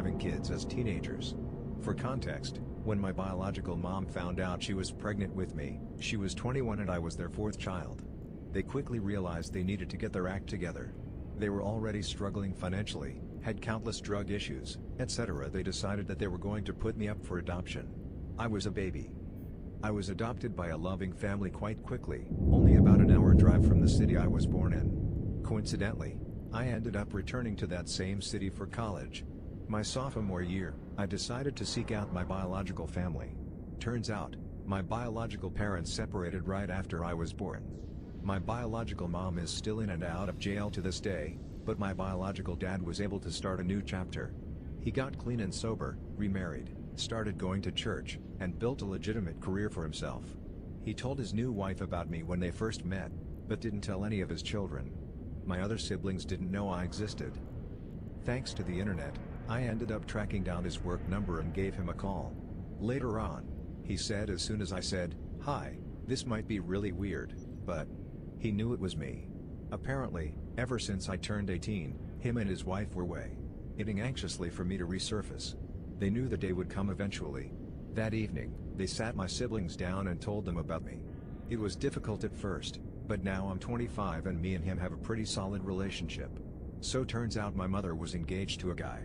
having kids as teenagers. For context, when my biological mom found out she was pregnant with me, she was 21 and I was their fourth child. They quickly realized they needed to get their act together. They were already struggling financially, had countless drug issues, etc. They decided that they were going to put me up for adoption. I was a baby. I was adopted by a loving family quite quickly, only about an hour drive from the city I was born in. Coincidentally, I ended up returning to that same city for college. My sophomore year, I decided to seek out my biological family. Turns out, my biological parents separated right after I was born. My biological mom is still in and out of jail to this day, but my biological dad was able to start a new chapter. He got clean and sober, remarried, started going to church, and built a legitimate career for himself. He told his new wife about me when they first met, but didn't tell any of his children. My other siblings didn't know I existed. Thanks to the internet, I ended up tracking down his work number and gave him a call. Later on, he said as soon as I said, "Hi, this might be really weird," but he knew it was me. Apparently, ever since I turned 18, him and his wife were waiting anxiously for me to resurface. They knew the day would come eventually. That evening, they sat my siblings down and told them about me. It was difficult at first, but now I'm 25 and me and him have a pretty solid relationship. So turns out my mother was engaged to a guy.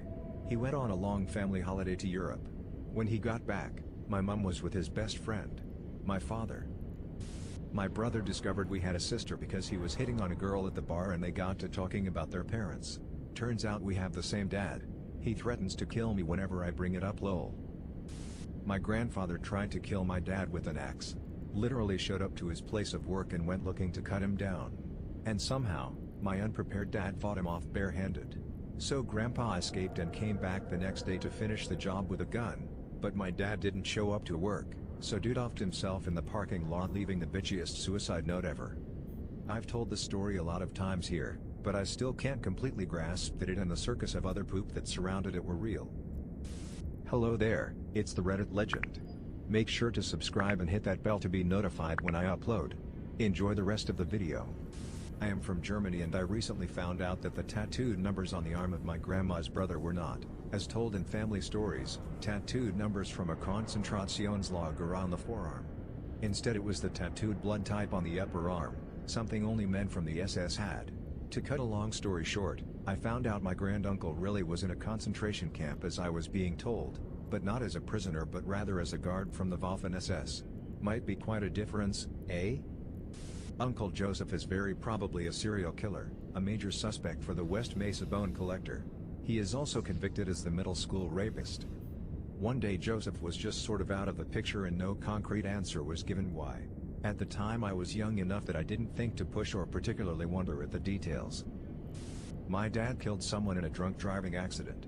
He went on a long family holiday to Europe. When he got back, my mom was with his best friend, my father. My brother discovered we had a sister because he was hitting on a girl at the bar and they got to talking about their parents. Turns out we have the same dad. He threatens to kill me whenever I bring it up, lol. My grandfather tried to kill my dad with an axe. Literally showed up to his place of work and went looking to cut him down. And somehow, my unprepared dad fought him off barehanded. So grandpa escaped and came back the next day to finish the job with a gun, but my dad didn't show up to work, so dude offed himself in the parking lot, leaving the bitchiest suicide note ever. I've told the story a lot of times here, but I still can't completely grasp that it and the circus of other poop that surrounded it were real. Hello there, it's the Reddit legend. Make sure to subscribe and hit that bell to be notified when I upload. Enjoy the rest of the video. I am from Germany and I recently found out that the tattooed numbers on the arm of my grandma's brother were not, as told in family stories, tattooed numbers from a Konzentrationslager on the forearm. Instead it was the tattooed blood type on the upper arm, something only men from the SS had. To cut a long story short, I found out my granduncle really was in a concentration camp as I was being told, but not as a prisoner but rather as a guard from the Waffen-SS. Might be quite a difference, eh? Uncle Joseph is very probably a serial killer, a major suspect for the West Mesa bone collector. He is also convicted as the middle school rapist. One day Joseph was just sort of out of the picture and no concrete answer was given why. At the time I was young enough that I didn't think to push or particularly wonder at the details. My dad killed someone in a drunk driving accident.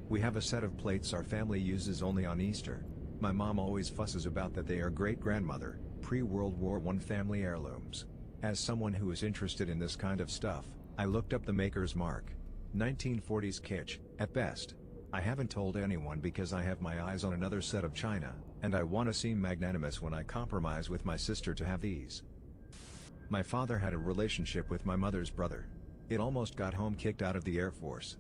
We have a set of plates our family uses only on Easter. My mom always fusses about that they are great-grandmother, pre-World War I family heirlooms. As someone who is interested in this kind of stuff, I looked up the maker's mark. 1940s kitsch, at best. I haven't told anyone because I have my eyes on another set of china, and I want to seem magnanimous when I compromise with my sister to have these. My father had a relationship with my mother's brother. It almost got home kicked out of the Air Force.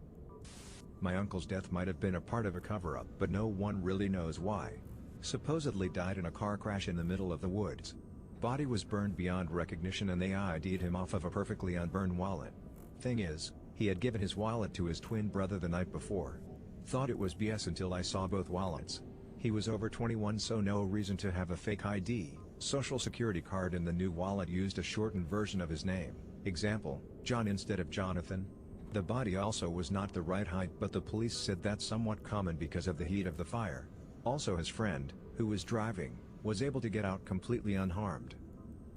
My uncle's death might have been a part of a cover-up but no one really knows why. Supposedly died in a car crash in the middle of the woods. Body was burned beyond recognition and they ID'd him off of a perfectly unburned wallet. Thing is, he had given his wallet to his twin brother the night before. Thought it was BS until I saw both wallets. He was over 21 so no reason to have a fake ID, social security card and the new wallet used a shortened version of his name, example, John instead of Jonathan. The body also was not the right height but the police said that's somewhat common because of the heat of the fire. Also his friend, who was driving, was able to get out completely unharmed.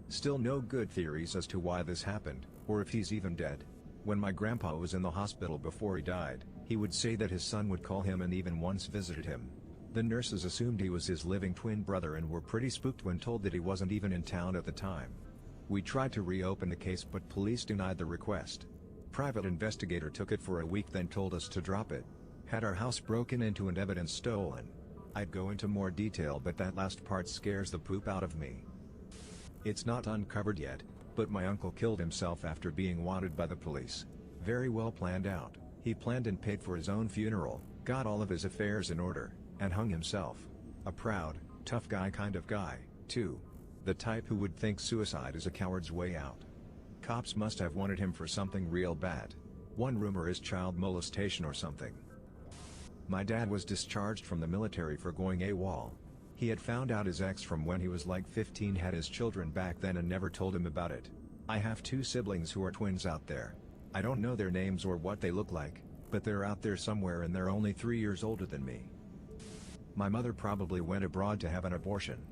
Still no good theories as to why this happened, or if he's even dead. When my grandpa was in the hospital before he died, he would say that his son would call him and even once visited him. The nurses assumed he was his living twin brother and were pretty spooked when told that he wasn't even in town at the time. We tried to reopen the case but police denied the request. Private investigator took it for a week then told us to drop it. Had our house broken into and evidence stolen. I'd go into more detail but that last part scares the poop out of me. It's not uncovered yet, but my uncle killed himself after being wanted by the police. Very well planned out. He planned and paid for his own funeral, got all of his affairs in order, and hung himself. A proud, tough guy kind of guy, too. The type who would think suicide is a coward's way out. Cops must have wanted him for something real bad. One rumor is child molestation or something. My dad was discharged from the military for going AWOL. He had found out his ex from when he was like 15 had his children back then and never told him about it. I have 2 siblings who are twins out there. I don't know their names or what they look like, but they're out there somewhere and they're only 3 years older than me. My mother probably went abroad to have an abortion.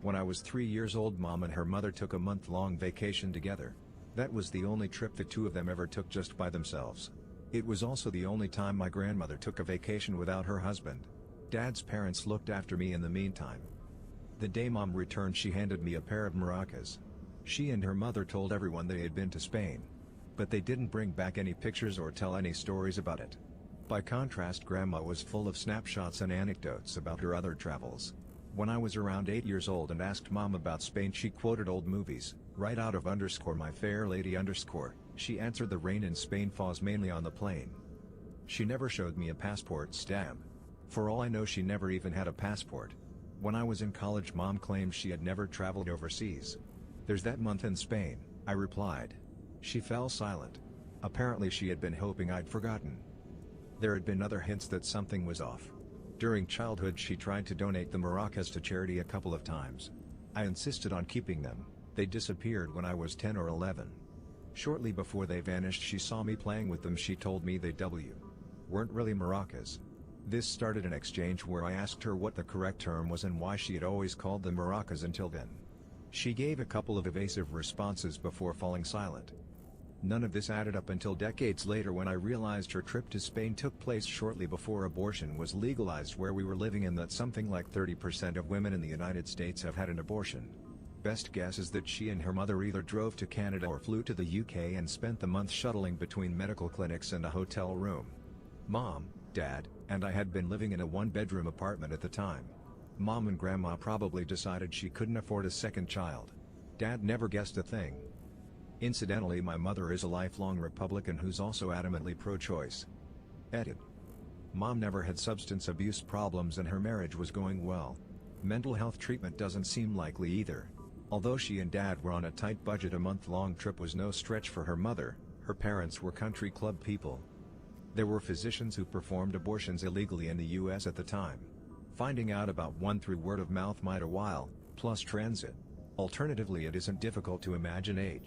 When I was 3 years old, Mom and her mother took a month-long vacation together. That was the only trip the 2 of them ever took just by themselves. It was also the only time my grandmother took a vacation without her husband. Dad's parents looked after me in the meantime. The day Mom returned, she handed me a pair of maracas. She and her mother told everyone they had been to Spain. But they didn't bring back any pictures or tell any stories about it. By contrast, Grandma was full of snapshots and anecdotes about her other travels. When I was around 8 years old and asked Mom about Spain, she quoted old movies, right out of _My Fair Lady _ she answered the rain in Spain falls mainly on the plane. She never showed me a passport stamp. For all I know, she never even had a passport. When I was in college, Mom claimed she had never traveled overseas. There's that month in Spain, I replied. She fell silent. Apparently she had been hoping I'd forgotten. There had been other hints that something was off. During childhood, she tried to donate the maracas to charity a couple of times. I insisted on keeping them. They disappeared when I was 10 or 11. Shortly before they vanished, she saw me playing with them. She told me they weren't really maracas. This started an exchange where I asked her what the correct term was and why she had always called them maracas until then. She gave a couple of evasive responses before falling silent. None of this added up until decades later, when I realized her trip to Spain took place shortly before abortion was legalized where we were living, and that something like 30% of women in the United States have had an abortion. Best guess is that she and her mother either drove to Canada or flew to the UK and spent the month shuttling between medical clinics and a hotel room. Mom, Dad, and I had been living in a 1-bedroom apartment at the time. Mom and Grandma probably decided she couldn't afford a second child. Dad never guessed a thing. Incidentally, my mother is a lifelong Republican who's also adamantly pro-choice. Edit. Mom never had substance abuse problems and her marriage was going well. Mental health treatment doesn't seem likely either. Although she and Dad were on a tight budget, a month-long trip was no stretch for her mother. Her parents were country club people. There were physicians who performed abortions illegally in the US at the time. Finding out about one through word of mouth might a while, plus transit. Alternatively, it isn't difficult to imagine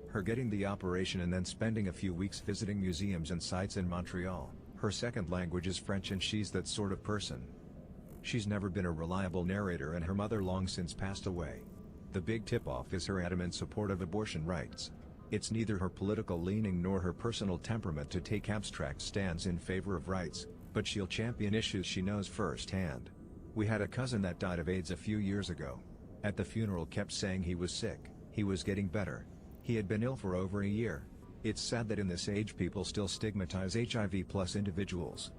her getting the operation and then spending a few weeks visiting museums and sites in Montreal. Her second language is French and she's that sort of person. She's never been a reliable narrator and her mother long since passed away. The big tip-off is her adamant support of abortion rights. It's neither her political leaning nor her personal temperament to take abstract stands in favor of rights, but she'll champion issues she knows firsthand. We had a cousin that died of AIDS a few years ago. At the funeral kept saying he was sick, he was getting better. He had been ill for over a year. It's sad that in this age people still stigmatize HIV+ individuals.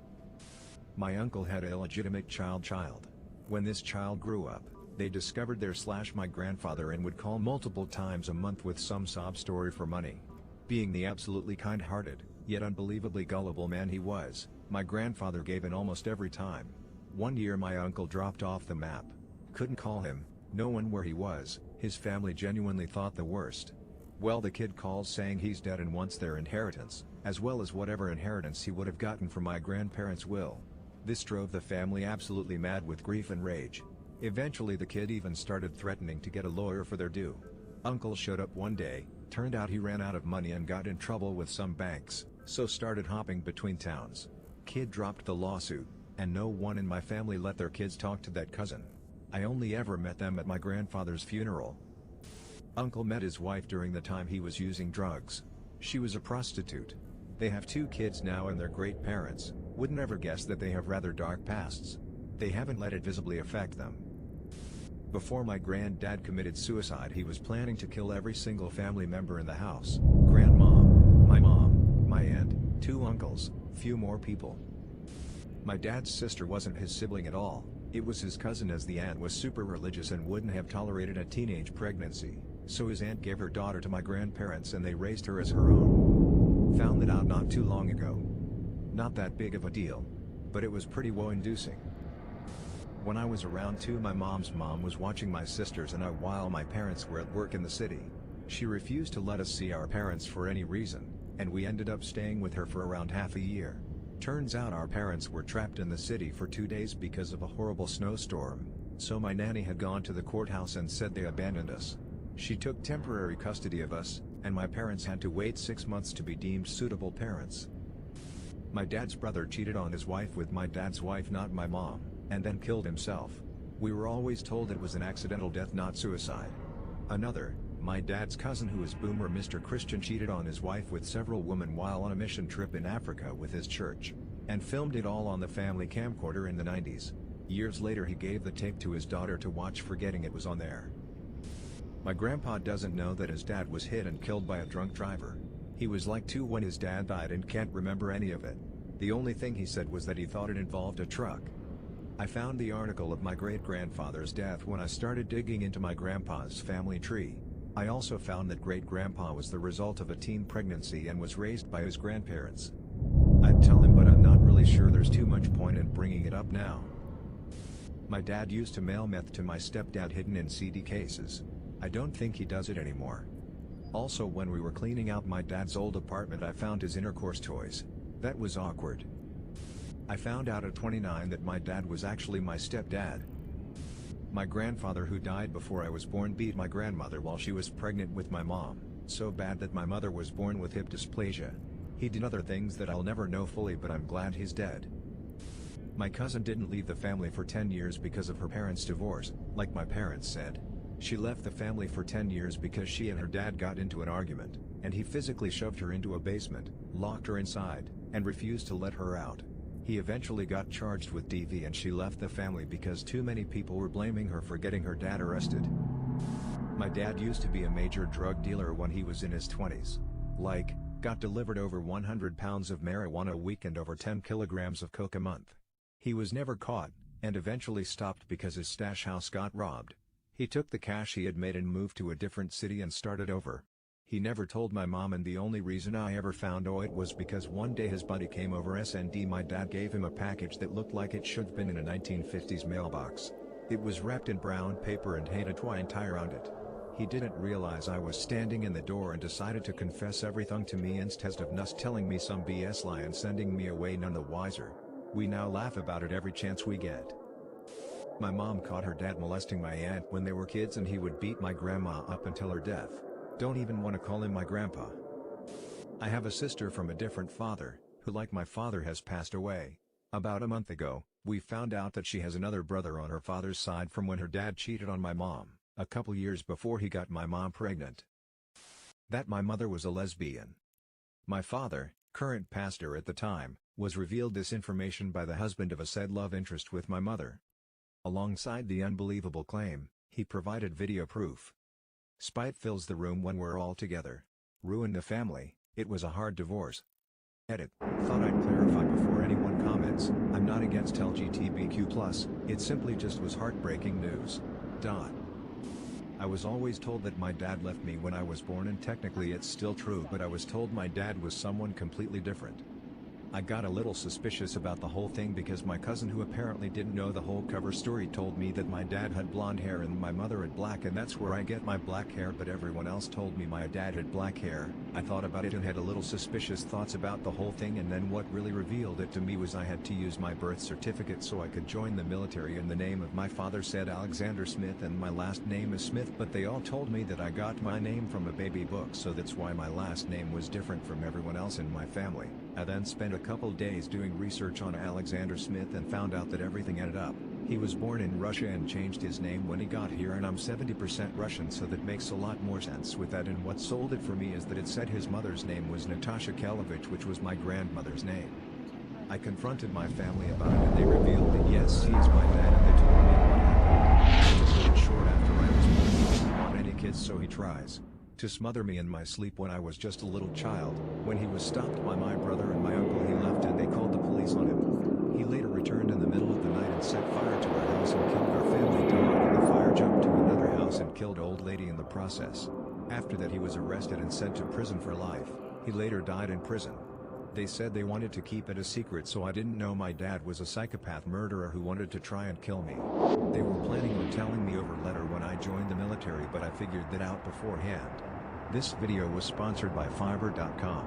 My uncle had an illegitimate child. When this child grew up, they discovered my grandfather and would call multiple times a month with some sob story for money. Being the absolutely kind-hearted, yet unbelievably gullible man he was, my grandfather gave in almost every time. One year my uncle dropped off the map. Couldn't call him, no one where he was, his family genuinely thought the worst. Well, the kid calls saying he's dead and wants their inheritance, as well as whatever inheritance he would have gotten from my grandparents' will. This drove the family absolutely mad with grief and rage. Eventually the kid even started threatening to get a lawyer for their due. Uncle showed up one day, turned out he ran out of money and got in trouble with some banks, so started hopping between towns. Kid dropped the lawsuit, and no one in my family let their kids talk to that cousin. I only ever met them at my grandfather's funeral. Uncle met his wife during the time he was using drugs. She was a prostitute. They have 2 kids now and they're great parents. Wouldn't ever guess that they have rather dark pasts. They haven't let it visibly affect them. Before my granddad committed suicide, he was planning to kill every single family member in the house. Grandmom, my mom, my aunt, 2 uncles, few more people. My dad's sister wasn't his sibling at all, it was his cousin, as the aunt was super religious and wouldn't have tolerated a teenage pregnancy, so his aunt gave her daughter to my grandparents and they raised her as her own. Found that out not too long ago. Not that big of a deal. but it was pretty woe-inducing. When I was around 2, my mom's mom was watching my sisters and I while my parents were at work in the city. She refused to let us see our parents for any reason, and we ended up staying with her for around half a year. Turns out our parents were trapped in the city for 2 days because of a horrible snowstorm, so my nanny had gone to the courthouse and said they abandoned us. She took temporary custody of us, and my parents had to wait 6 months to be deemed suitable parents. My dad's brother cheated on his wife with my dad's wife, not my mom, and then killed himself. We were always told it was an accidental death, not suicide. Another, my dad's cousin who is Boomer Mr. Christian, cheated on his wife with several women while on a mission trip in Africa with his church, and filmed it all on the family camcorder in the 90s. Years later he gave the tape to his daughter to watch, forgetting it was on there. My grandpa doesn't know that his dad was hit and killed by a drunk driver. He was like 2 when his dad died and can't remember any of it. The only thing he said was that he thought it involved a truck. I found the article of my great-grandfather's death when I started digging into my grandpa's family tree. I also found that great-grandpa was the result of a teen pregnancy and was raised by his grandparents. I'd tell him, but I'm not really sure there's too much point in bringing it up now. My dad used to mail meth to my stepdad hidden in CD cases. I don't think he does it anymore. Also, when we were cleaning out my dad's old apartment, I found his intercourse toys. That was awkward. I found out at 29 that my dad was actually my stepdad. My grandfather, who died before I was born, beat my grandmother while she was pregnant with my mom, so bad that my mother was born with hip dysplasia. He did other things that I'll never know fully, but I'm glad he's dead. My cousin didn't leave the family for 10 years because of her parents' divorce, like my parents said. She left the family for 10 years because she and her dad got into an argument, and he physically shoved her into a basement, locked her inside, and refused to let her out. He eventually got charged with DV and she left the family because too many people were blaming her for getting her dad arrested. My dad used to be a major drug dealer when he was in his 20s. Got delivered over 100 pounds of marijuana a week and over 10 kilograms of coke a month. He was never caught, and eventually stopped because his stash house got robbed. He took the cash he had made and moved to a different city and started over. He never told my mom, and the only reason I ever found out was because one day his buddy came over SND. My dad gave him a package that looked like it should have been in a 1950s mailbox. It was wrapped in brown paper and had a twine tie around it. He didn't realize I was standing in the door and decided to confess everything to me instead of Nuss telling me some BS lie and sending me away none the wiser. We now laugh about it every chance we get. My mom caught her dad molesting my aunt when they were kids, and he would beat my grandma up until her death. Don't even want to call him my grandpa. I have a sister from a different father, who like my father has passed away. About a month ago, we found out that she has another brother on her father's side from when her dad cheated on my mom, a couple years before he got my mom pregnant. That my mother was a lesbian. My father, current pastor at the time, was revealed this information by the husband of a said love interest with my mother. Alongside the unbelievable claim, he provided video proof. Spite fills the room when we're all together. Ruined the family. It was a hard divorce. Edit. Thought I'd clarify before anyone comments, I'm not against LGBTQ+, it simply just was heartbreaking news. I was always told that my dad left me when I was born, and technically it's still true, but I was told my dad was someone completely different. I got a little suspicious about the whole thing because my cousin, who apparently didn't know the whole cover story, told me that my dad had blonde hair and my mother had black, and that's where I get my black hair, but everyone else told me my dad had black hair. I thought about it and had a little suspicious thoughts about the whole thing, and then what really revealed it to me was I had to use my birth certificate so I could join the military, and the name of my father said Alexander Smith and my last name is Smith, but they all told me that I got my name from a baby book, so that's why my last name was different from everyone else in my family. I then spent a couple days doing research on Alexander Smith and found out that everything added up. He was born in Russia and changed his name when he got here, and I'm 70% Russian, so that makes a lot more sense with that, and what sold it for me is that it said his mother's name was Natasha Kelovich, which was my grandmother's name. I confronted my family about it and they revealed that yes, he's my dad, and they told me what happened. To put it short, after I was born, he didn't want any kids, so he tries to smother me in my sleep when I was just a little child. When he was stopped by my brother and my uncle, he left and they called the police on him. He later returned in the middle of the night and set fire to our house and killed our family dog, and the fire jumped to another house and killed old lady in the process. After that he was arrested and sent to prison for life. He later died in prison. They said they wanted to keep it a secret, so I didn't know my dad was a psychopath murderer who wanted to try and kill me. They were planning on telling me over letter when I joined the military, but I figured that out beforehand. This video was sponsored by Fiverr.com.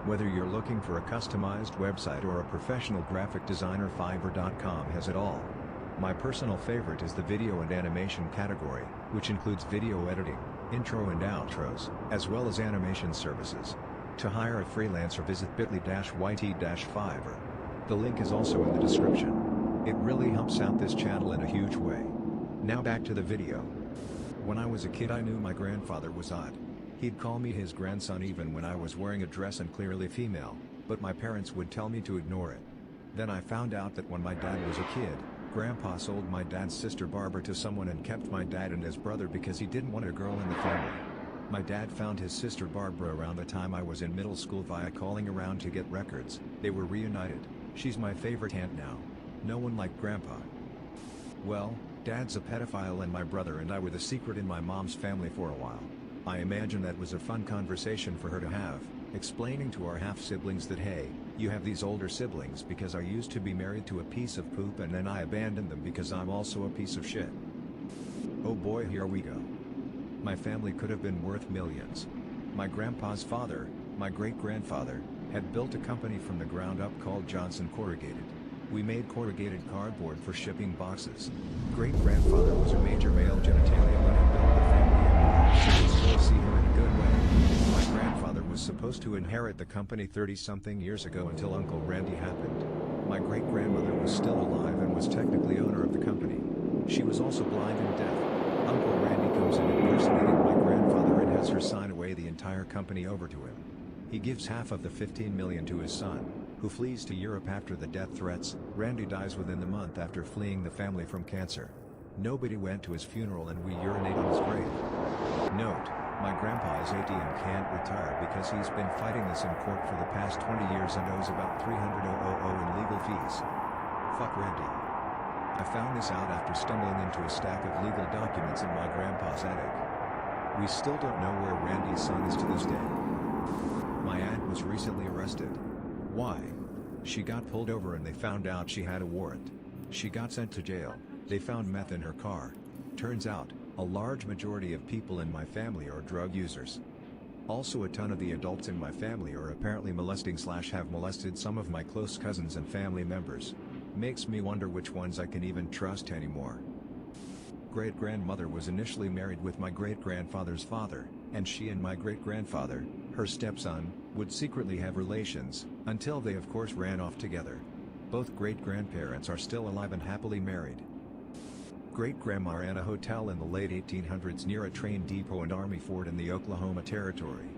Whether you're looking for a customized website or a professional graphic designer, Fiverr.com has it all. My personal favorite is the video and animation category, which includes video editing, intro and outros, as well as animation services. To hire a freelancer, visit bit.ly/YT-Fiverr. The link is also in the description. It really helps out this channel in a huge way. Now back to the video. When I was a kid, I knew my grandfather was odd. He'd call me his grandson even when I was wearing a dress and clearly female, but my parents would tell me to ignore it. Then I found out that when my dad was a kid, Grandpa sold my dad's sister Barbara to someone and kept my dad and his brother because he didn't want a girl in the family. My dad found his sister Barbara around the time I was in middle school via calling around to get records. They were reunited. She's my favorite aunt now. No one like Grandpa. Well, Dad's a pedophile and my brother and I were the secret in my mom's family for a while. I imagine that was a fun conversation for her to have, explaining to our half-siblings that hey, you have these older siblings because I used to be married to a piece of poop and then I abandoned them because I'm also a piece of shit. Oh boy, here we go. My family could have been worth millions. My grandpa's father, my great-grandfather, had built a company from the ground up called Johnson Corrugated. We made corrugated cardboard for shipping boxes. Great-grandfather was a major male genitalia when he built the family empire, so we still see him in a good way. My grandfather was supposed to inherit the company 30-something years ago until Uncle Randy happened. My great-grandmother was still alive and was technically owner of the company. She was also blind and deaf. Uncle Randy comes in impersonating my grandfather and has her sign away the entire company over to him. He gives half of the $15 million to his son, who flees to Europe after the death threats. Randy dies within the month after fleeing the family from cancer. Nobody went to his funeral and we urinate on his grave. Note, my grandpa is 80 and can't retire because he's been fighting this in court for the past 20 years and owes about $300,000 in legal fees. Fuck Randy. I found this out after stumbling into a stack of legal documents in my grandpa's attic. We still don't know where Randy's son is to this day. My aunt was recently arrested. Why? She got pulled over and they found out she had a warrant. She got sent to jail. They found meth in her car. Turns out, a large majority of people in my family are drug users. Also, a ton of the adults in my family are apparently molesting/have molested some of my close cousins and family members. Makes me wonder which ones I can even trust anymore. Great-grandmother was initially married with my great-grandfather's father, and she and my great-grandfather, her stepson, would secretly have relations, until they of course ran off together. Both great-grandparents are still alive and happily married. Great-grandma ran a hotel in the late 1800s near a train depot and Army fort in the Oklahoma Territory.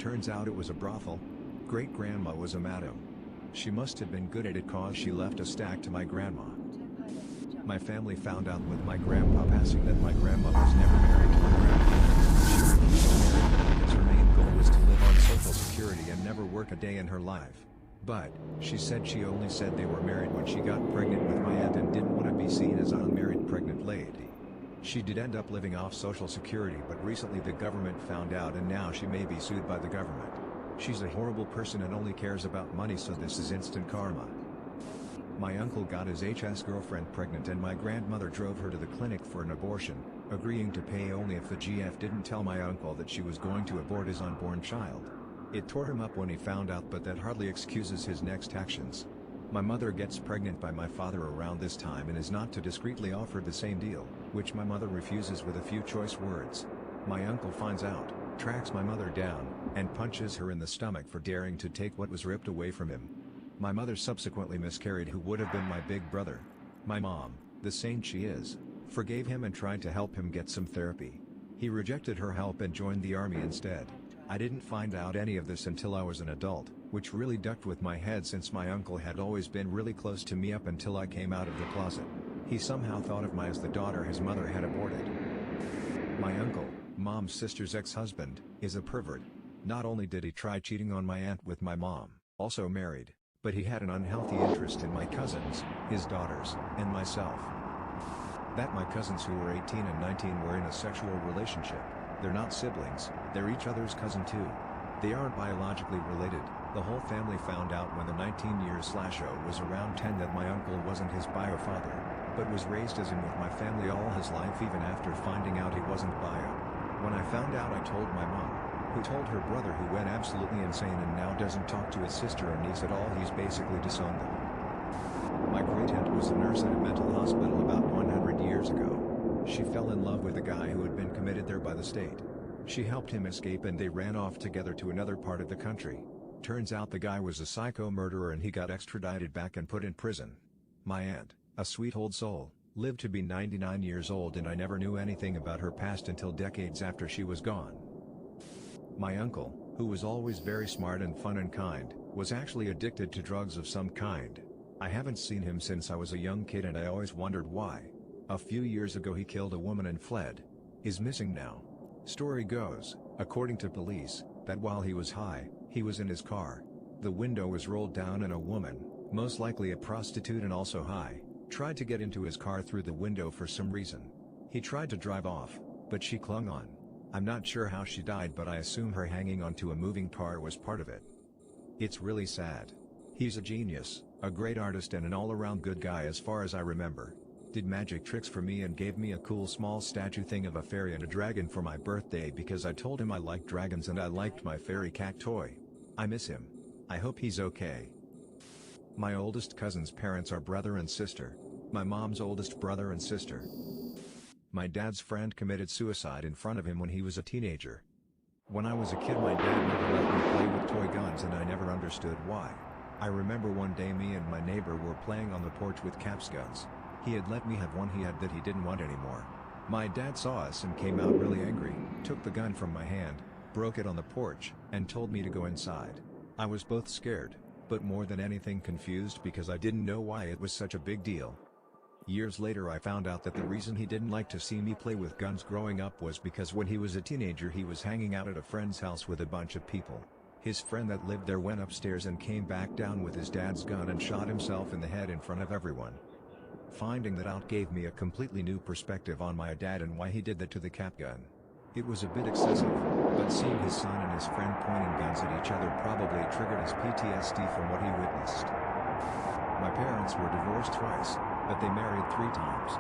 Turns out it was a brothel. Great-grandma was a madam. She must have been good at it cause she left a stack to my grandma. My family found out with my grandpa passing that my grandma was never married to my grandpa. She refused to marry him because her main goal was to live on Social Security and never work a day in her life. But, she said she only said they were married when she got pregnant with my aunt and didn't want to be seen as an unmarried pregnant lady. She did end up living off Social Security, but recently the government found out and now she may be sued by the government. She's a horrible person and only cares about money, so this is instant karma. My uncle got his HS girlfriend pregnant and my grandmother drove her to the clinic for an abortion, agreeing to pay only if the GF didn't tell my uncle that she was going to abort his unborn child. It tore him up when he found out, but that hardly excuses his next actions. My mother gets pregnant by my father around this time and is not to discreetly offered the same deal, which my mother refuses with a few choice words. My uncle finds out, tracks my mother down, and punches her in the stomach for daring to take what was ripped away from him. My mother subsequently miscarried, who would have been my big brother. My mom, the saint she is, forgave him and tried to help him get some therapy. He rejected her help and joined the army instead. I didn't find out any of this until I was an adult, which really ducked with my head since my uncle had always been really close to me up until I came out of the closet. He somehow thought of me as the daughter his mother had aborted. My uncle, mom's sister's ex-husband, is a pervert. Not only did he try cheating on my aunt with my mom, also married, but he had an unhealthy interest in my cousins, his daughters, and myself. That my cousins who were 18 and 19 were in a sexual relationship. They're not siblings, they're each other's cousin too. They aren't biologically related. The whole family found out when the 19 years / was around 10 that my uncle wasn't his bio father, but was raised as him with my family all his life even after finding out he wasn't bio. When I found out I told my mom, who told her brother who went absolutely insane and now doesn't talk to his sister or niece at all. He's basically disowned them. My great-aunt was a nurse at a mental hospital about 100 years ago. She fell in love with a guy who had been committed there by the state. She helped him escape and they ran off together to another part of the country. Turns out the guy was a psycho murderer and he got extradited back and put in prison. My aunt, a sweet old soul, lived to be 99 years old and I never knew anything about her past until decades after she was gone. My uncle, who was always very smart and fun and kind, was actually addicted to drugs of some kind. I haven't seen him since I was a young kid and I always wondered why. A few years ago he killed a woman and fled. Is missing now. Story goes, according to police, that while he was high, he was in his car. The window was rolled down and a woman, most likely a prostitute and also high, tried to get into his car through the window for some reason. He tried to drive off, but she clung on. I'm not sure how she died, but I assume her hanging onto a moving car was part of it. It's really sad. He's a genius, a great artist and an all-around good guy as far as I remember. Did magic tricks for me and gave me a cool small statue thing of a fairy and a dragon for my birthday because I told him I liked dragons and I liked my fairy cat toy. I miss him. I hope he's okay. My oldest cousin's parents are brother and sister. My mom's oldest brother and sister. My dad's friend committed suicide in front of him when he was a teenager. When I was a kid my dad never let me play with toy guns and I never understood why. I remember one day me and my neighbor were playing on the porch with Caps guns. He had let me have one he had that he didn't want anymore. My dad saw us and came out really angry, took the gun from my hand, broke it on the porch, and told me to go inside. I was both scared, but more than anything confused because I didn't know why it was such a big deal. Years later I found out that the reason he didn't like to see me play with guns growing up was because when he was a teenager he was hanging out at a friend's house with a bunch of people. His friend that lived there went upstairs and came back down with his dad's gun and shot himself in the head in front of everyone. Finding that out gave me a completely new perspective on my dad and why he did that to the cap gun. It was a bit excessive, but seeing his son and his friend pointing guns at each other probably triggered his PTSD from what he witnessed. My parents were divorced twice, but they married 3 times.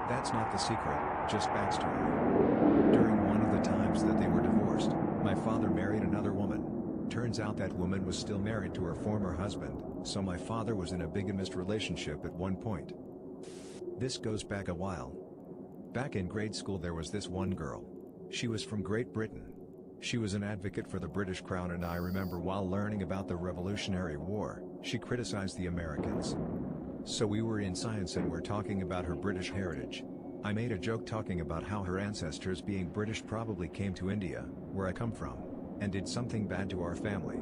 That's not the secret, just backstory. During one of the times that they were divorced, my father married another woman. Turns out that woman was still married to her former husband, so my father was in a bigamist relationship at one point. This goes back a while. Back in grade school there was this one girl. She was from Great Britain. She was an advocate for the British Crown and I remember while learning about the Revolutionary War, she criticized the Americans. So we were in science and we're talking about her British heritage. I made a joke talking about how her ancestors being British probably came to India, where I come from, and did something bad to our family.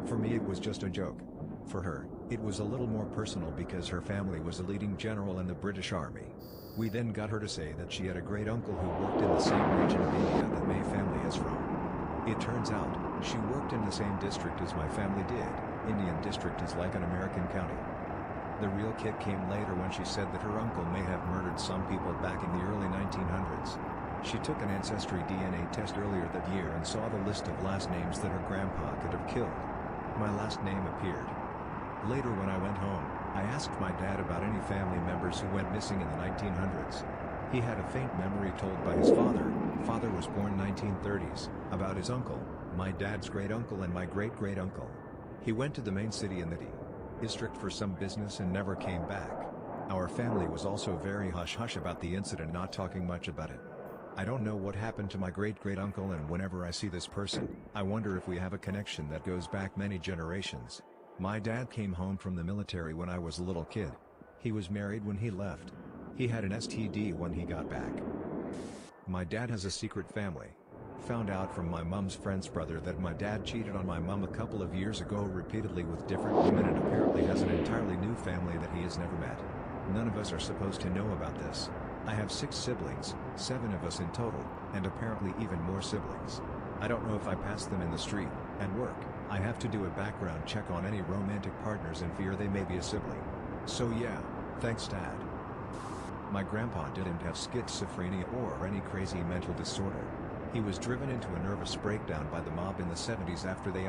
For me it was just a joke. For her, it was a little more personal because her family was a leading general in the British Army. We then got her to say that she had a great uncle who worked in the same region of India that my family is from. It turns out, she worked in the same district as my family did. Indian district is like an American county. The real kick came later when she said that her uncle may have murdered some people back in the early 1900s. She took an ancestry DNA test earlier that year and saw the list of last names that her grandpa could have killed. My last name appeared. Later when I went home, I asked my dad about any family members who went missing in the 1900s. He had a faint memory told by his father was born 1930s, about his uncle, my dad's great-uncle and my great-great-uncle. He went to the main city in the district for some business and never came back. Our family was also very hush-hush about the incident, not talking much about it. I don't know what happened to my great-great-uncle and whenever I see this person, I wonder if we have a connection that goes back many generations. My dad came home from the military when I was a little kid. He was married when he left. He had an STD when he got back. My dad has a secret family. Found out from my mom's friend's brother that my dad cheated on my mom a couple of years ago repeatedly with different women and apparently has an entirely new family that he has never met. None of us are supposed to know about this. I have 6 siblings, 7 of us in total, and apparently even more siblings. I don't know if I pass them in the street, at work, I have to do a background check on any romantic partners and fear they may be a sibling. So yeah, thanks Dad. My grandpa didn't have schizophrenia or any crazy mental disorder. He was driven into a nervous breakdown by the mob in the 70s after they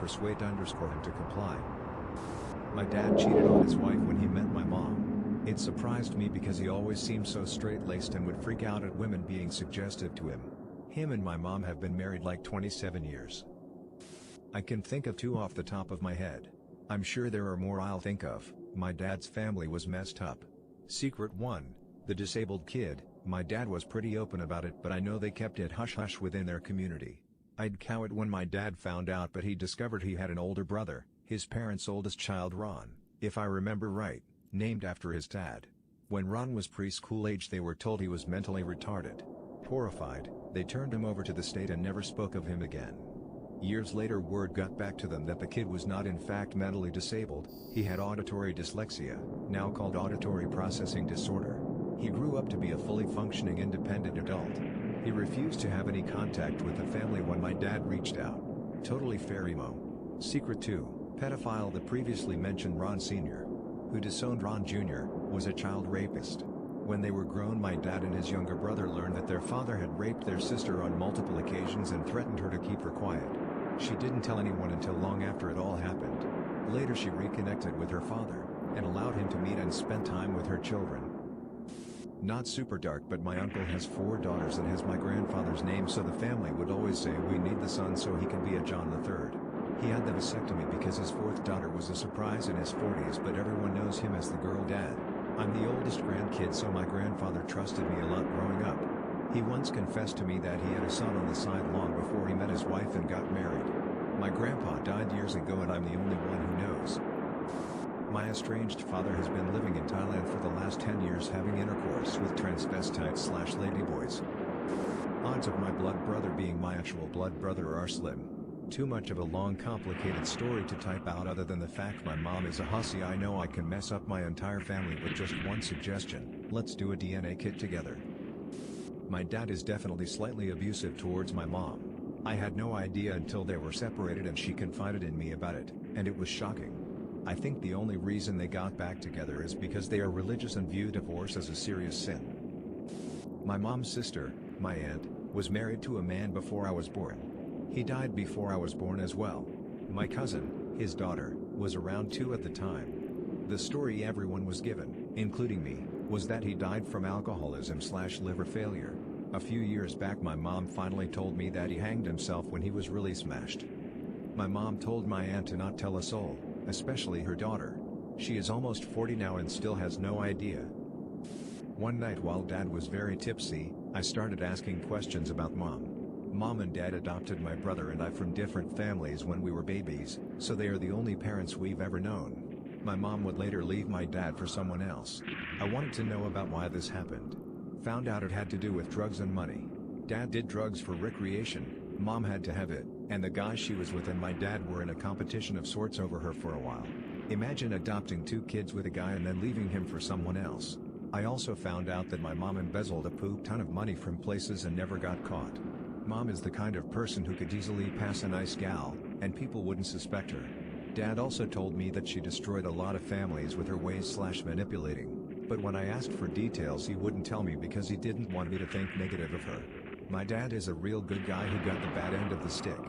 persuade him to comply. My dad cheated on his wife when he met my mom. It surprised me because he always seemed so straight-laced and would freak out at women being suggestive to him. Him and my mom have been married like 27 years. I can think of 2 off the top of my head. I'm sure there are more I'll think of. My dad's family was messed up. Secret 1. The disabled kid. My dad was pretty open about it, but I know they kept it hush-hush within their community. I'd cow it when my dad found out, but he discovered he had an older brother, his parents' oldest child Ron, if I remember right, named after his dad. When Ron was preschool age they were told he was mentally retarded. Horrified, they turned him over to the state and never spoke of him again. Years later word got back to them that the kid was not in fact mentally disabled, he had auditory dyslexia, now called auditory processing disorder. He grew up to be a fully functioning independent adult. He refused to have any contact with the family when my dad reached out. Totally fair emo. Secret 2, pedophile. The previously mentioned Ron Sr., who disowned Ron Jr., was a child rapist. When they were grown, my dad and his younger brother learned that their father had raped their sister on multiple occasions and threatened her to keep her quiet. She didn't tell anyone until long after it all happened. Later she reconnected with her father, and allowed him to meet and spend time with her children. Not super dark, but my uncle has 4 daughters and has my grandfather's name, so the family would always say we need the son so he can be a John III. He had the vasectomy because his 4th daughter was a surprise in his 40s, but everyone knows him as the girl dad. I'm the oldest grandkid, so my grandfather trusted me a lot growing up. He once confessed to me that he had a son on the side long before he met his wife and got married. My grandpa died years ago and I'm the only one who knows. My estranged father has been living in Thailand for the last 10 years, having intercourse with transvestites/ladyboys. Odds of my blood brother being my actual blood brother are slim. Too much of a long complicated story to type out other than the fact my mom is a hussy. I know I can mess up my entire family with just one suggestion: let's do a DNA kit together. My dad is definitely slightly abusive towards my mom. I had no idea until they were separated and she confided in me about it, and it was shocking. I think the only reason they got back together is because they are religious and view divorce as a serious sin. My mom's sister, my aunt, was married to a man before I was born. He died before I was born as well. My cousin, his daughter, was around 2 at the time. The story everyone was given, including me, was that he died from alcoholism/liver failure. A few years back my mom finally told me that he hanged himself when he was really smashed. My mom told my aunt to not tell a soul, especially her daughter. She is almost 40 now and still has no idea. One night while Dad was very tipsy, I started asking questions about Mom. Mom and Dad adopted my brother and I from different families when we were babies, so they are the only parents we've ever known. My mom would later leave my dad for someone else. I wanted to know about why this happened. Found out it had to do with drugs and money. Dad did drugs for recreation, Mom had to have it, and the guy she was with and my dad were in a competition of sorts over her for a while. Imagine adopting 2 kids with a guy and then leaving him for someone else. I also found out that my mom embezzled a poop ton of money from places and never got caught. Mom is the kind of person who could easily pass a nice gal, and people wouldn't suspect her. Dad also told me that she destroyed a lot of families with her ways/manipulating, but when I asked for details he wouldn't tell me because he didn't want me to think negative of her. My dad is a real good guy who got the bad end of the stick.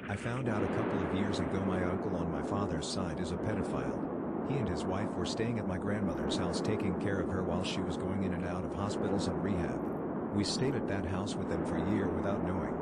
I found out a couple of years ago my uncle on my father's side is a pedophile. He and his wife were staying at my grandmother's house taking care of her while she was going in and out of hospitals and rehab. We stayed at that house with them for a year without knowing.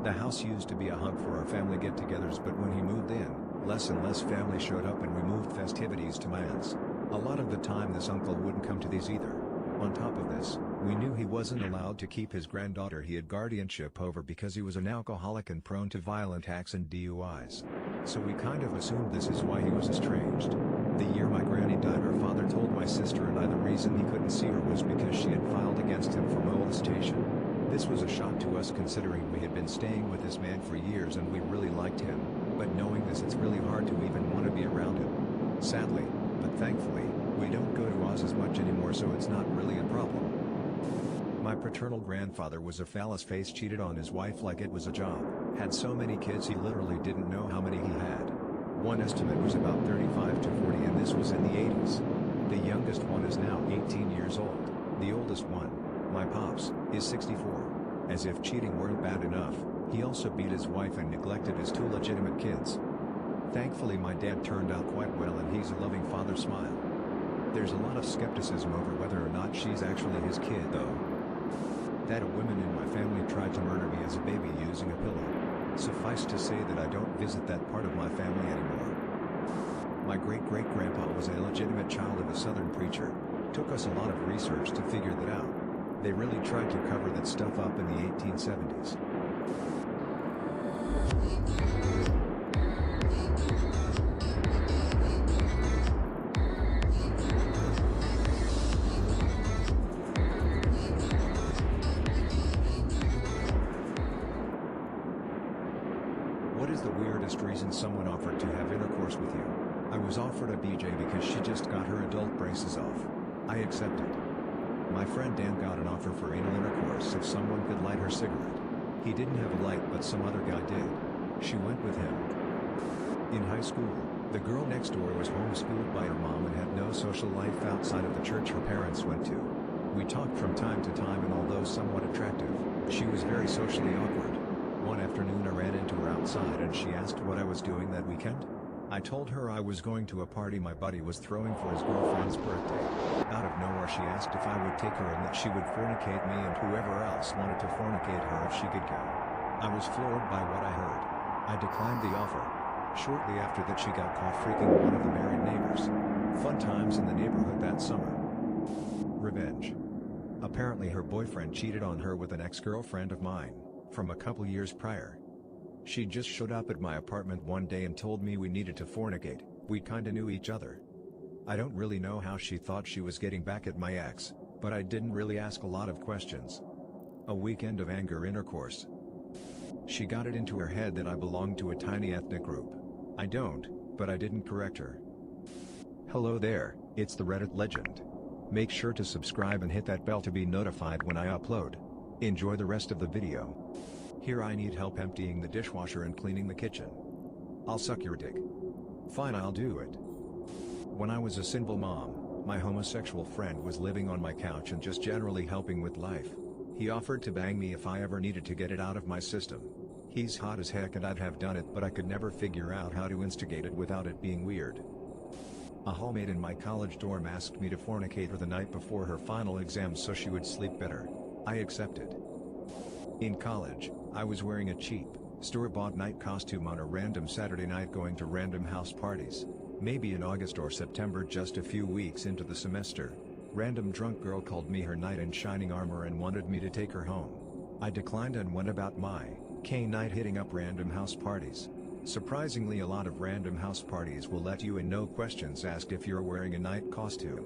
The house used to be a hub for our family get-togethers, but when he moved in, less and less family showed up and we moved festivities to my aunt's. A lot of the time this uncle wouldn't come to these either. On top of this, we knew he wasn't allowed to keep his granddaughter he had guardianship over because he was an alcoholic and prone to violent acts and DUIs. So we kind of assumed this is why he was estranged. The year my granny died our father told my sister and I the reason he couldn't see her was because she had filed against him for molestation. This was a shock to us considering we had been staying with this man for years and we really liked him, but knowing this it's really hard to even want to be around him. Sadly, but thankfully, we don't go to Oz as much anymore so it's not really a problem. My paternal grandfather was a phallus face, cheated on his wife like it was a job, had so many kids he literally didn't know how many he had. One estimate was about 35 to 40 and this was in the 80s. The youngest one is now 18 years old, the oldest one, my pops, is 64. As if cheating weren't bad enough, he also beat his wife and neglected his two legitimate kids. Thankfully my dad turned out quite well and he's a loving father. Smile. There's a lot of skepticism over whether or not she's actually his kid though. That a woman in my family tried to murder me as a baby using a pillow. Suffice to say that I don't visit that part of my family anymore. My great-great-grandpa was a legitimate child of a Southern preacher. Took us a lot of research to figure that out. They really tried to cover that stuff up in the 1870s. What is the weirdest reason someone offered to have intercourse with you? I was offered a BJ because she just got her adult braces off. I accepted. My friend Dan got an offer for anal intercourse if someone could light her cigarette. He didn't have a light but some other guy did. She went with him. In high school, the girl next door was homeschooled by her mom and had no social life outside of the church her parents went to. We talked from time to time and although somewhat attractive, she was very socially awkward. One afternoon I ran into her outside and she asked what I was doing that weekend. I told her I was going to a party my buddy was throwing for his girlfriend's birthday. Out of nowhere she asked if I would take her and that she would fornicate me and whoever else wanted to fornicate her if she could go. I was floored by what I heard. I declined the offer. Shortly after that she got caught freaking one of the married neighbors. Fun times in the neighborhood that summer. Revenge. Apparently her boyfriend cheated on her with an ex-girlfriend of mine, from a couple years prior. She just showed up at my apartment one day and told me we needed to fornicate. We kinda knew each other. I don't really know how she thought she was getting back at my ex, but I didn't really ask a lot of questions. A weekend of anger intercourse. She got it into her head that I belonged to a tiny ethnic group. I don't, but I didn't correct her. Hello there, it's the Reddit legend. Make sure to subscribe and hit that bell to be notified when I upload. Enjoy the rest of the video. Here I need help emptying the dishwasher and cleaning the kitchen. I'll suck your dick. Fine, I'll do it. When I was a single mom, my homosexual friend was living on my couch and just generally helping with life. He offered to bang me if I ever needed to get it out of my system. He's hot as heck and I'd have done it but I could never figure out how to instigate it without it being weird. A hallmate in my college dorm asked me to fornicate her the night before her final exam so she would sleep better. I accepted. In college, I was wearing a cheap, store-bought night costume on a random Saturday night going to random house parties. Maybe in August or September, just a few weeks into the semester. Random drunk girl called me her knight in shining armor and wanted me to take her home. I declined and went about my night hitting up random house parties. Surprisingly, a lot of random house parties will let you in no questions asked if you're wearing a night costume.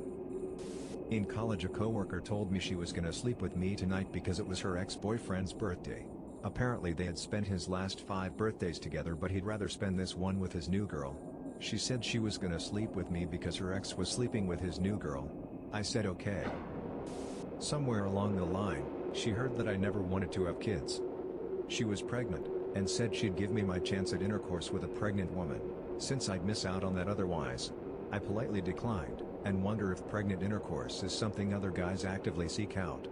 In college, a coworker told me she was gonna sleep with me tonight because it was her ex-boyfriend's birthday. Apparently they had spent his last 5 birthdays together but he'd rather spend this one with his new girl. She said she was gonna sleep with me because her ex was sleeping with his new girl. I said okay. Somewhere along the line, she heard that I never wanted to have kids. She was pregnant, and said she'd give me my chance at intercourse with a pregnant woman, since I'd miss out on that otherwise. I politely declined, and wonder if pregnant intercourse is something other guys actively seek out.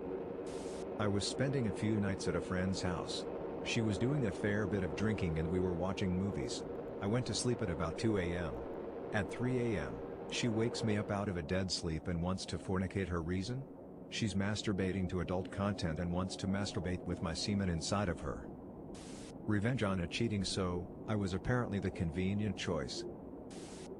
I was spending a few nights at a friend's house. She was doing a fair bit of drinking and we were watching movies. I went to sleep at about 2 a.m. At 3 a.m., she wakes me up out of a dead sleep and wants to fornicate. Her reason? She's masturbating to adult content and wants to masturbate with my semen inside of her. Revenge on a cheating, so I was apparently the convenient choice.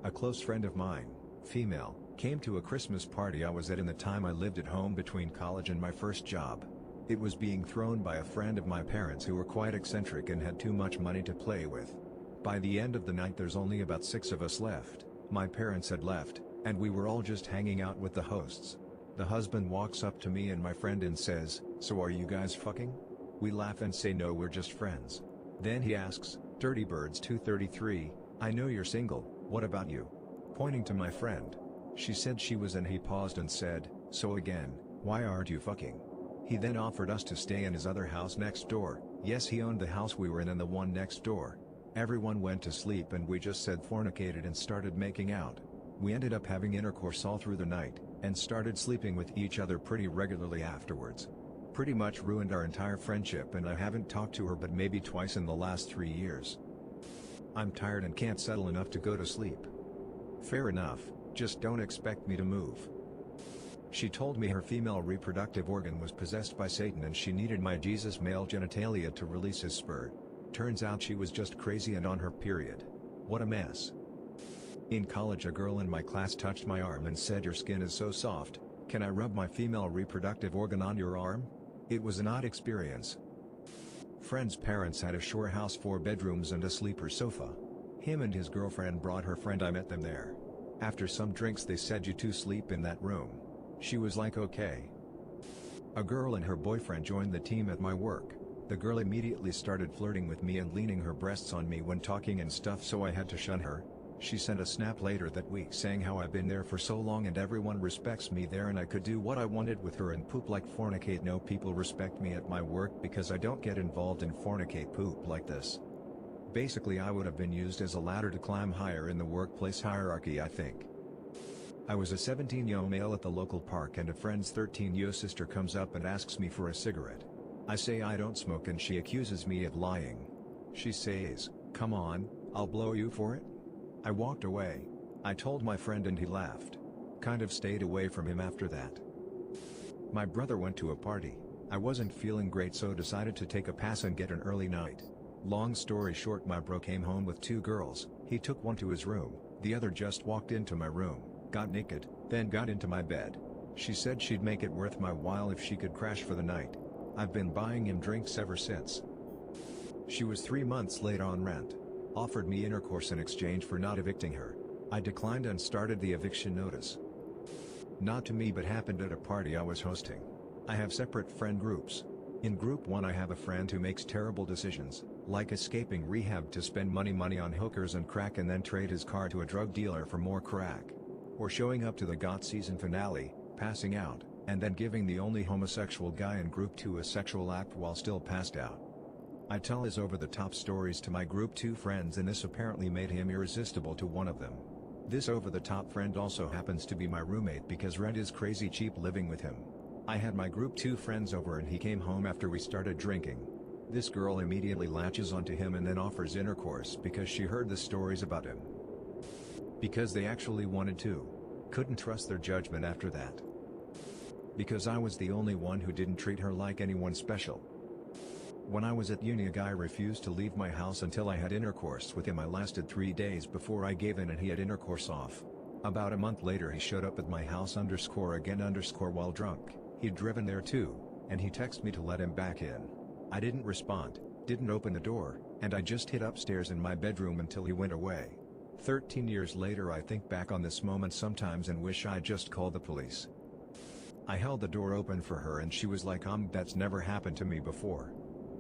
A close friend of mine, female, came to a Christmas party I was at in the time I lived at home between college and my first job. It was being thrown by a friend of my parents who were quite eccentric and had too much money to play with. By the end of the night there's only about 6 of us left. My parents had left, and we were all just hanging out with the hosts. The husband walks up to me and my friend and says, "So are you guys fucking?" We laugh and say no, we're just friends. Then he asks, "Dirty Birds 233, I know you're single, what about you?" Pointing to my friend. She said she was, and he paused and said, "So again, why aren't you fucking?" He then offered us to stay in his other house next door. Yes, he owned the house we were in and the one next door. Everyone went to sleep and we just said fornicated and started making out. We ended up having intercourse all through the night, and started sleeping with each other pretty regularly afterwards. Pretty much ruined our entire friendship, and I haven't talked to her but maybe twice in the last 3 years. I'm tired and can't settle enough to go to sleep. Fair enough, just don't expect me to move. She told me her female reproductive organ was possessed by Satan and she needed my Jesus male genitalia to release his spurt. Turns out she was just crazy and on her period. What a mess. In college, a girl in my class touched my arm and said, "Your skin is so soft, can I rub my female reproductive organ on your arm?" It was an odd experience. Friend's parents had a shore house, 4 bedrooms and a sleeper sofa. Him and his girlfriend brought her friend. I met them there. After some drinks they said, "You two sleep in that room." She was like, "Okay." A girl and her boyfriend joined the team at my work. The girl immediately started flirting with me and leaning her breasts on me when talking and stuff, so I had to shun her. She sent a snap later that week saying how I've been there for so long and everyone respects me there and I could do what I wanted with her and poop like fornicate. No, people respect me at my work because I don't get involved in fornicate poop like this. Basically, I would have been used as a ladder to climb higher in the workplace hierarchy, I think. I was a 17-year-old male at the local park and a friend's 13-year-old sister comes up and asks me for a cigarette. I say I don't smoke and she accuses me of lying. She says, "Come on, I'll blow you for it." I walked away. I told my friend and he laughed. Kind of stayed away from him after that. My brother went to a party. I wasn't feeling great, so decided to take a pass and get an early night. Long story short, my bro came home with 2 girls. He took one to his room, the other just walked into my room, got naked, then got into my bed. She said she'd make it worth my while if she could crash for the night. I've been buying him drinks ever since. She was 3 months late on rent. Offered me intercourse in exchange for not evicting her. I declined and started the eviction notice. Not to me, but happened at a party I was hosting. I have separate friend groups. In group 1 I have a friend who makes terrible decisions, like escaping rehab to spend money on hookers and crack and then trade his car to a drug dealer for more crack. Or showing up to the GOT season finale, passing out, and then giving the only homosexual guy in group 2 a sexual act while still passed out. I tell his over-the-top stories to my group 2 friends and this apparently made him irresistible to one of them. This over-the-top friend also happens to be my roommate because rent is crazy cheap living with him. I had my group 2 friends over and he came home after we started drinking. This girl immediately latches onto him and then offers intercourse because she heard the stories about him. Because they actually wanted to. Couldn't trust their judgment after that. Because I was the only one who didn't treat her like anyone special. When I was at uni, a guy refused to leave my house until I had intercourse with him. I lasted 3 days before I gave in and he had intercourse off. About a month later he showed up at my house again while drunk. He'd driven there too, and he texted me to let him back in. I didn't respond, didn't open the door, and I just hid upstairs in my bedroom until he went away. 13 years later I think back on this moment sometimes and wish I just called the police. I held the door open for her and she was like, "That's never happened to me before.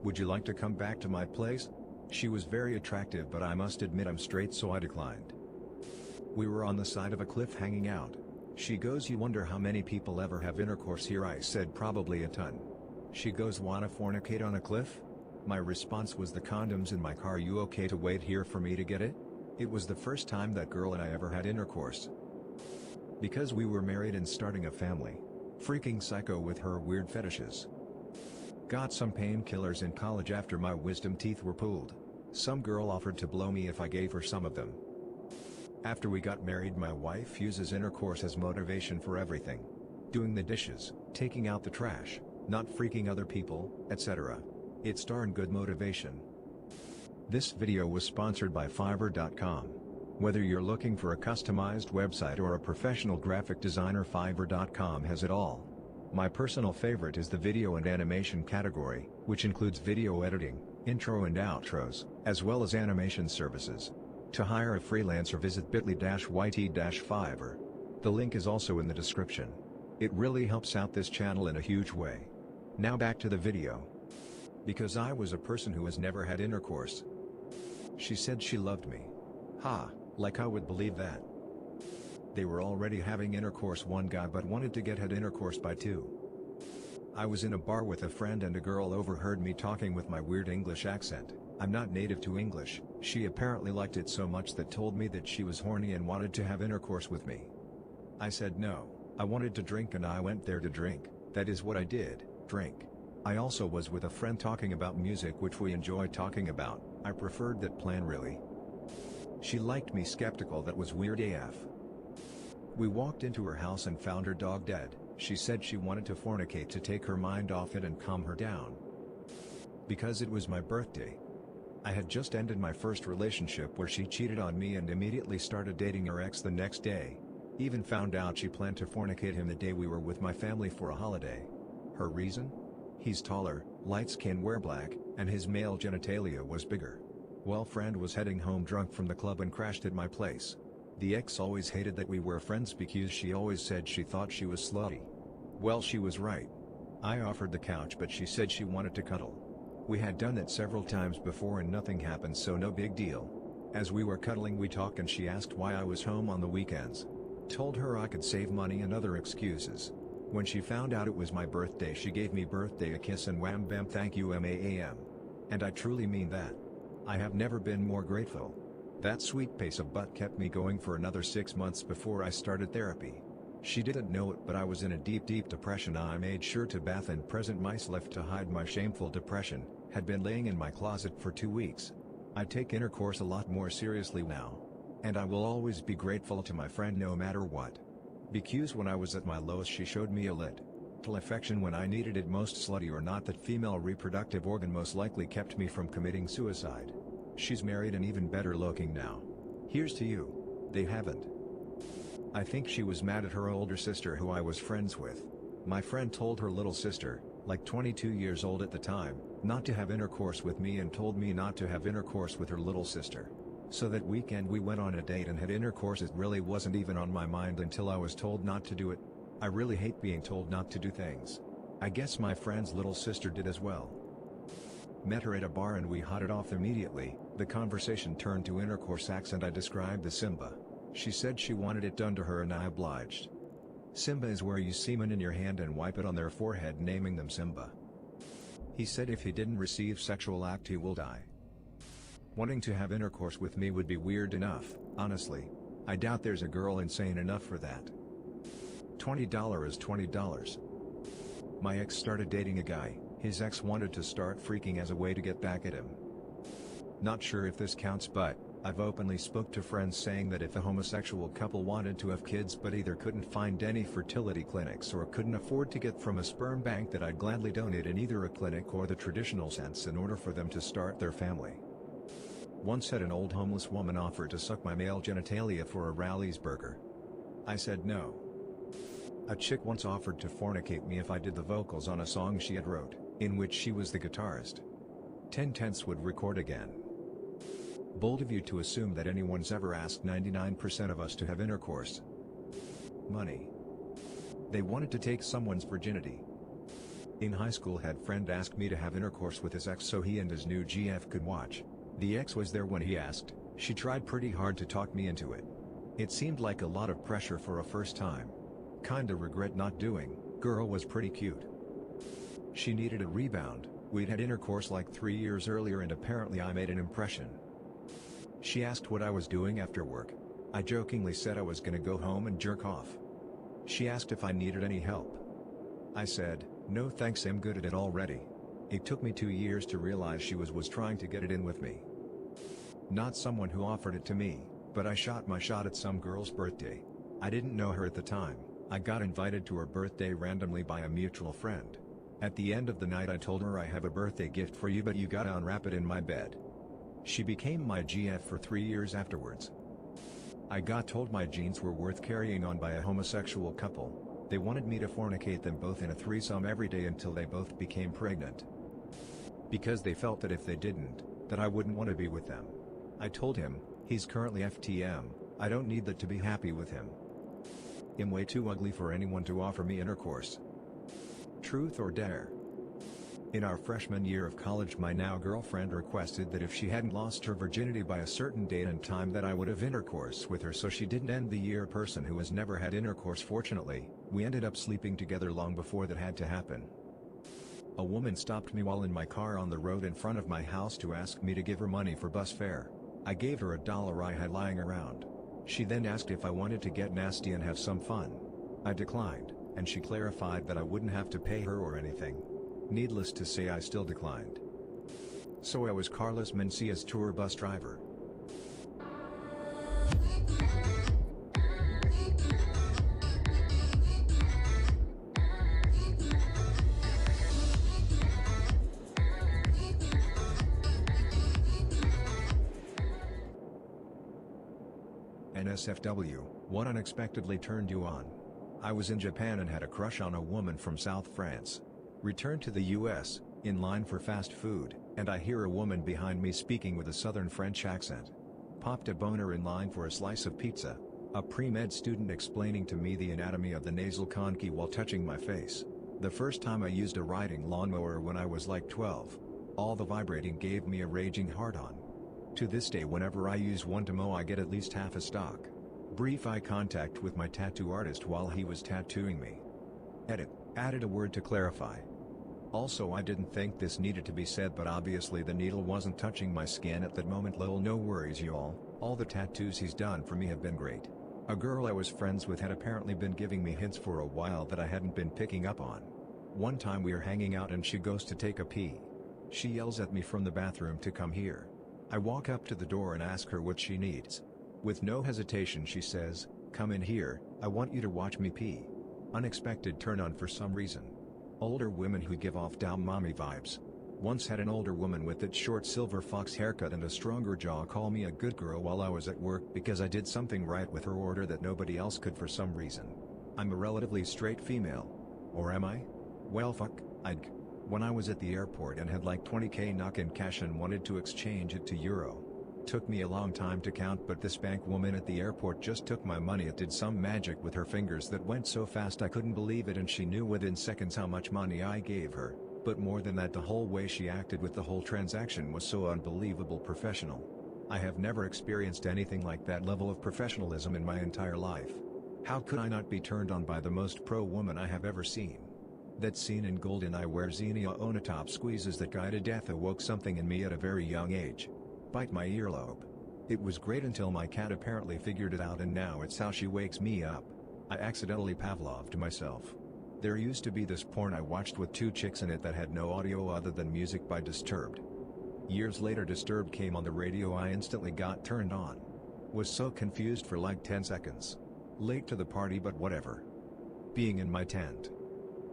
Would you like to come back to my place?" She was very attractive, but I must admit I'm straight, so I declined. We were on the side of a cliff hanging out. She goes, "You wonder how many people ever have intercourse here?" I said, "Probably a ton." She goes, "Wanna fornicate on a cliff?" My response was, "The condom's in my car, you okay to wait here for me to get it?" It was the first time that girl and I ever had intercourse. Because we were married and starting a family. Freaking psycho with her weird fetishes. Got some painkillers in college after my wisdom teeth were pulled. Some girl offered to blow me if I gave her some of them. After we got married, my wife uses intercourse as motivation for everything. Doing the dishes, taking out the trash, not freaking other people, etc. It's darn good motivation. This video was sponsored by Fiverr.com. Whether you're looking for a customized website or a professional graphic designer, Fiverr.com has it all. My personal favorite is the video and animation category, which includes video editing, intro and outros, as well as animation services. To hire a freelancer, visit bit.ly/yt-fiverr. The link is also in the description. It really helps out this channel in a huge way. Now back to the video. Because I was a person who has never had intercourse. She said she loved me. Ha, like I would believe that. They were already having intercourse, one guy, but wanted to get had intercourse by 2. I was in a bar with a friend and a girl overheard me talking with my weird English accent. I'm not native to English. She apparently liked it so much that told me that she was horny and wanted to have intercourse with me. I said no, I wanted to drink and I went there to drink. That is what I did, drink. I also was with a friend talking about music which we enjoy talking about. I preferred that plan really. She liked me skeptical, that was weird AF. We walked into her house and found her dog dead. She said she wanted to fornicate to take her mind off it and calm her down. Because it was my birthday. I had just ended my first relationship where she cheated on me and immediately started dating her ex the next day. Even found out she planned to fornicate him the day we were with my family for a holiday. Her reason? He's taller, light skin, wear black, and his male genitalia was bigger. Well, friend was heading home drunk from the club and crashed at my place. The ex always hated that we were friends because she always said she thought she was slutty. Well, she was right. I offered the couch but she said she wanted to cuddle. We had done that several times before and nothing happened, so no big deal. As we were cuddling we talked and she asked why I was home on the weekends. Told her I could save money and other excuses. When she found out it was my birthday she gave me birthday a kiss and wham bam thank you MAAM. And I truly mean that. I have never been more grateful. That sweet pace of butt kept me going for another 6 months before I started therapy. She didn't know it but I was in a deep depression. I made sure to bath and present myself to hide my shameful depression, had been laying in my closet for 2 weeks. I take intercourse a lot more seriously now. And I will always be grateful to my friend no matter what. Because when I was at my lowest she showed me a little affection when I needed it most. Slutty or not, that female reproductive organ most likely kept me from committing suicide. She's married and even better looking now. Here's to you. They haven't. I think she was mad at her older sister who I was friends with. My friend told her little sister, like 22 years old at the time, not to have intercourse with me and told me not to have intercourse with her little sister. So that weekend we went on a date and had intercourse. It really wasn't even on my mind until I was told not to do it. I really hate being told not to do things. I guess my friend's little sister did as well. Met her at a bar and we hit it off immediately. The conversation turned to intercourse acts and I described the Simba. She said she wanted it done to her and I obliged. Simba is where you semen in your hand and wipe it on their forehead, naming them Simba. He said if he didn't receive sexual act he will die. Wanting to have intercourse with me would be weird enough, honestly. I doubt there's a girl insane enough for that. $20 is $20. My ex started dating a guy. His ex wanted to start freaking as a way to get back at him. Not sure if this counts, but I've openly spoke to friends saying that if a homosexual couple wanted to have kids but either couldn't find any fertility clinics or couldn't afford to get from a sperm bank, that I'd gladly donate in either a clinic or the traditional sense in order for them to start their family. Once had an old homeless woman offer to suck my male genitalia for a Rally's burger. I said no. A chick once offered to fornicate me if I did the vocals on a song she had wrote, in which she was the guitarist. 10/10 would record again. Bold of you to assume that anyone's ever asked 99% of us to have intercourse. Money. They wanted to take someone's virginity. In high school had friend asked me to have intercourse with his ex so he and his new GF could watch. The ex was there when he asked. She tried pretty hard to talk me into it. It seemed like a lot of pressure for a first time. Kinda regret not doing. Girl was pretty cute. She needed a rebound. We'd had intercourse like 3 years earlier and apparently I made an impression. She asked what I was doing after work. I jokingly said I was gonna go home and jerk off. She asked if I needed any help. I said, no thanks, I'm good at it already. It took me 2 years to realize she was trying to get it in with me. Not someone who offered it to me, but I shot my shot at some girl's birthday. I didn't know her at the time. I got invited to her birthday randomly by a mutual friend. At the end of the night I told her, I have a birthday gift for you but you gotta unwrap it in my bed. She became my GF for 3 years afterwards. I got told my genes were worth carrying on by a homosexual couple. They wanted me to fornicate them both in a threesome every day until they both became pregnant. Because they felt that if they didn't, that I wouldn't want to be with them. I told him, he's currently FTM, I don't need that to be happy with him. I'm way too ugly for anyone to offer me intercourse. Truth or dare? In our freshman year of college my now girlfriend requested that if she hadn't lost her virginity by a certain date and time that I would have intercourse with her so she didn't end the year. Person who has never had intercourse. Fortunately, we ended up sleeping together long before that had to happen. A woman stopped me while in my car on the road in front of my house to ask me to give her money for bus fare. I gave her $1 I had lying around. She then asked if I wanted to get nasty and have some fun. I declined, and she clarified that I wouldn't have to pay her or anything. Needless to say, I still declined. So I was Carlos Mencia's tour bus driver. NSFW, what unexpectedly turned you on? I was in Japan and had a crush on a woman from South France. Returned to the US, in line for fast food, and I hear a woman behind me speaking with a southern French accent. Popped a boner in line for a slice of pizza. A pre-med student explaining to me the anatomy of the nasal concha while touching my face. The first time I used a riding lawnmower when I was like 12. All the vibrating gave me a raging hard-on. To this day, whenever I use one to mow, I get at least half a stock. Brief eye contact with my tattoo artist while he was tattooing me. Edit. Added a word to clarify. Also, I didn't think this needed to be said, but obviously the needle wasn't touching my skin at that moment. Lol, no worries y'all, all the tattoos he's done for me have been great. A girl I was friends with had apparently been giving me hints for a while that I hadn't been picking up on. One time we are hanging out and she goes to take a pee. She yells at me from the bathroom to come here. I walk up to the door and ask her what she needs. With no hesitation she says, "Come in here, I want you to watch me pee." Unexpected turn on for some reason. Older women who give off down mommy vibes. Once had an older woman with that short silver fox haircut and a stronger jaw call me a good girl while I was at work because I did something right with her order that nobody else could for some reason. I'm a relatively straight female. Or am I? Well fuck, I'd. When I was at the airport and had like 20k knock in cash and wanted to exchange it to euro. Took me a long time to count, but this bank woman at the airport just took my money. It did some magic with her fingers that went so fast I couldn't believe it, and she knew within seconds how much money I gave her. But more than that, the whole way she acted with the whole transaction was so unbelievable professional. I have never experienced anything like that level of professionalism in my entire life. How could I not be turned on by the most pro woman I have ever seen? That scene in GoldenEye where Xenia Onatopp squeezes that guy to death awoke something in me at a very young age. Bite my earlobe. It was great until my cat apparently figured it out, and now it's how she wakes me up. I accidentally Pavloved myself. There used to be this porn I watched with two chicks in it that had no audio other than music by Disturbed. Years later Disturbed came on the radio. I instantly got turned on. Was so confused for like 10 seconds. Late to the party, but whatever. Being in my tent.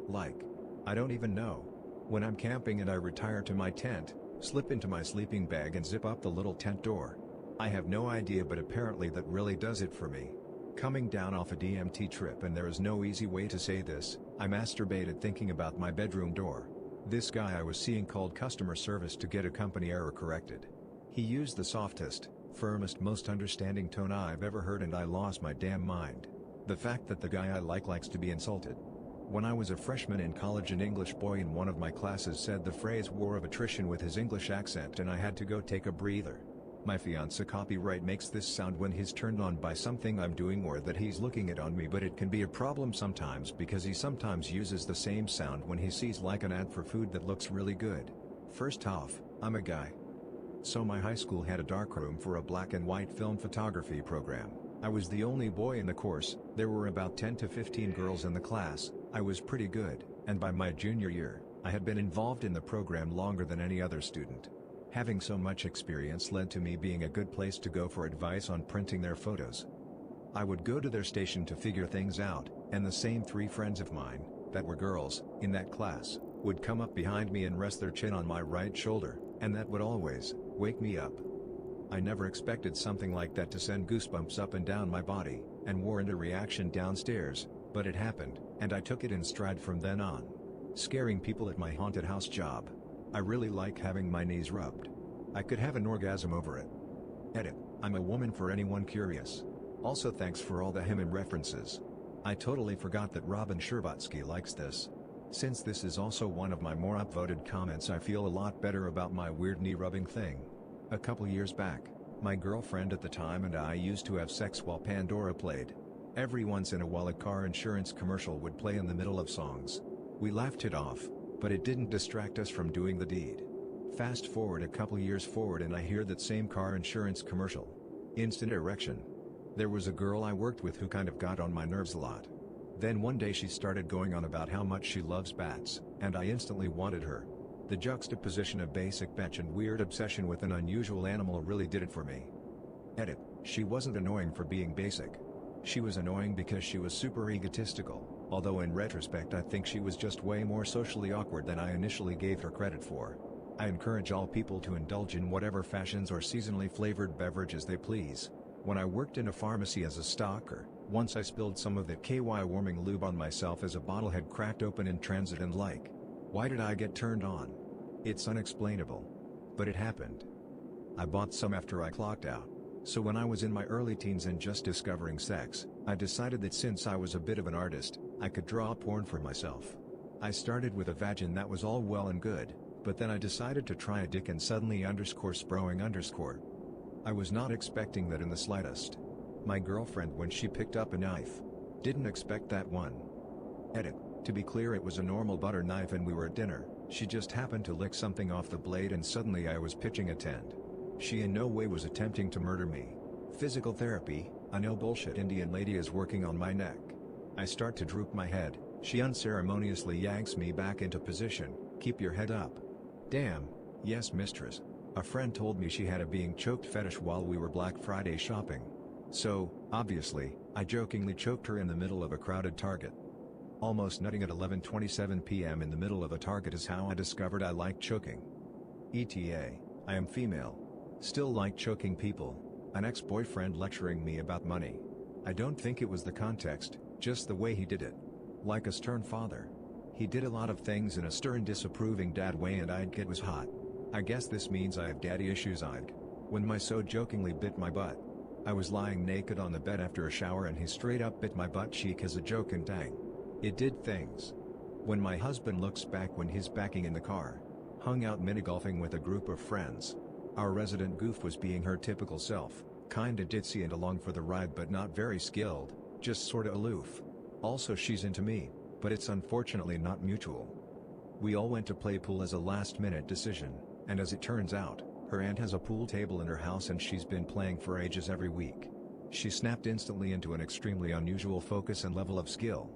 Like, I don't even know. When I'm camping and I retire to my tent, slip into my sleeping bag and zip up the little tent door. I have no idea, but apparently that really does it for me. Coming down off a DMT trip, and there is no easy way to say this, I masturbated thinking about my bedroom door. This guy I was seeing called customer service to get a company error corrected. He used the softest, firmest, most understanding tone I've ever heard, and I lost my damn mind. The fact that the guy I likes to be insulted. When I was a freshman in college, an English boy in one of my classes said the phrase "war of attrition" with his English accent, and I had to go take a breather. My fiancé copyright makes this sound when he's turned on by something I'm doing or that he's looking at on me, but it can be a problem sometimes because he sometimes uses the same sound when he sees like an ad for food that looks really good. First off, I'm a guy. So my high school had a darkroom for a black and white film photography program. I was the only boy in the course. There were about 10 to 15 girls in the class. I was pretty good, and by my junior year, I had been involved in the program longer than any other student. Having so much experience led to me being a good place to go for advice on printing their photos. I would go to their station to figure things out, and the same 3 friends of mine, that were girls, in that class, would come up behind me and rest their chin on my right shoulder, and that would always wake me up. I never expected something like that to send goosebumps up and down my body, and warrant a reaction downstairs, but it happened, and I took it in stride from then on. Scaring people at my haunted house job. I really like having my knees rubbed. I could have an orgasm over it. Edit. I'm a woman for anyone curious. Also, thanks for all the him and references. I totally forgot that Robin Scherbatsky likes this. Since this is also one of my more upvoted comments, I feel a lot better about my weird knee rubbing thing. A couple years back, my girlfriend at the time and I used to have sex while Pandora played. Every once in a while a car insurance commercial would play in the middle of songs. We laughed it off, but it didn't distract us from doing the deed. Fast forward a couple years forward and I hear that same car insurance commercial. Instant erection. There was a girl I worked with who kind of got on my nerves a lot. Then one day she started going on about how much she loves bats, and I instantly wanted her. The juxtaposition of basic bitch and weird obsession with an unusual animal really did it for me. Edit. She wasn't annoying for being basic. She was annoying because she was super egotistical, although in retrospect I think she was just way more socially awkward than I initially gave her credit for. I encourage all people to indulge in whatever fashions or seasonally flavored beverages they please. When I worked in a pharmacy as a stocker, once I spilled some of that KY warming lube on myself as a bottle had cracked open in transit and why did I get turned on? It's unexplainable. But it happened. I bought some after I clocked out. So when I was in my early teens and just discovering sex, I decided that since I was a bit of an artist, I could draw porn for myself. I started with a vagin that was all well and good, but then I decided to try a dick and suddenly _sprowing_. I was not expecting that in the slightest. My girlfriend when she picked up a knife. Didn't expect that one. Edit. To be clear, it was a normal butter knife and we were at dinner. She just happened to lick something off the blade and suddenly I was pitching a tent. She in no way was attempting to murder me. Physical therapy, a no bullshit Indian lady is working on my neck. I start to droop my head, she unceremoniously yanks me back into position. Keep your head up. Damn, yes mistress. A friend told me she had a being choked fetish while we were Black Friday shopping. So, obviously, I jokingly choked her in the middle of a crowded Target. Almost nutting at 11:27 p.m. in the middle of a Target is how I discovered I like choking. ETA, I am female. Still like choking people. An ex-boyfriend lecturing me about money. I don't think it was the context, just the way he did it. Like a stern father. He did a lot of things in a stern disapproving dad way and I'd get was hot. I guess this means I have daddy issues. When my so jokingly bit my butt. I was lying naked on the bed after a shower and he straight up bit my butt cheek as a joke and dang. It did things. When my husband looks back when he's backing in the car. Hung out mini-golfing with a group of friends. Our resident goof was being her typical self, kinda ditzy and along for the ride but not very skilled, just sorta aloof. Also she's into me, but it's unfortunately not mutual. We all went to play pool as a last-minute decision, and as it turns out, her aunt has a pool table in her house and she's been playing for ages every week. She snapped instantly into an extremely unusual focus and level of skill.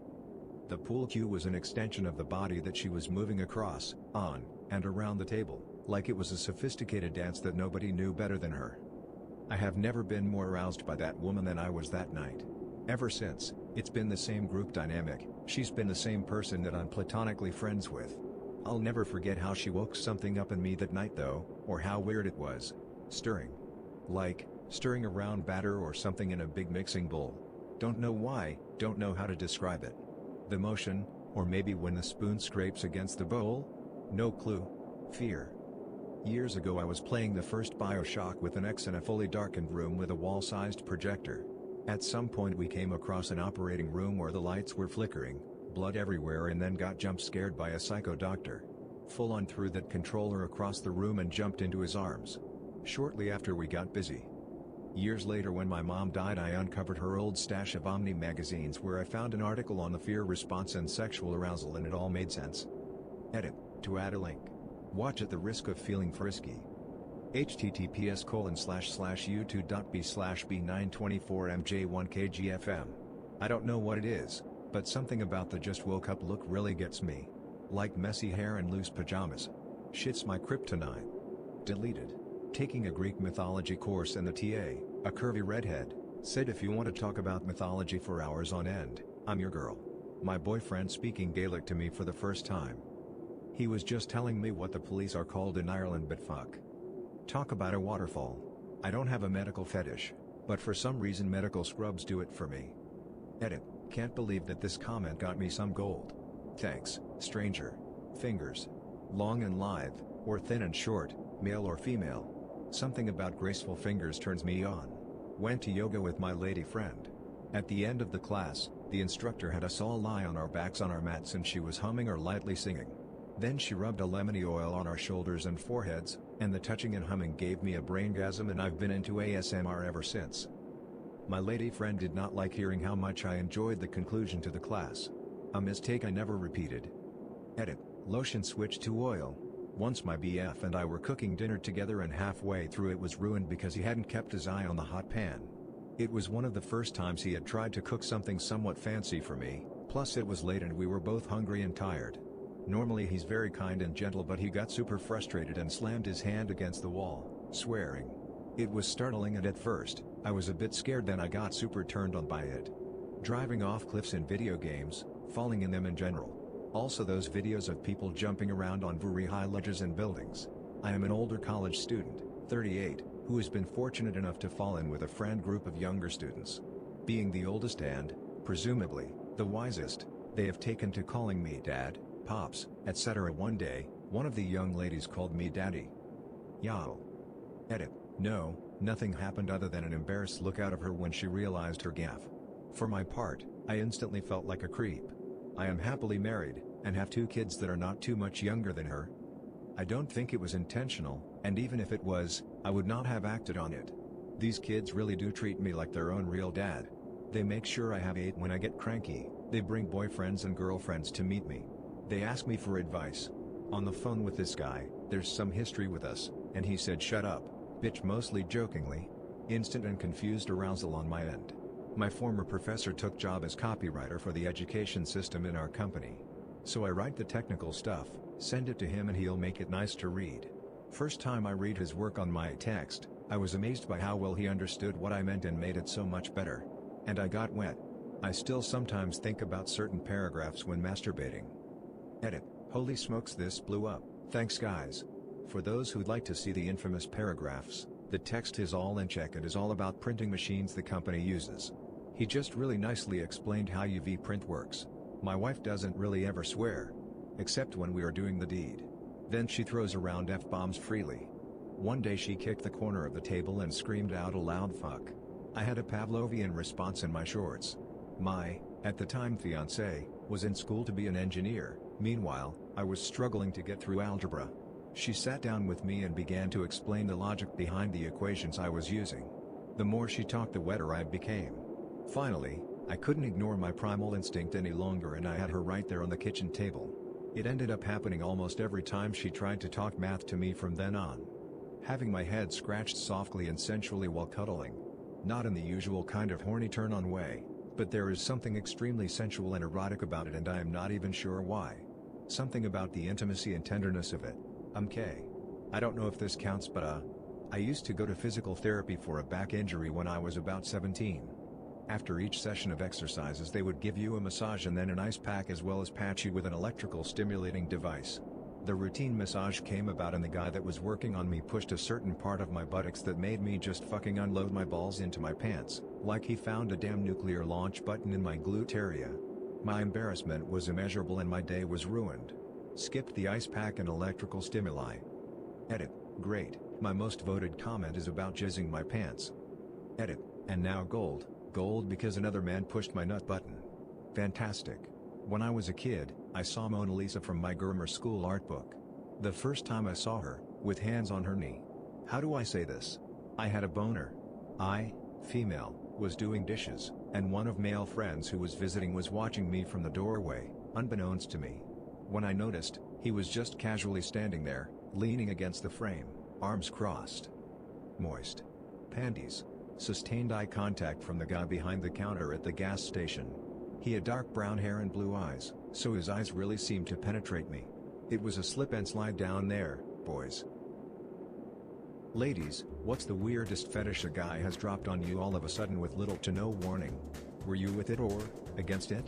The pool cue was an extension of the body that she was moving across, on, and around the table, like it was a sophisticated dance that nobody knew better than her. I have never been more aroused by that woman than I was that night. Ever since, it's been the same group dynamic, she's been the same person that I'm platonically friends with. I'll never forget how she woke something up in me that night though, or how weird it was. Stirring. Like, stirring around batter or something in a big mixing bowl. Don't know why, don't know how to describe it. The motion, or maybe when the spoon scrapes against the bowl? No clue. Fear. Years ago I was playing the first BioShock with an ex in a fully darkened room with a wall-sized projector. At some point we came across an operating room where the lights were flickering, blood everywhere and then got jump-scared by a psycho doctor. Full on threw that controller across the room and jumped into his arms. Shortly after we got busy. Years later when my mom died I uncovered her old stash of Omni magazines where I found an article on the fear response and sexual arousal and it all made sense. Edit, to add a link. Watch at the risk of feeling frisky. https://youtube.b/b924mj1kgfm. I don't know what it is, but something about the just woke up look really gets me. Like messy hair and loose pajamas. Shit's my kryptonite. Deleted. Taking a Greek mythology course and the TA, a curvy redhead, said if you want to talk about mythology for hours on end, I'm your girl. My boyfriend speaking Gaelic to me for the first time. He was just telling me what the police are called in Ireland but fuck. Talk about a waterfall. I don't have a medical fetish, but for some reason medical scrubs do it for me. Edit, can't believe that this comment got me some gold. Thanks, stranger. Fingers. Long and lithe, or thin and short, male or female. Something about graceful fingers turns me on. Went to yoga with my lady friend. At the end of the class, the instructor had us all lie on our backs on our mats and she was humming or lightly singing. Then she rubbed a lemony oil on our shoulders and foreheads, and the touching and humming gave me a braingasm and I've been into ASMR ever since. My lady friend did not like hearing how much I enjoyed the conclusion to the class. A mistake I never repeated. Edit, lotion switched to oil. Once my BF and I were cooking dinner together and halfway through it was ruined because he hadn't kept his eye on the hot pan. It was one of the first times he had tried to cook something somewhat fancy for me, Plus it was late and we were both hungry and tired. Normally he's very kind and gentle, but he got super frustrated and slammed his hand against the wall, swearing. It was startling, and at first, I was a bit scared, then I got super turned on by it. Driving off cliffs in video games, falling in them in general. Also those videos of people jumping around on very high ledges and buildings. I am an older college student, 38, who has been fortunate enough to fall in with a friend group of younger students. Being the oldest and, presumably, the wisest, they have taken to calling me dad, pops, etc. One day, one of the young ladies called me daddy. Y'all. Edit. No, nothing happened other than an embarrassed look out of her when she realized her gaffe. For my part, I instantly felt like a creep. I am happily married, and have 2 kids that are not too much younger than her. I don't think it was intentional, and even if it was, I would not have acted on it. These kids really do treat me like their own real dad. They make sure I have 8 when I get cranky, they bring boyfriends and girlfriends to meet me. They ask me for advice. On the phone with this guy, there's some history with us, and he said shut up, bitch, mostly jokingly. Instant and confused arousal on my end. My former professor took job as copywriter for the education system in our company. So I write the technical stuff, send it to him, and he'll make it nice to read. First time I read his work on my text, I was amazed by how well he understood what I meant and made it so much better. And I got wet. I still sometimes think about certain paragraphs when masturbating. Edit. Holy smokes, this blew up. Thanks guys. For those who'd like to see the infamous paragraphs, the text is all in Czech and is all about printing machines the company uses. He just really nicely explained how UV print works. My wife doesn't really ever swear. Except when we are doing the deed. Then she throws around F-bombs freely. One day she kicked the corner of the table and screamed out a loud fuck. I had a Pavlovian response in my shorts. My, at the time fiancé, was in school to be an engineer. Meanwhile, I was struggling to get through algebra. She sat down with me and began to explain the logic behind the equations I was using. The more she talked, the wetter I became. Finally, I couldn't ignore my primal instinct any longer, and I had her right there on the kitchen table. It ended up happening almost every time she tried to talk math to me from then on. Having my head scratched softly and sensually while cuddling. Not in the usual kind of horny turn-on way, but there is something extremely sensual and erotic about it, and I am not even sure why. Something about the intimacy and tenderness of it. I don't know if this counts, but I used to go to physical therapy for a back injury when I was about 17. After each session of exercises they would give you a massage and then an ice pack, as well as patch you with an electrical stimulating device. The routine massage came about and the guy that was working on me pushed a certain part of my buttocks that made me just fucking unload my balls into my pants, like he found a damn nuclear launch button in my glute area. My embarrassment was immeasurable and my day was ruined. Skipped the ice pack and electrical stimuli. Edit. Great, my most voted comment is about jizzing my pants. Edit. And now gold because another man pushed my nut button. Fantastic. When I was a kid, I saw Mona Lisa from my grammar school art book. The first time I saw her, with hands on her knee. How do I say this? I had a boner. I, female, was doing dishes, and one of male friends who was visiting was watching me from the doorway, unbeknownst to me. When I noticed, he was just casually standing there, leaning against the frame, arms crossed. Moist. Panties. Sustained eye contact from the guy behind the counter at the gas station. He had dark brown hair and blue eyes, so his eyes really seemed to penetrate me. It was a slip and slide down there, boys. Ladies, what's the weirdest fetish a guy has dropped on you all of a sudden with little to no warning? Were you with it or against it?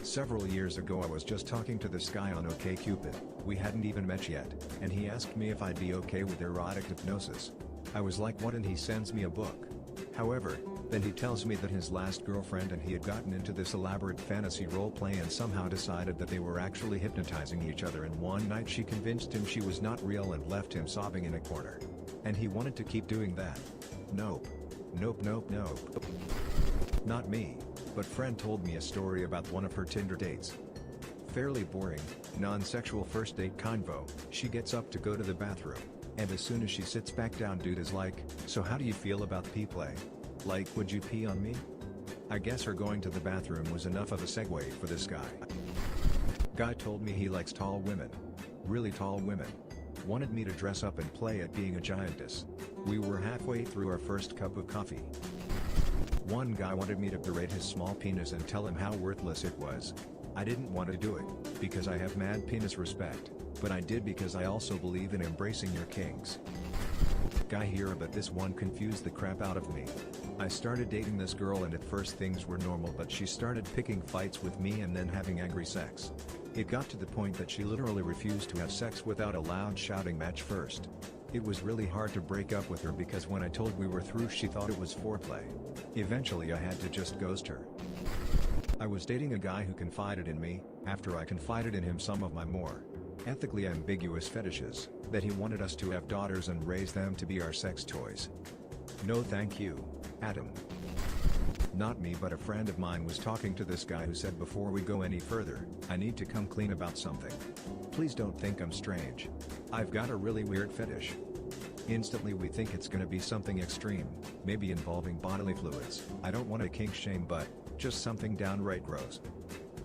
Several years ago I was just talking to this guy on OkCupid, we hadn't even met yet, and he asked me if I'd be okay with erotic hypnosis. I was like what, and he sends me a book. However, then he tells me that his last girlfriend and he had gotten into this elaborate fantasy roleplay and somehow decided that they were actually hypnotizing each other, and one night she convinced him she was not real and left him sobbing in a corner. And he wanted to keep doing that. Nope. Nope, nope, nope. Not me. But friend told me a story about one of her Tinder dates. Fairly boring, non-sexual first date convo. She gets up to go to the bathroom, and as soon as she sits back down, dude is like, "So how do you feel about pee play? Like, would you pee on me?" I guess her going to the bathroom was enough of a segue for this guy. Guy told me he likes tall women. Really tall women. Wanted me to dress up and play at being a giantess. We were halfway through our first cup of coffee. One guy wanted me to berate his small penis and tell him how worthless it was. I didn't want to do it, because I have mad penis respect, but I did because I also believe in embracing your kinks. Guy here, but this one confused the crap out of me. I started dating this girl and at first things were normal, but she started picking fights with me and then having angry sex. It got to the point that she literally refused to have sex without a loud shouting match first. It was really hard to break up with her because when I told we were through she thought it was foreplay. Eventually I had to just ghost her. I was dating a guy who confided in me, after I confided in him some of my more ethically ambiguous fetishes, that he wanted us to have daughters and raise them to be our sex toys. No thank you, Adam. Not me, but a friend of mine was talking to this guy who said, before we go any further, I need to come clean about something. Please don't think I'm strange. I've got a really weird fetish. Instantly we think it's gonna be something extreme, maybe involving bodily fluids. I don't want to kink shame, but just something downright gross.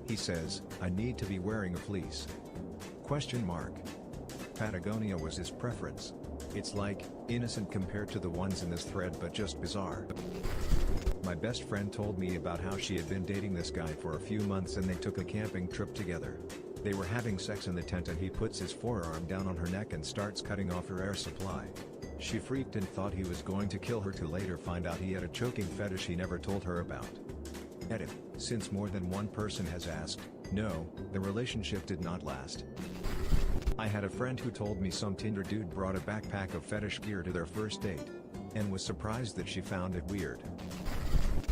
He says, I need to be wearing a fleece. Question mark. Patagonia was his preference. It's like, innocent compared to the ones in this thread, but just bizarre. My best friend told me about how she had been dating this guy for a few months and they took a camping trip together. They were having sex in the tent and he puts his forearm down on her neck and starts cutting off her air supply. She freaked and thought he was going to kill her, to later find out he had a choking fetish he never told her about. Edit. Since more than one person has asked, no, the relationship did not last. I had a friend who told me some Tinder dude brought a backpack of fetish gear to their first date, and was surprised that she found it weird.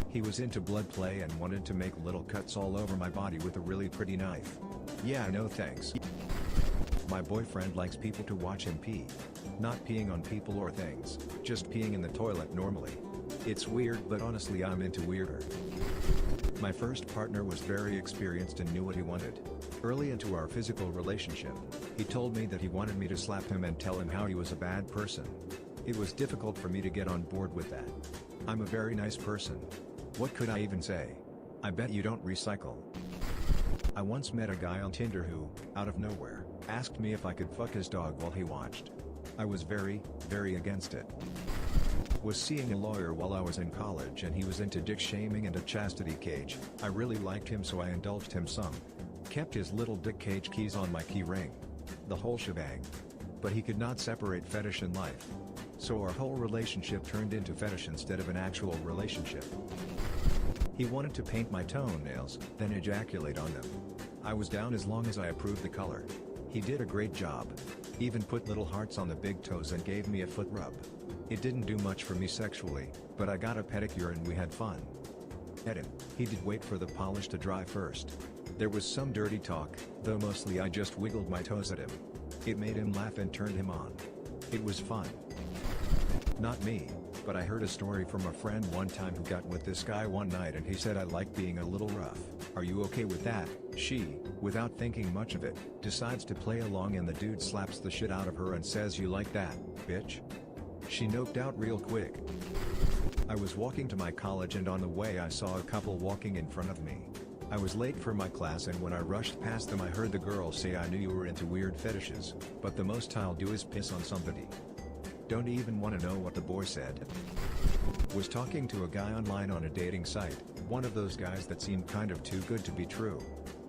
He was into blood play and wanted to make little cuts all over my body with a really pretty knife. Yeah, no thanks. My boyfriend likes people to watch him pee. Not peeing on people or things, just peeing in the toilet normally. It's weird, but honestly I'm into weirder. My first partner was very experienced and knew what he wanted. Early into our physical relationship, he told me that he wanted me to slap him and tell him how he was a bad person. It was difficult for me to get on board with that. I'm a very nice person. What could I even say? I bet you don't recycle. I once met a guy on Tinder who, out of nowhere, asked me if I could fuck his dog while he watched. I was very against it. Was seeing a lawyer while I was in college and he was into dick shaming and a chastity cage. I really liked him, so I indulged him some. Kept his little dick cage keys on my key ring. The whole shebang. But he could not separate fetish and life. So our whole relationship turned into fetish instead of an actual relationship. He wanted to paint my toenails, then ejaculate on them. I was down as long as I approved the color. He did a great job. Even put little hearts on the big toes and gave me a foot rub. It didn't do much for me sexually, but I got a pedicure and we had fun. Edit. He did wait for the polish to dry first. There was some dirty talk, though mostly I just wiggled my toes at him. It made him laugh and turned him on. It was fun. Not me, but I heard a story from a friend one time who got with this guy one night and he said, I like being a little rough. Are you okay with that? She, without thinking much of it, decides to play along and the dude slaps the shit out of her and says, you like that, bitch? She noped out real quick. I was walking to my college and on the way I saw a couple walking in front of me. I was late for my class and when I rushed past them I heard the girl say, I knew you were into weird fetishes, but the most I'll do is piss on somebody. Don't even want to know what the boy said. Was talking to a guy online on a dating site, one of those guys that seemed kind of too good to be true.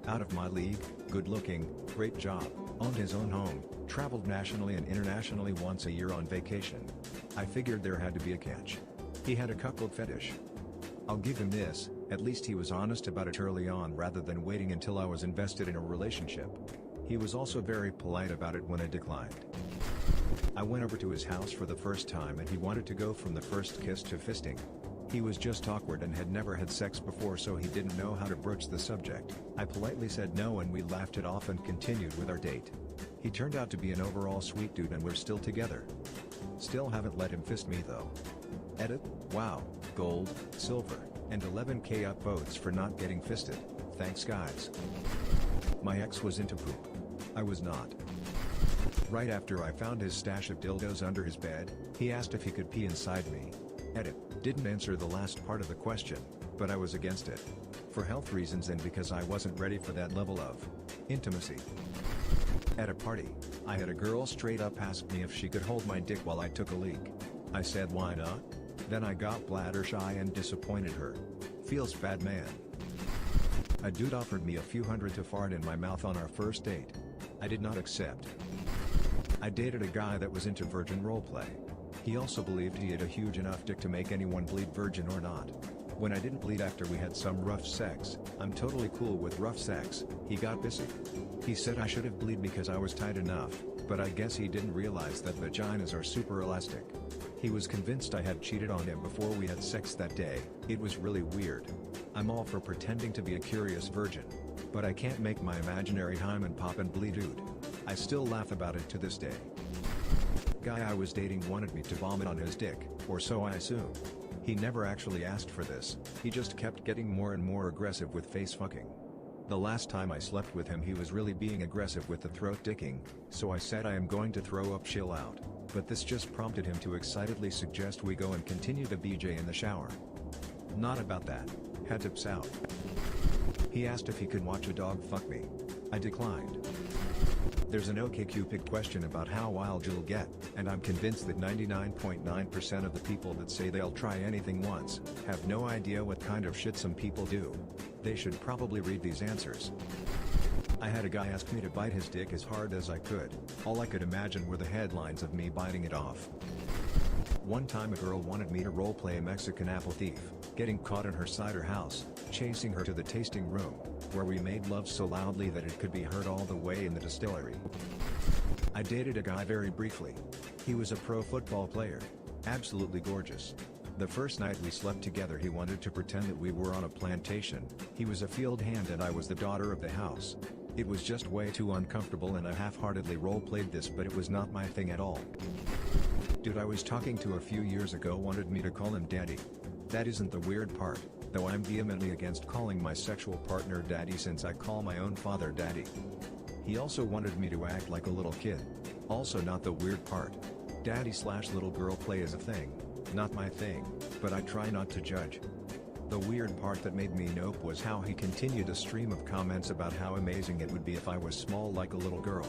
Out of my league, good looking, great job, owned his own home, traveled nationally and internationally once a year on vacation. I figured there had to be a catch. He had a cuckold fetish. I'll give him this, at least he was honest about it early on rather than waiting until I was invested in a relationship. He was also very polite about it when I declined. I went over to his house for the first time and he wanted to go from the first kiss to fisting. He was just awkward and had never had sex before, so he didn't know how to broach the subject. I politely said no and we laughed it off and continued with our date. He turned out to be an overall sweet dude and we're still together. Still haven't let him fist me though. Edit. Wow, gold, silver, and 11k upvotes for not getting fisted. Thanks guys. My ex was into poop. I was not. Right after I found his stash of dildos under his bed, he asked if he could pee inside me. Edit. Didn't answer the last part of the question, but I was against it. For health reasons and because I wasn't ready for that level of intimacy. At a party, I had a girl straight up ask me if she could hold my dick while I took a leak. I said why not? Then I got bladder shy and disappointed her. Feels bad, man. A dude offered me a few hundred to fart in my mouth on our first date. I did not accept. I dated a guy that was into virgin roleplay. He also believed he had a huge enough dick to make anyone bleed virgin or not. When I didn't bleed after we had some rough sex, I'm totally cool with rough sex, he got pissy. He said I should have bleed because I was tight enough, but I guess he didn't realize that vaginas are super elastic. He was convinced I had cheated on him before we had sex that day. It was really weird. I'm all for pretending to be a curious virgin, but I can't make my imaginary hymen pop and bleed dude. I still laugh about it to this day. Guy I was dating wanted me to vomit on his dick, or so I assume. He never actually asked for this, he just kept getting more and more aggressive with face fucking. The last time I slept with him he was really being aggressive with the throat dicking, so I said I am going to throw up, chill out, but this just prompted him to excitedly suggest we go and continue the BJ in the shower. Not about that. Had tips out. He asked if he could watch a dog fuck me. I declined. There's an OkCupid question about how wild you'll get, and I'm convinced that 99.9% of the people that say they'll try anything once, have no idea what kind of shit some people do. They should probably read these answers. I had a guy ask me to bite his dick as hard as I could. All I could imagine were the headlines of me biting it off. One time a girl wanted me to roleplay a Mexican apple thief, getting caught in her cider house, chasing her to the tasting room, where we made love so loudly that it could be heard all the way in the distillery. I dated a guy very briefly. He was a pro football player. Absolutely gorgeous. The first night we slept together he wanted to pretend that we were on a plantation. He was a field hand and I was the daughter of the house. It was just way too uncomfortable and I half-heartedly role-played this, but it was not my thing at all. Dude I was talking to a few years ago wanted me to call him daddy. That isn't the weird part, though I'm vehemently against calling my sexual partner daddy since I call my own father daddy. He also wanted me to act like a little kid. Also not the weird part. Daddy/little girl play is a thing. Not my thing, but I try not to judge. The weird part that made me nope was how he continued a stream of comments about how amazing it would be if I was small like a little girl.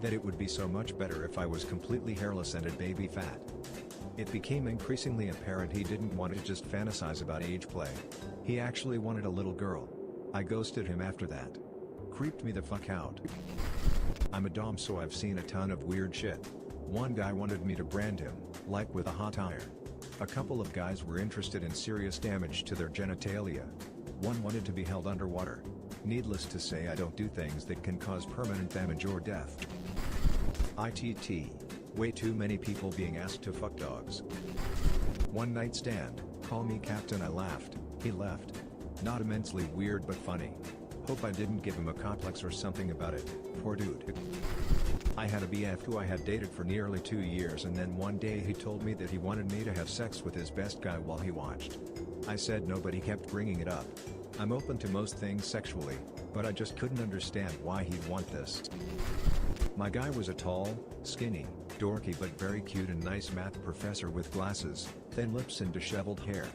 That it would be so much better if I was completely hairless and had baby fat. It became increasingly apparent he didn't want to just fantasize about age play. He actually wanted a little girl. I ghosted him after that. Creeped me the fuck out. I'm a dom, so I've seen a ton of weird shit. One guy wanted me to brand him, like with a hot iron. A couple of guys were interested in serious damage to their genitalia. One wanted to be held underwater. Needless to say I don't do things that can cause permanent damage or death. ITT. Way too many people being asked to fuck dogs. One night stand, call me captain. I laughed, he left. Not immensely weird but funny. Hope I didn't give him a complex or something about it, poor dude. I had a BF who I had dated for nearly 2 years and then one day he told me that he wanted me to have sex with his best guy while he watched. I said no, but he kept bringing it up. I'm open to most things sexually, but I just couldn't understand why he'd want this. My guy was a tall, skinny, dorky but very cute and nice math professor with glasses, thin lips and disheveled hair.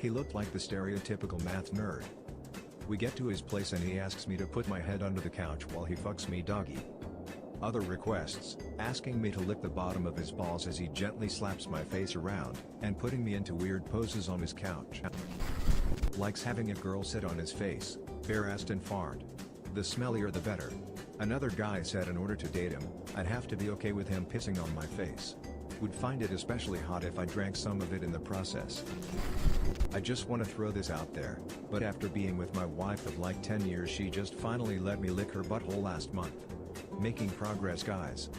He looked like the stereotypical math nerd. We get to his place and he asks me to put my head under the couch while he fucks me doggy. Other requests, asking me to lick the bottom of his balls as he gently slaps my face around, and putting me into weird poses on his couch. Likes having a girl sit on his face, bare-assed and fart. The smellier the better. Another guy said in order to date him, I'd have to be okay with him pissing on my face. Would find it especially hot if I drank some of it in the process. I just want to throw this out there, but after being with my wife of like 10 years she just finally let me lick her butthole last month. Making progress, guys.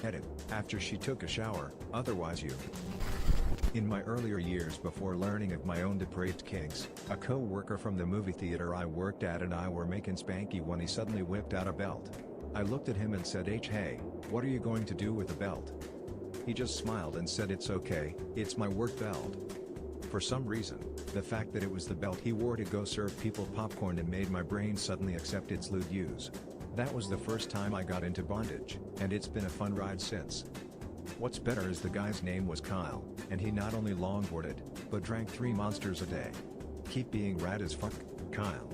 Edit, after she took a shower, otherwise you. In my earlier years before learning of my own depraved kinks, a co-worker from the movie theater I worked at and I were making spanky when he suddenly whipped out a belt. I looked at him and said, hey, what are you going to do with the belt? He just smiled and said, it's okay, it's my work belt. For some reason, the fact that it was the belt he wore to go serve people popcorn and made my brain suddenly accept its lewd use. That was the first time I got into bondage, and it's been a fun ride since. What's better is the guy's name was Kyle, and he not only longboarded, but drank 3 monsters a day. Keep being rad as fuck, Kyle.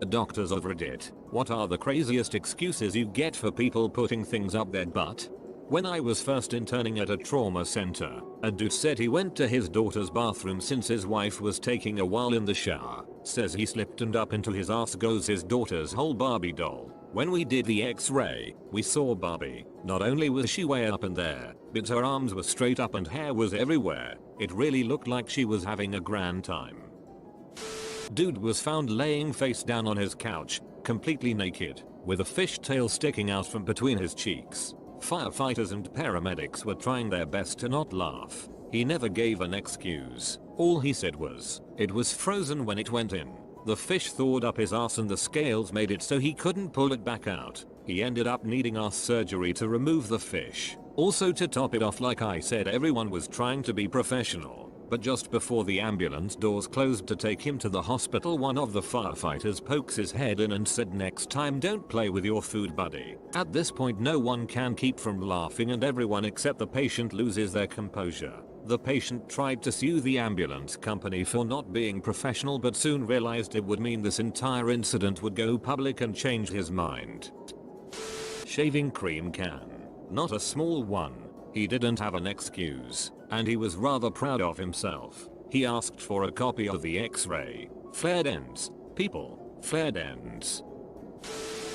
Doctors of Reddit, what are the craziest excuses you get for people putting things up their butt? When I was first interning at a trauma center, a dude said he went to his daughter's bathroom since his wife was taking a while in the shower. Says he slipped and up into his ass goes his daughter's whole Barbie doll. When we did the x-ray, we saw Barbie. Not only was she way up in there, but her arms were straight up and hair was everywhere. It really looked like she was having a grand time. Dude was found laying face down on his couch, completely naked, with a fishtail sticking out from between his cheeks. Firefighters and paramedics were trying their best to not laugh. He never gave an excuse. All he said was, it was frozen when it went in. The fish thawed up his ass and the scales made it so he couldn't pull it back out. He ended up needing ass surgery to remove the fish. Also, to top it off, like I said, everyone was trying to be professional. But just before the ambulance doors closed to take him to the hospital, one of the firefighters pokes his head in and said, next time don't play with your food, buddy. At this point no one can keep from laughing and everyone except the patient loses their composure. The patient tried to sue the ambulance company for not being professional but soon realized it would mean this entire incident would go public and changed his mind. Shaving cream can. Not a small one. He didn't have an excuse, and he was rather proud of himself. He asked for a copy of the x-ray. Flared ends. People. Flared ends.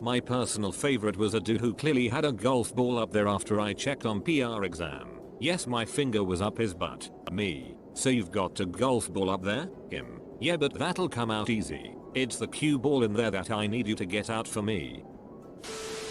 My personal favorite was a dude who clearly had a golf ball up there after I checked on PR exam. Yes, my finger was up his butt. Me. So you've got a golf ball up there? Him. Yeah, but that'll come out easy. It's the cue ball in there that I need you to get out for me.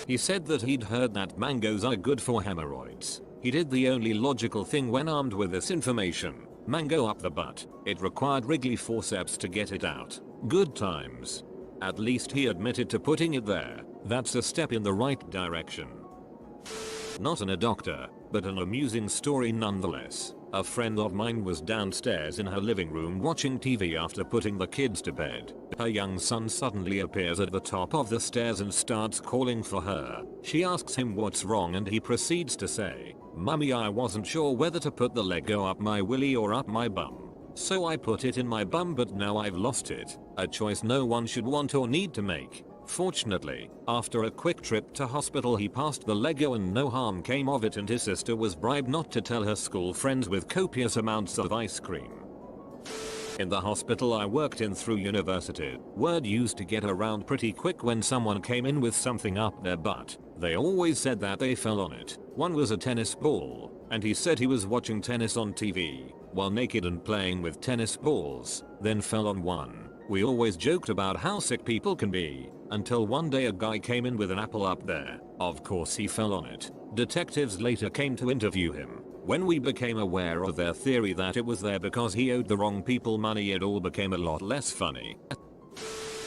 He said that he'd heard that mangoes are good for hemorrhoids. He did the only logical thing when armed with this information. Mango up the butt. It required Wrigley forceps to get it out. Good times. At least he admitted to putting it there. That's a step in the right direction. Not a doctor, but an amusing story nonetheless. A friend of mine was downstairs in her living room watching TV after putting the kids to bed. Her young son suddenly appears at the top of the stairs and starts calling for her. She asks him what's wrong and he proceeds to say, "Mummy, I wasn't sure whether to put the Lego up my willy or up my bum. So I put it in my bum, but now I've lost it. A choice no one should want or need to make." Fortunately, after a quick trip to hospital he passed the Lego and no harm came of it, and his sister was bribed not to tell her school friends with copious amounts of ice cream. In the hospital I worked in through university, word used to get around pretty quick when someone came in with something up their butt. They always said that they fell on it. One was a tennis ball, and he said he was watching tennis on TV while naked and playing with tennis balls, then fell on one. We always joked about how sick people can be, until one day a guy came in with an apple up there. Of course he fell on it. Detectives later came to interview him. When we became aware of their theory that it was there because he owed the wrong people money, it all became a lot less funny.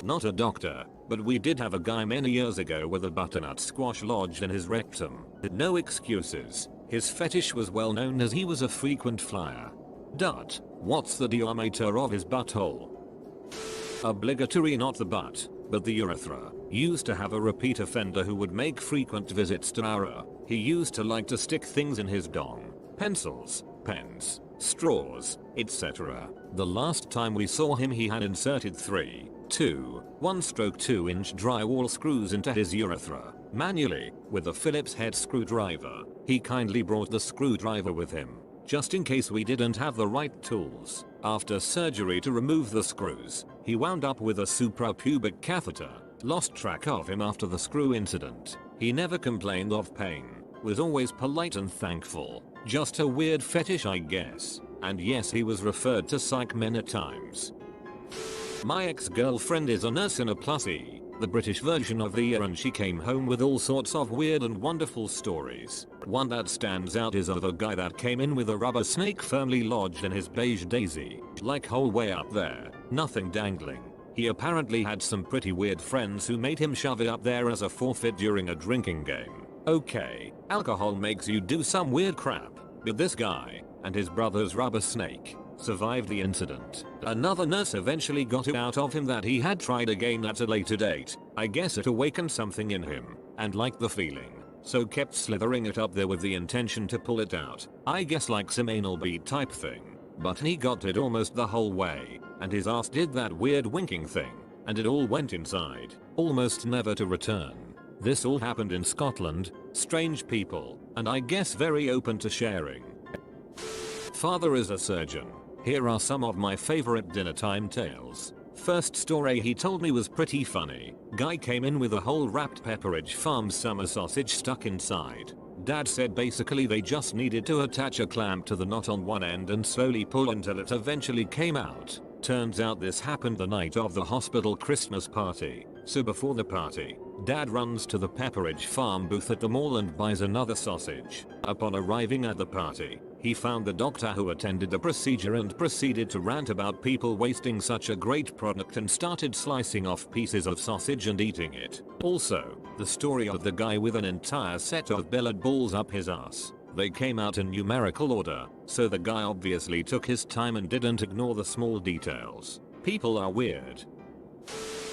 Not a doctor, but we did have a guy many years ago with a butternut squash lodged in his rectum. No excuses. His fetish was well known as he was a frequent flyer. What's the diameter of his butthole? Obligatory, not the butt, but the urethra. Used to have a repeat offender who would make frequent visits to our. He used to like to stick things in his dong. Pencils, pens, straws, etc. The last time we saw him he had inserted 1/2-inch drywall screws into his urethra, manually, with a Phillips head screwdriver. He kindly brought the screwdriver with him, just in case we didn't have the right tools. After surgery to remove the screws, he wound up with a suprapubic catheter. Lost track of him after the screw incident. He never complained of pain, was always polite and thankful. Just a weird fetish, I guess. And yes, he was referred to psych many times. My ex-girlfriend is a nurse in a +E, the British version of the year, and she came home with all sorts of weird and wonderful stories. One that stands out is of a guy that came in with a rubber snake firmly lodged in his beige daisy, like whole way up there, nothing dangling. He apparently had some pretty weird friends who made him shove it up there as a forfeit during a drinking game. Okay, alcohol makes you do some weird crap, but this guy, and his brother's rubber snake, survived the incident. Another nurse eventually got it out of him that he had tried again at a later date. I guess it awakened something in him, and liked the feeling, so kept slithering it up there with the intention to pull it out. I guess like some anal bead type thing. But he got it almost the whole way, and his ass did that weird winking thing. and it all went inside, almost never to return. This all happened in Scotland, strange people, and I guess very open to sharing. Father is a surgeon. Here are some of my favorite dinner time tales. First story he told me was pretty funny. Guy came in with a whole wrapped Pepperidge Farm summer sausage stuck inside. Dad said basically they just needed to attach a clamp to the knot on one end and slowly pull until it eventually came out. Turns out this happened the night of the hospital Christmas party. So before the party, Dad runs to the Pepperidge Farm booth at the mall and buys another sausage. Upon arriving at the party, he found the doctor who attended the procedure and proceeded to rant about people wasting such a great product and started slicing off pieces of sausage and eating it. Also, the story of the guy with an entire set of billiard balls up his ass. They came out in numerical order, so the guy obviously took his time and didn't ignore the small details. People are weird.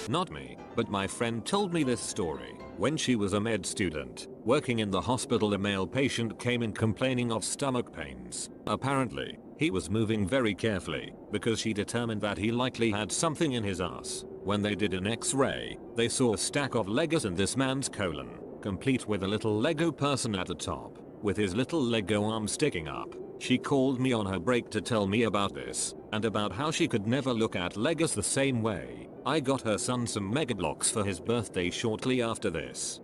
Not me, but my friend told me this story. When she was a med student, working in the hospital, a male patient came in complaining of stomach pains. Apparently, he was moving very carefully, because she determined that he likely had something in his ass. When they did an X-ray, they saw a stack of Legos in this man's colon, complete with a little Lego person at the top, with his little Lego arm sticking up. She called me on her break to tell me about this, and about how she could never look at Legos the same way. I got her son some Mega Bloks for his birthday shortly after this.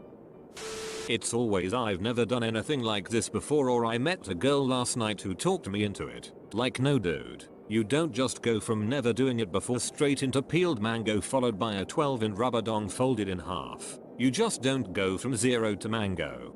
It's always I've never done anything like this before, or I met a girl last night who talked me into it. Like, no dude, you don't just go from never doing it before straight into peeled mango followed by a 12-inch rubber dong folded in half. You just don't go from zero to mango.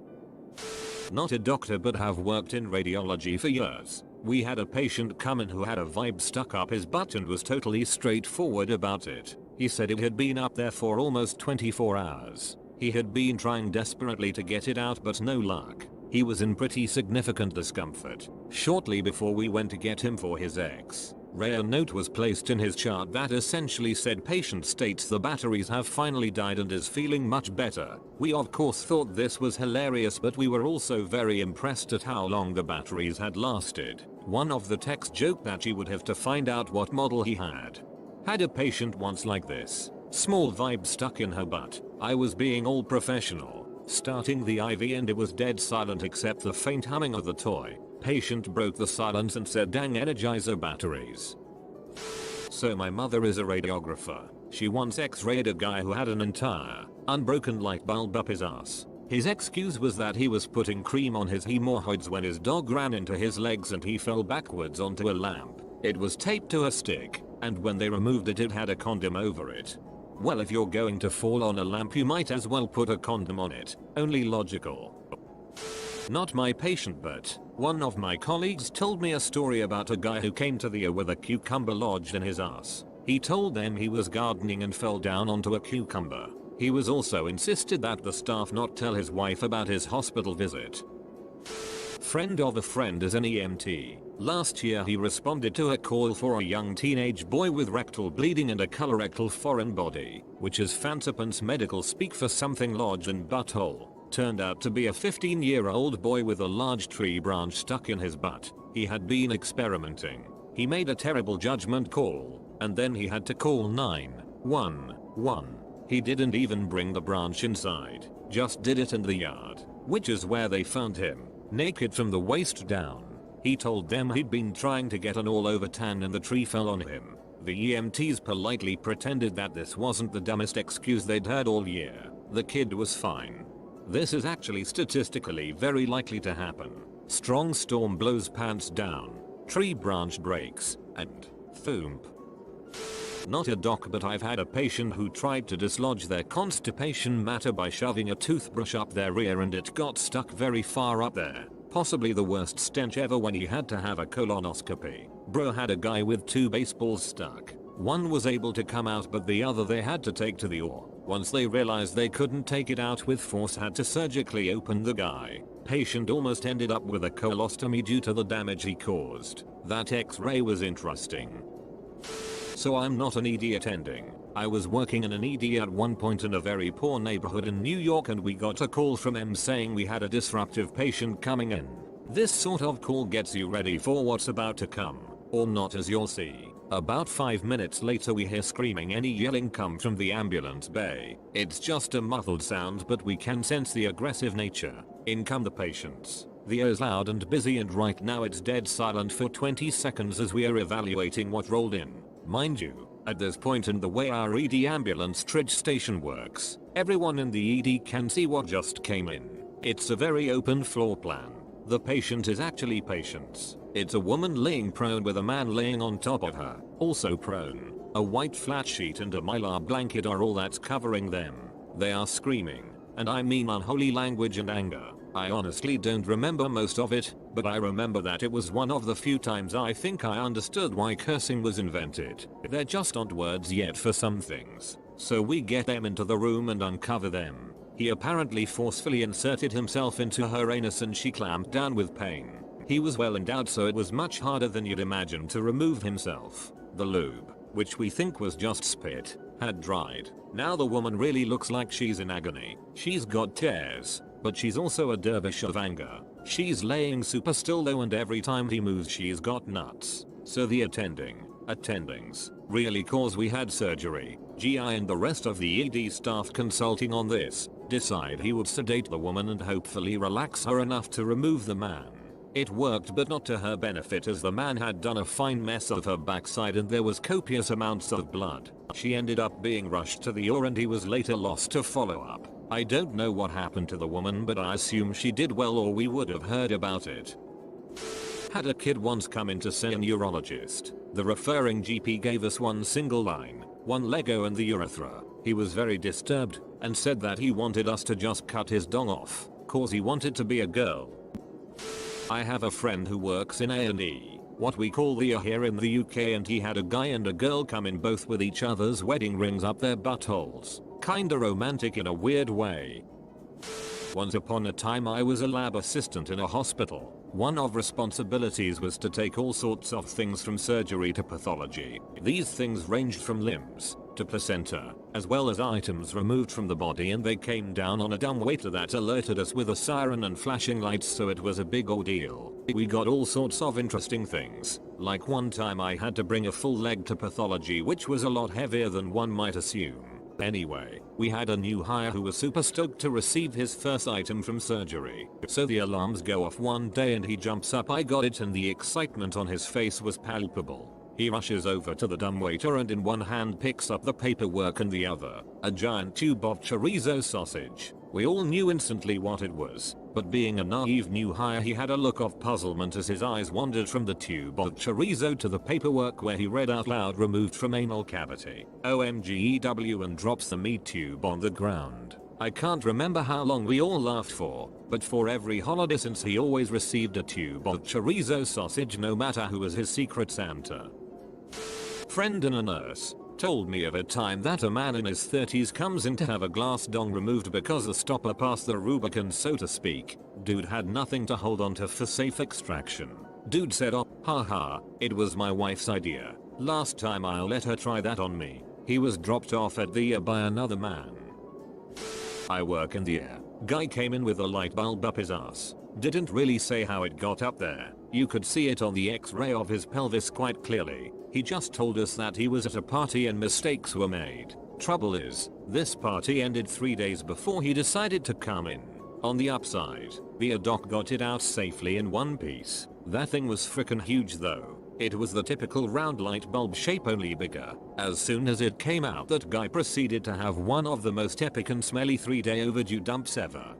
Not a doctor but have worked in radiology for years. We had a patient come in who had a vibe stuck up his butt and was totally straightforward about it. He said it had been up there for almost 24 hours. He had been trying desperately to get it out but no luck. He was in pretty significant discomfort. Shortly before we went to get him for his X-ray, a note was placed in his chart that essentially said patient states the batteries have finally died and is feeling much better. We of course thought this was hilarious, but we were also very impressed at how long the batteries had lasted. One of the techs joked that she would have to find out what model he had. Had a patient once like this. Small vibe stuck in her butt. I was being all professional, starting the IV, and it was dead silent except the faint humming of the toy. Patient broke the silence and said, "Dang Energizer batteries." So my mother is a radiographer. She once x-rayed a guy who had an entire, unbroken light bulb up his ass. His excuse was that he was putting cream on his hemorrhoids when his dog ran into his legs and he fell backwards onto a lamp. It was taped to a stick, and when they removed it, it had a condom over it. Well, if you're going to fall on a lamp, you might as well put a condom on it. Only logical. Not my patient, but one of my colleagues told me a story about a guy who came to the OR with a cucumber lodged in his ass. He told them he was gardening and fell down onto a cucumber. He was also insisted that the staff not tell his wife about his hospital visit. Friend of a friend is an EMT. Last year he responded to a call for a young teenage boy with rectal bleeding and a colorectal foreign body, which is fansipance medical speak for something lodged in butthole. Turned out to be a 15-year-old boy with a large tree branch stuck in his butt. He had been experimenting. He made a terrible judgment call, and then he had to call 911. He didn't even bring the branch inside, just did it in the yard, which is where they found him, naked from the waist down. He told them he'd been trying to get an all-over tan and the tree fell on him. The EMTs politely pretended that this wasn't the dumbest excuse they'd heard all year. The kid was fine. This is actually statistically very likely to happen. Strong storm blows pants down, tree branch breaks, and thump. Not a doc, but I've had a patient who tried to dislodge their constipation matter by shoving a toothbrush up their rear and it got stuck very far up there. Possibly the worst stench ever when he had to have a colonoscopy. Bro had a guy with 2 baseballs stuck. One was able to come out but the other they had to take to the OR. Once they realized they couldn't take it out with force, had to surgically open the guy. Patient almost ended up with a colostomy due to the damage he caused. That x-ray was interesting. So I'm not an ED attending. I was working in an ED at one point in a very poor neighborhood in New York, and we got a call from them saying we had a disruptive patient coming in. This sort of call gets you ready for what's about to come, or not, as you'll see. About 5 minutes later we hear screaming and yelling come from the ambulance bay. It's just a muffled sound but we can sense the aggressive nature. In come the patients. The air's loud and busy and right now it's dead silent for 20 seconds as we are evaluating what rolled in. Mind you, at this point in the way our ED ambulance triage station works, everyone in the ED can see what just came in. It's a very open floor plan. The patient is actually patients. It's a woman laying prone with a man laying on top of her, also prone. A white flat sheet and a mylar blanket are all that's covering them. They are screaming, and I mean unholy language and anger. I honestly don't remember most of it, but I remember that it was one of the few times I think I understood why cursing was invented. There just aren't words yet for some things. So we get them into the room and uncover them. He apparently forcefully inserted himself into her anus and she clamped down with pain. He was well endowed so it was much harder than you'd imagine to remove himself. The lube, which we think was just spit, had dried. Now the woman really looks like she's in agony. She's got tears, but she's also a dervish of anger. She's laying super still though and every time he moves she's got nuts. So the attendings, really cause we had surgery. GI and the rest of the ED staff consulting on this, decide he would sedate the woman and hopefully relax her enough to remove the man. It worked but not to her benefit as the man had done a fine mess of her backside and there was copious amounts of blood. She ended up being rushed to the OR and he was later lost to follow up. I don't know what happened to the woman but I assume she did well or we would have heard about it. Had a kid once come in to see a neurologist. The referring GP gave us one single line, one Lego and the urethra. He was very disturbed and said that he wanted us to just cut his dong off, cause he wanted to be a girl. I have a friend who works in A&E, what we call the A here in the UK, and he had a guy and a girl come in both with each other's wedding rings up their buttholes. Kinda romantic in a weird way. Once upon a time I was a lab assistant in a hospital. One of responsibilities was to take all sorts of things from surgery to pathology. These things ranged from limbs to placenta, as well as items removed from the body, and they came down on a dumbwaiter that alerted us with a siren and flashing lights, so it was a big ordeal. We got all sorts of interesting things, like one time I had to bring a full leg to pathology, which was a lot heavier than one might assume. Anyway, we had a new hire who was super stoked to receive his first item from surgery. So the alarms go off one day and he jumps up. I got it and the excitement on his face was palpable. He rushes over to the dumbwaiter and in one hand picks up the paperwork and the other, a giant tube of chorizo sausage. We all knew instantly what it was, but being a naive new hire he had a look of puzzlement as his eyes wandered from the tube of chorizo to the paperwork where he read out loud removed from anal cavity. OMGEW, and drops the meat tube on the ground. I can't remember how long we all laughed for, but for every holiday since he always received a tube of chorizo sausage no matter who was his secret Santa. Friend and a nurse told me of a time that a man in his 30s comes in to have a glass dong removed because the stopper passed the Rubicon, so to speak. Dude had nothing to hold on to for safe extraction. Dude said, "Oh, haha, it was my wife's idea. Last time I'll let her try that on me." He was dropped off at the by another man. I work in the air. Guy came in with a light bulb up his ass. Didn't really say how it got up there. You could see it on the x-ray of his pelvis quite clearly. He just told us that he was at a party and mistakes were made. Trouble is, this party ended 3 days before he decided to come in. On the upside, the doc got it out safely in one piece. That thing was frickin' huge though. It was the typical round light bulb shape, only bigger. As soon as it came out, that guy proceeded to have one of the most epic and smelly 3-day overdue dumps ever.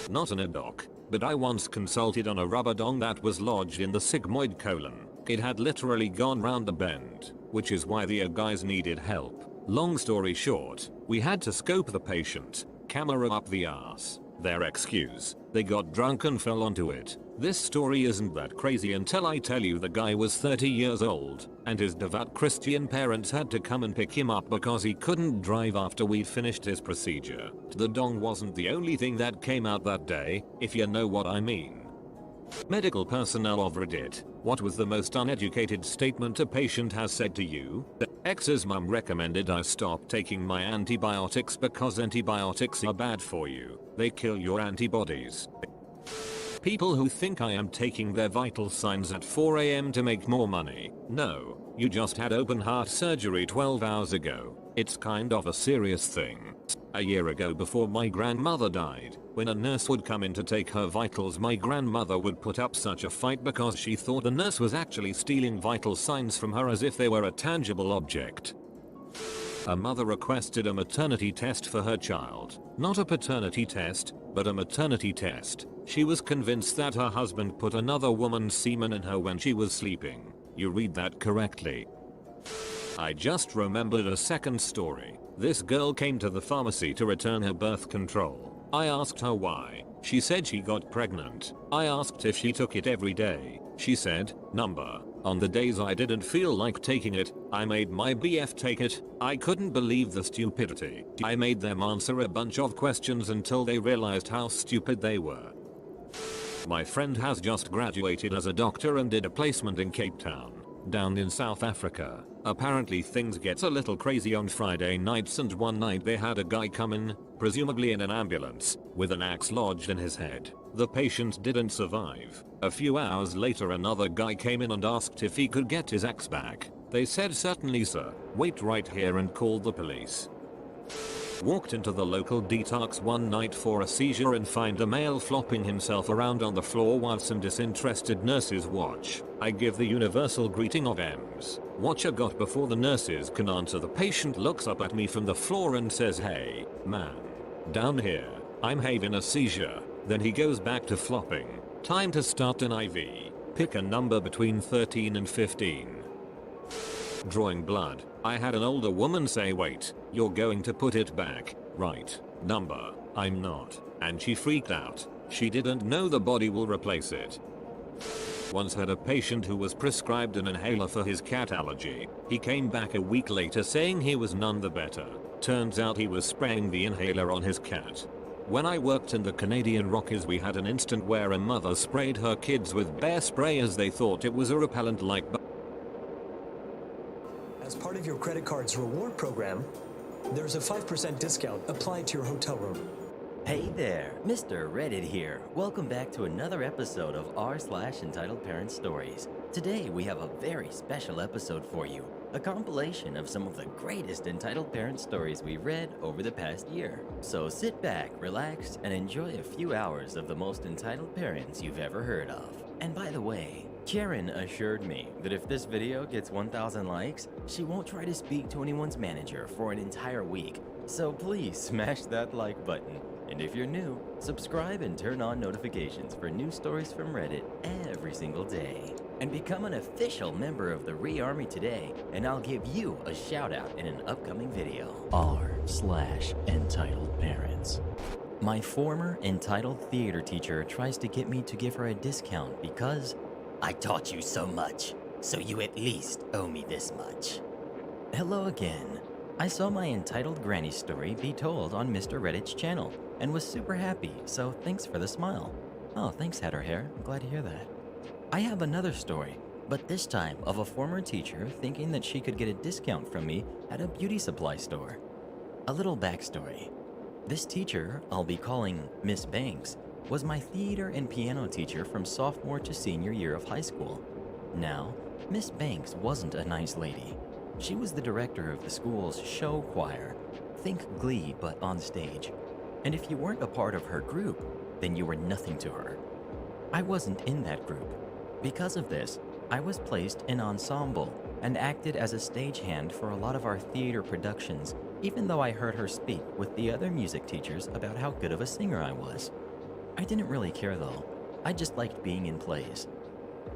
Not an doc, but I once consulted on a rubber dong that was lodged in the sigmoid colon. It had literally gone round the bend, which is why the guys needed help. Long story short, we had to scope the patient, camera up the ass. Their excuse, they got drunk and fell onto it. This story isn't that crazy until I tell you the guy was 30 years old, and his devout Christian parents had to come and pick him up because he couldn't drive after we'd finished his procedure. The dong wasn't the only thing that came out that day, if you know what I mean. Medical personnel of Reddit, what was the most uneducated statement a patient has said to you? X's mum recommended I stop taking my antibiotics because antibiotics are bad for you. They kill your antibodies. of people who think I am taking their vital signs at 4 AM to make more money. No, you just had open heart surgery 12 hours ago. It's kind of a serious thing. A year ago, before my grandmother died, when a nurse would come in to take her vitals, my grandmother would put up such a fight because she thought the nurse was actually stealing vital signs from her as if they were a tangible object. A mother requested a maternity test for her child. Not a paternity test, but a maternity test. She was convinced that her husband put another woman's semen in her when she was sleeping. You read that correctly. I just remembered a second story. This girl came to the pharmacy to return her birth control. I asked her why. She said she got pregnant. I asked if she took it every day. She said, number. On the days I didn't feel like taking it, I made my BF take it. I couldn't believe the stupidity. I made them answer a bunch of questions until they realized how stupid they were. My friend has just graduated as a doctor and did a placement in Cape Town, down in South Africa. Apparently things get a little crazy on Friday nights, and one night they had a guy come in, presumably in an ambulance, with an axe lodged in his head. The patient didn't survive. A few hours later another guy came in and asked if he could get his axe back. They said, certainly sir, wait right here, and called the police. Walked into the local detox one night for a seizure and find a male flopping himself around on the floor while some disinterested nurses watch. I give the universal greeting of M's. Watcher got before the nurses can answer. The patient looks up at me from the floor and says, hey, man. Down here. I'm having a seizure. Then he goes back to flopping. Time to start an IV. Pick a number between 13 and 15. Drawing blood. I had an older woman say, wait, you're going to put it back, right? Number. I'm not. And she freaked out. She didn't know the body will replace it. Once had a patient who was prescribed an inhaler for his cat allergy. He came back a week later saying he was none the better. Turns out he was spraying the inhaler on his cat. When I worked in the Canadian Rockies, we had an incident where a mother sprayed her kids with bear spray as they thought it was a repellent like. As part of your credit card's reward program, there's a 5% discount applied to your hotel room. Hey there, Mr. Reddit here. Welcome back to another episode of r/Entitled Parent Stories. Today we have a very special episode for you, a compilation of some of the greatest entitled parent stories we read over the past year. So sit back, relax, and enjoy a few hours of the most entitled parents you've ever heard of. And by the way, Karen assured me that if this video gets 1,000 likes, she won't try to speak to anyone's manager for an entire week. So please smash that like button. And if you're new, subscribe and turn on notifications for new stories from Reddit every single day. And become an official member of the Re-Army today, and I'll give you a shout out in an upcoming video. r/Entitled Parents. My former entitled theater teacher tries to get me to give her a discount because I taught you so much, so you at least owe me this much. Hello again. I saw my entitled granny story be told on Mr. Reddit's channel and was super happy, so thanks for the smile. Oh, thanks, Hatter Hair. I'm glad to hear that. I have another story, but this time of a former teacher thinking that she could get a discount from me at a beauty supply store. A little backstory. This teacher, I'll be calling Miss Banks, was my theater and piano teacher from sophomore to senior year of high school. Now, Miss Banks wasn't a nice lady. She was the director of the school's show choir. Think Glee, but on stage. And if you weren't a part of her group, then you were nothing to her. I wasn't in that group. Because of this, I was placed in ensemble and acted as a stagehand for a lot of our theater productions, even though I heard her speak with the other music teachers about how good of a singer I was. I didn't really care though. I just liked being in plays.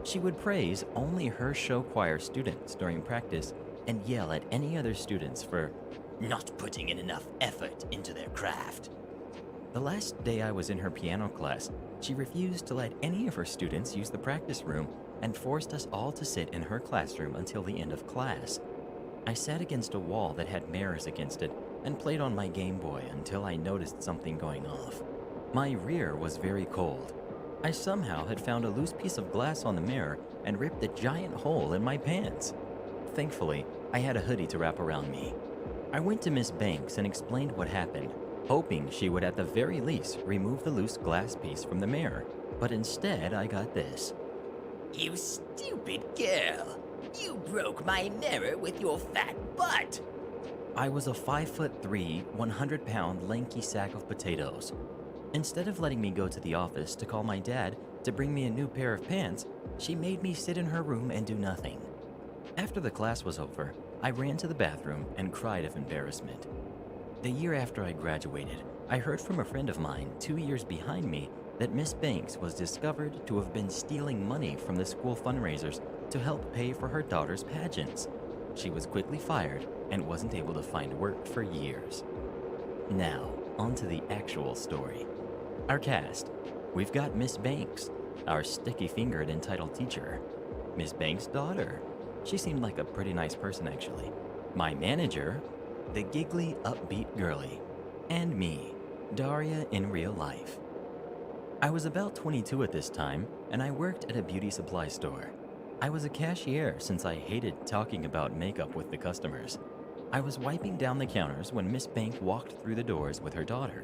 She would praise only her show choir students during practice and yell at any other students for not putting in enough effort into their craft. The last day I was in her piano class, she refused to let any of her students use the practice room and forced us all to sit in her classroom until the end of class. I sat against a wall that had mirrors against it and played on my Game Boy until I noticed something going off. My rear was very cold. I somehow had found a loose piece of glass on the mirror and ripped a giant hole in my pants. Thankfully, I had a hoodie to wrap around me. I went to Miss Banks and explained what happened, hoping she would at the very least remove the loose glass piece from the mirror. But instead, I got this. You stupid girl! You broke my mirror with your fat butt! I was a 5'3", 100-pound lanky sack of potatoes. Instead of letting me go to the office to call my dad to bring me a new pair of pants, she made me sit in her room and do nothing. After the class was over, I ran to the bathroom and cried of embarrassment. The year after I graduated, I heard from a friend of mine 2 years behind me that Miss Banks was discovered to have been stealing money from the school fundraisers to help pay for her daughter's pageants. She was quickly fired and wasn't able to find work for years. Now, on to the actual story. Our cast. We've got Miss Banks, our sticky-fingered entitled teacher. Miss Banks' daughter. She seemed like a pretty nice person, actually. My manager, the giggly, upbeat girly. And me, Daria in real life. I was about 22 at this time, and I worked at a beauty supply store. I was a cashier since I hated talking about makeup with the customers. I was wiping down the counters when Miss Bank walked through the doors with her daughter.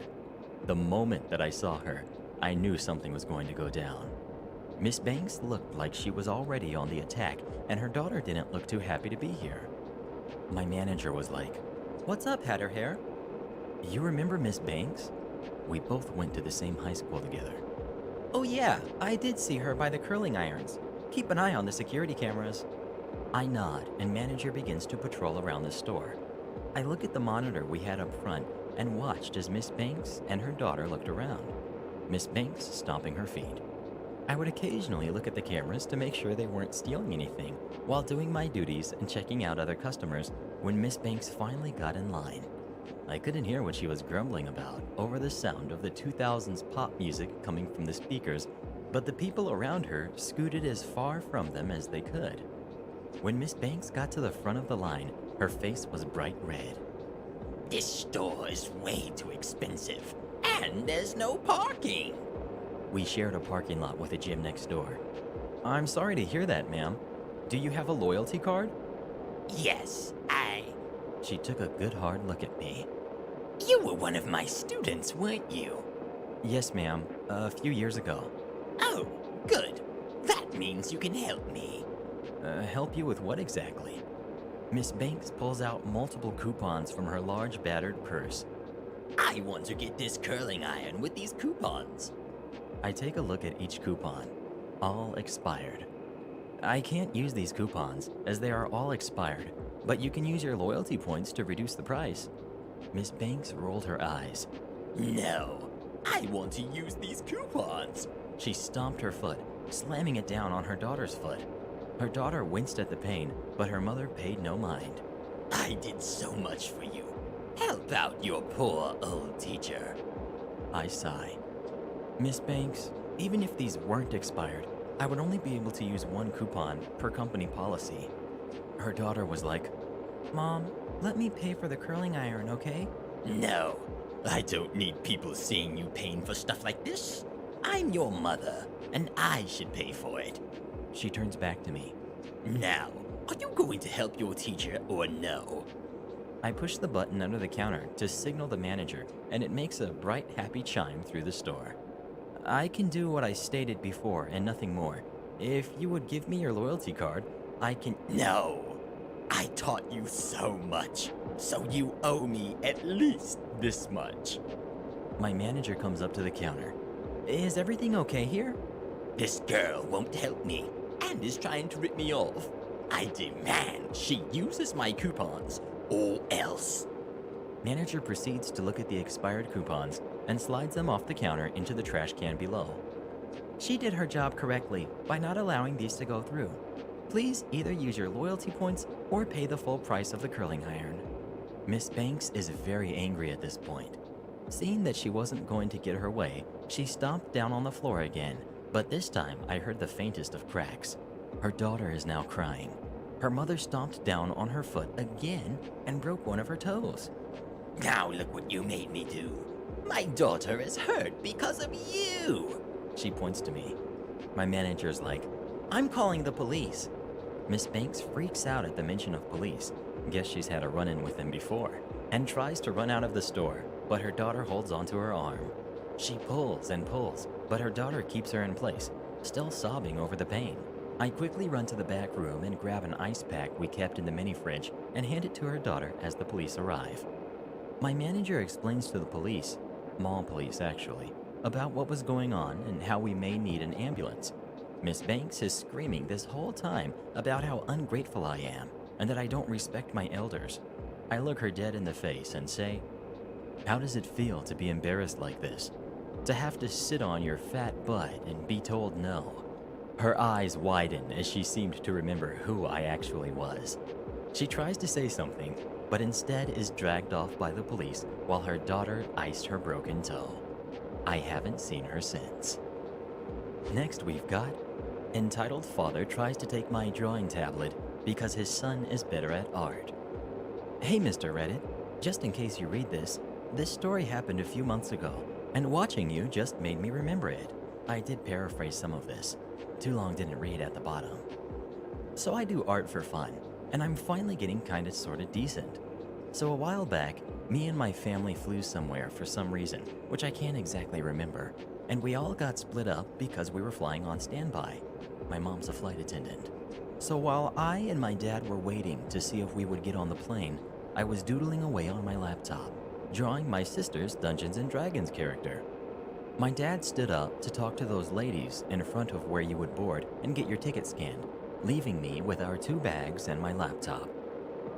The moment that I saw her, I knew something was going to go down. Miss Banks looked like she was already on the attack, and her daughter didn't look too happy to be here. My manager was like, "What's up, Hatter Hair? You remember Miss Banks?" We both went to the same high school together. "Oh yeah, I did see her by the curling irons. Keep an eye on the security cameras." I nod, and manager begins to patrol around the store. I look at the monitor we had up front and watched as Miss Banks and her daughter looked around. Miss Banks stomping her feet. I would occasionally look at the cameras to make sure they weren't stealing anything while doing my duties and checking out other customers when Miss Banks finally got in line. I couldn't hear what she was grumbling about over the sound of the 2000s pop music coming from the speakers, but the people around her scooted as far from them as they could. When Miss Banks got to the front of the line, her face was bright red. This store is way too expensive, and there's no parking. We shared a parking lot with a gym next door. "I'm sorry to hear that, ma'am. Do you have a loyalty card?" Yes, She took a good hard look at me. You were one of my students, weren't you? "Yes, ma'am. A few years ago." Oh, good. That means you can help me. Help you with what exactly?" Miss Banks pulls out multiple coupons from her large battered purse. I want to get this curling iron with these coupons. I take a look at each coupon. All expired. "I can't use these coupons, as they are all expired, but you can use your loyalty points to reduce the price." Miss Banks rolled her eyes. No, I want to use these coupons. She stomped her foot, slamming it down on her daughter's foot. Her daughter winced at the pain, but her mother paid no mind. I did so much for you. Help out your poor old teacher. I sigh. "Miss Banks, even if these weren't expired, I would only be able to use one coupon per company policy." Her daughter was like, "Mom, let me pay for the curling iron, okay?" No, I don't need people seeing you paying for stuff like this. I'm your mother, and I should pay for it. She turns back to me. Now, are you going to help your teacher or no? I push the button under the counter to signal the manager, and it makes a bright, happy chime through the store. "I can do what I stated before and nothing more. If you would give me your loyalty card, I can—" No, I taught you so much, so you owe me at least this much. My manager comes up to the counter. "Is everything okay here?" This girl won't help me and is trying to rip me off. I demand she uses my coupons or else. Manager proceeds to look at the expired coupons and slides them off the counter into the trash can below. "She did her job correctly by not allowing these to go through. Please either use your loyalty points or pay the full price of the curling iron." Miss Banks is very angry at this point. Seeing that she wasn't going to get her way, she stomped down on the floor again, but this time I heard the faintest of cracks. Her daughter is now crying. Her mother stomped down on her foot again and broke one of her toes. Now look what you made me do. My daughter is hurt because of you. She points to me. My manager's like, "I'm calling the police." Miss Banks freaks out at the mention of police. Guess she's had a run-in with them before, and tries to run out of the store, but her daughter holds onto her arm. She pulls and pulls, but her daughter keeps her in place, still sobbing over the pain. I quickly run to the back room and grab an ice pack we kept in the mini fridge and hand it to her daughter as the police arrive. My manager explains to the police, mall police actually, about what was going on and how we may need an ambulance. Miss Banks is screaming this whole time about how ungrateful I am and that I don't respect my elders. I look her dead in the face and say, "How does it feel to be embarrassed like this? To have to sit on your fat butt and be told no?" Her eyes widen as she seemed to remember who I actually was. She tries to say something, but instead is dragged off by the police while her daughter iced her broken toe. I haven't seen her since. Next we've got entitled father tries to take my drawing tablet because his son is better at art. Hey Mr. Reddit, just in case you read this story happened a few months ago, and watching you just made me remember it. I did paraphrase some of this. Too long didn't read at the bottom. So I do art for fun, and I'm finally getting kinda sorta decent. So a while back, me and my family flew somewhere for some reason, which I can't exactly remember, and we all got split up because we were flying on standby. My mom's a flight attendant. So while I and my dad were waiting to see if we would get on the plane, I was doodling away on my laptop, drawing my sister's Dungeons & Dragons character. My dad stood up to talk to those ladies in front of where you would board and get your ticket scanned, leaving me with our 2 bags and my laptop.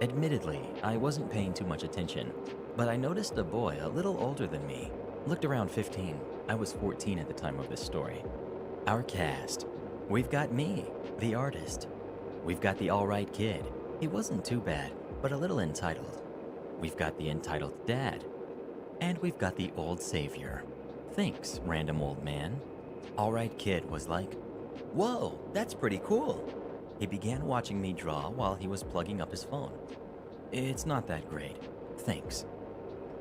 Admittedly, I wasn't paying too much attention, but I noticed a boy a little older than me, looked around 15. I was 14 at the time of this story. Our cast. We've got me, the artist. We've got the alright kid. He wasn't too bad, but a little entitled. We've got the entitled dad. And we've got the old savior. Thanks, random old man. Alright kid was like, "Whoa, that's pretty cool." He began watching me draw while he was plugging up his phone. "It's not that great. Thanks."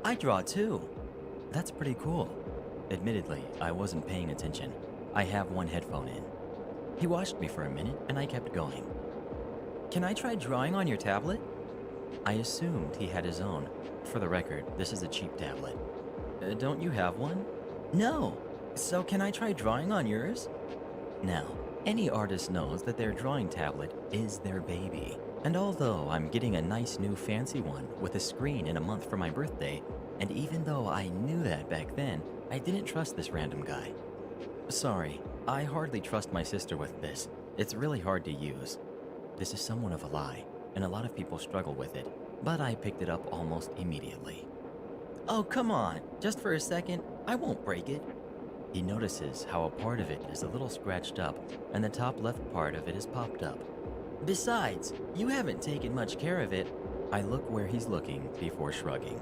"I draw too." "That's pretty cool." Admittedly, I wasn't paying attention. I have one headphone in. He watched me for a minute and I kept going. "Can I try drawing on your tablet?" I assumed he had his own. For the record, this is a cheap tablet. Don't you have one?" "No. So can I try drawing on yours?" Now, any artist knows that their drawing tablet is their baby. And although I'm getting a nice new fancy one with a screen in a month for my birthday, and even though I knew that back then, I didn't trust this random guy. Sorry, I hardly trust my sister with this. It's really hard to use. This is somewhat of a lie, and a lot of people struggle with it, but I picked it up almost immediately. "Oh, come on, just for a second, I won't break it." He notices how a part of it is a little scratched up, and the top left part of it is popped up. "Besides, you haven't taken much care of it." I look where he's looking before shrugging.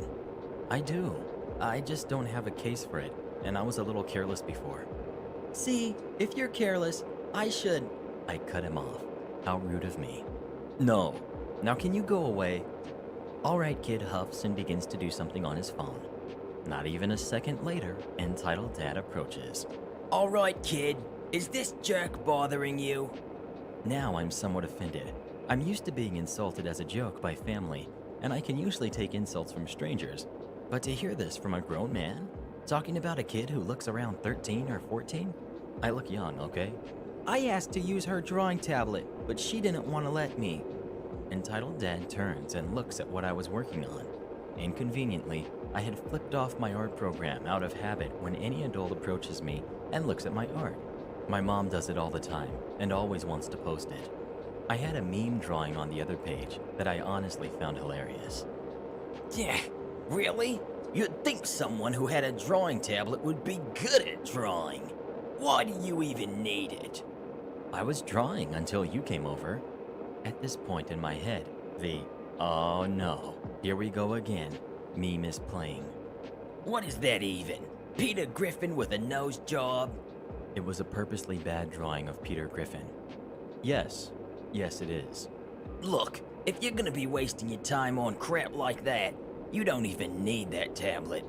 "I do. I just don't have a case for it, and I was a little careless before." "See, if you're careless, I should..." I cut him off. How rude of me. "No. Now can you go away?" Alright kid huffs and begins to do something on his phone. Not even a second later, entitled dad approaches. Alright, kid. Is this jerk bothering you? Now I'm somewhat offended. I'm used to being insulted as a joke by family, and I can usually take insults from strangers. But to hear this from a grown man, talking about a kid who looks around 13 or 14? I look young, okay? "I asked to use her drawing tablet, but she didn't want to let me." Entitled dad turns and looks at what I was working on. Inconveniently, I had flipped off my art program out of habit when any adult approaches me and looks at my art. My mom does it all the time and always wants to post it. I had a meme drawing on the other page that I honestly found hilarious. Yeah, really? You'd think someone who had a drawing tablet would be good at drawing. Why do you even need it? I was drawing until you came over. At this point in my head, the "oh no, here we go again" meme is playing. What is that even? Peter Griffin with a nose job? It was a purposely bad drawing of Peter Griffin. Yes, it is. Look, if you're gonna be wasting your time on crap like that, you don't even need that tablet.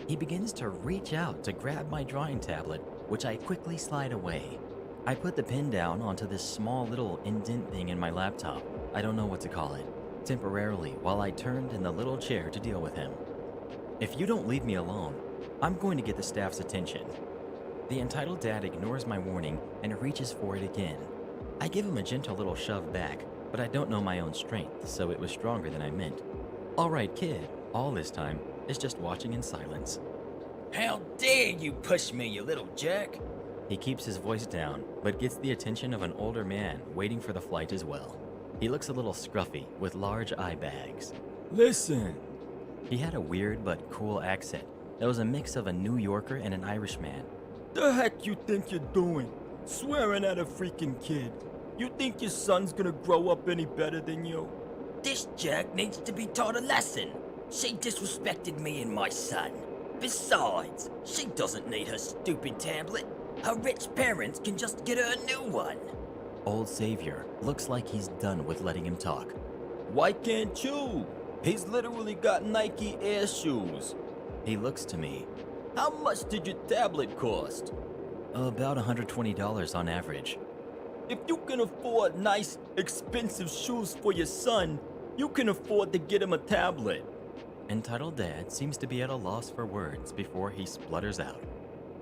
He begins to reach out to grab my drawing tablet, which I quickly slide away. I put the pen down onto this small little indent thing in my laptop, I don't know what to call it, temporarily while I turned in the little chair to deal with him. If you don't leave me alone, I'm going to get the staff's attention. The entitled dad ignores my warning and reaches for it again. I give him a gentle little shove back, but I don't know my own strength, so it was stronger than I meant. All right, kid, all this time, is just watching in silence. How dare you push me, you little jerk! He keeps his voice down, but gets the attention of an older man waiting for the flight as well. He looks a little scruffy, with large eye bags. Listen. He had a weird but cool accent that was a mix of a New Yorker and an Irishman. The heck you think you're doing? Swearing at a freaking kid. You think your son's gonna grow up any better than you? This jerk needs to be taught a lesson. She disrespected me and my son. Besides, she doesn't need her stupid tablet. Her rich parents can just get her a new one. Old Savior looks like he's done with letting him talk. Why can't you? He's literally got Nike Air shoes. He looks to me. How much did your tablet cost? About $120 on average. If you can afford nice, expensive shoes for your son, you can afford to get him a tablet. Entitled Dad seems to be at a loss for words before he splutters out.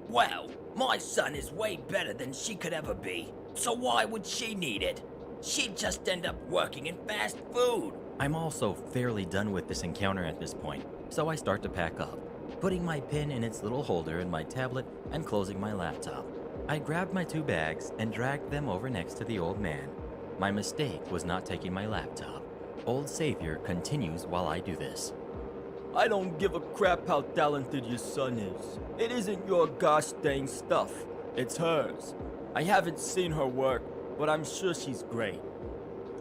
Well, my son is way better than she could ever be, so why would she need it? She'd just end up working in fast food. I'm also fairly done with this encounter at this point, so I start to pack up, putting my pen in its little holder in my tablet and closing my laptop. I grabbed my 2 bags and dragged them over next to the old man. My mistake was not taking my laptop. Old Savior continues while I do this. I don't give a crap how talented your son is. It isn't your gosh dang stuff. It's hers. I haven't seen her work, but I'm sure she's great.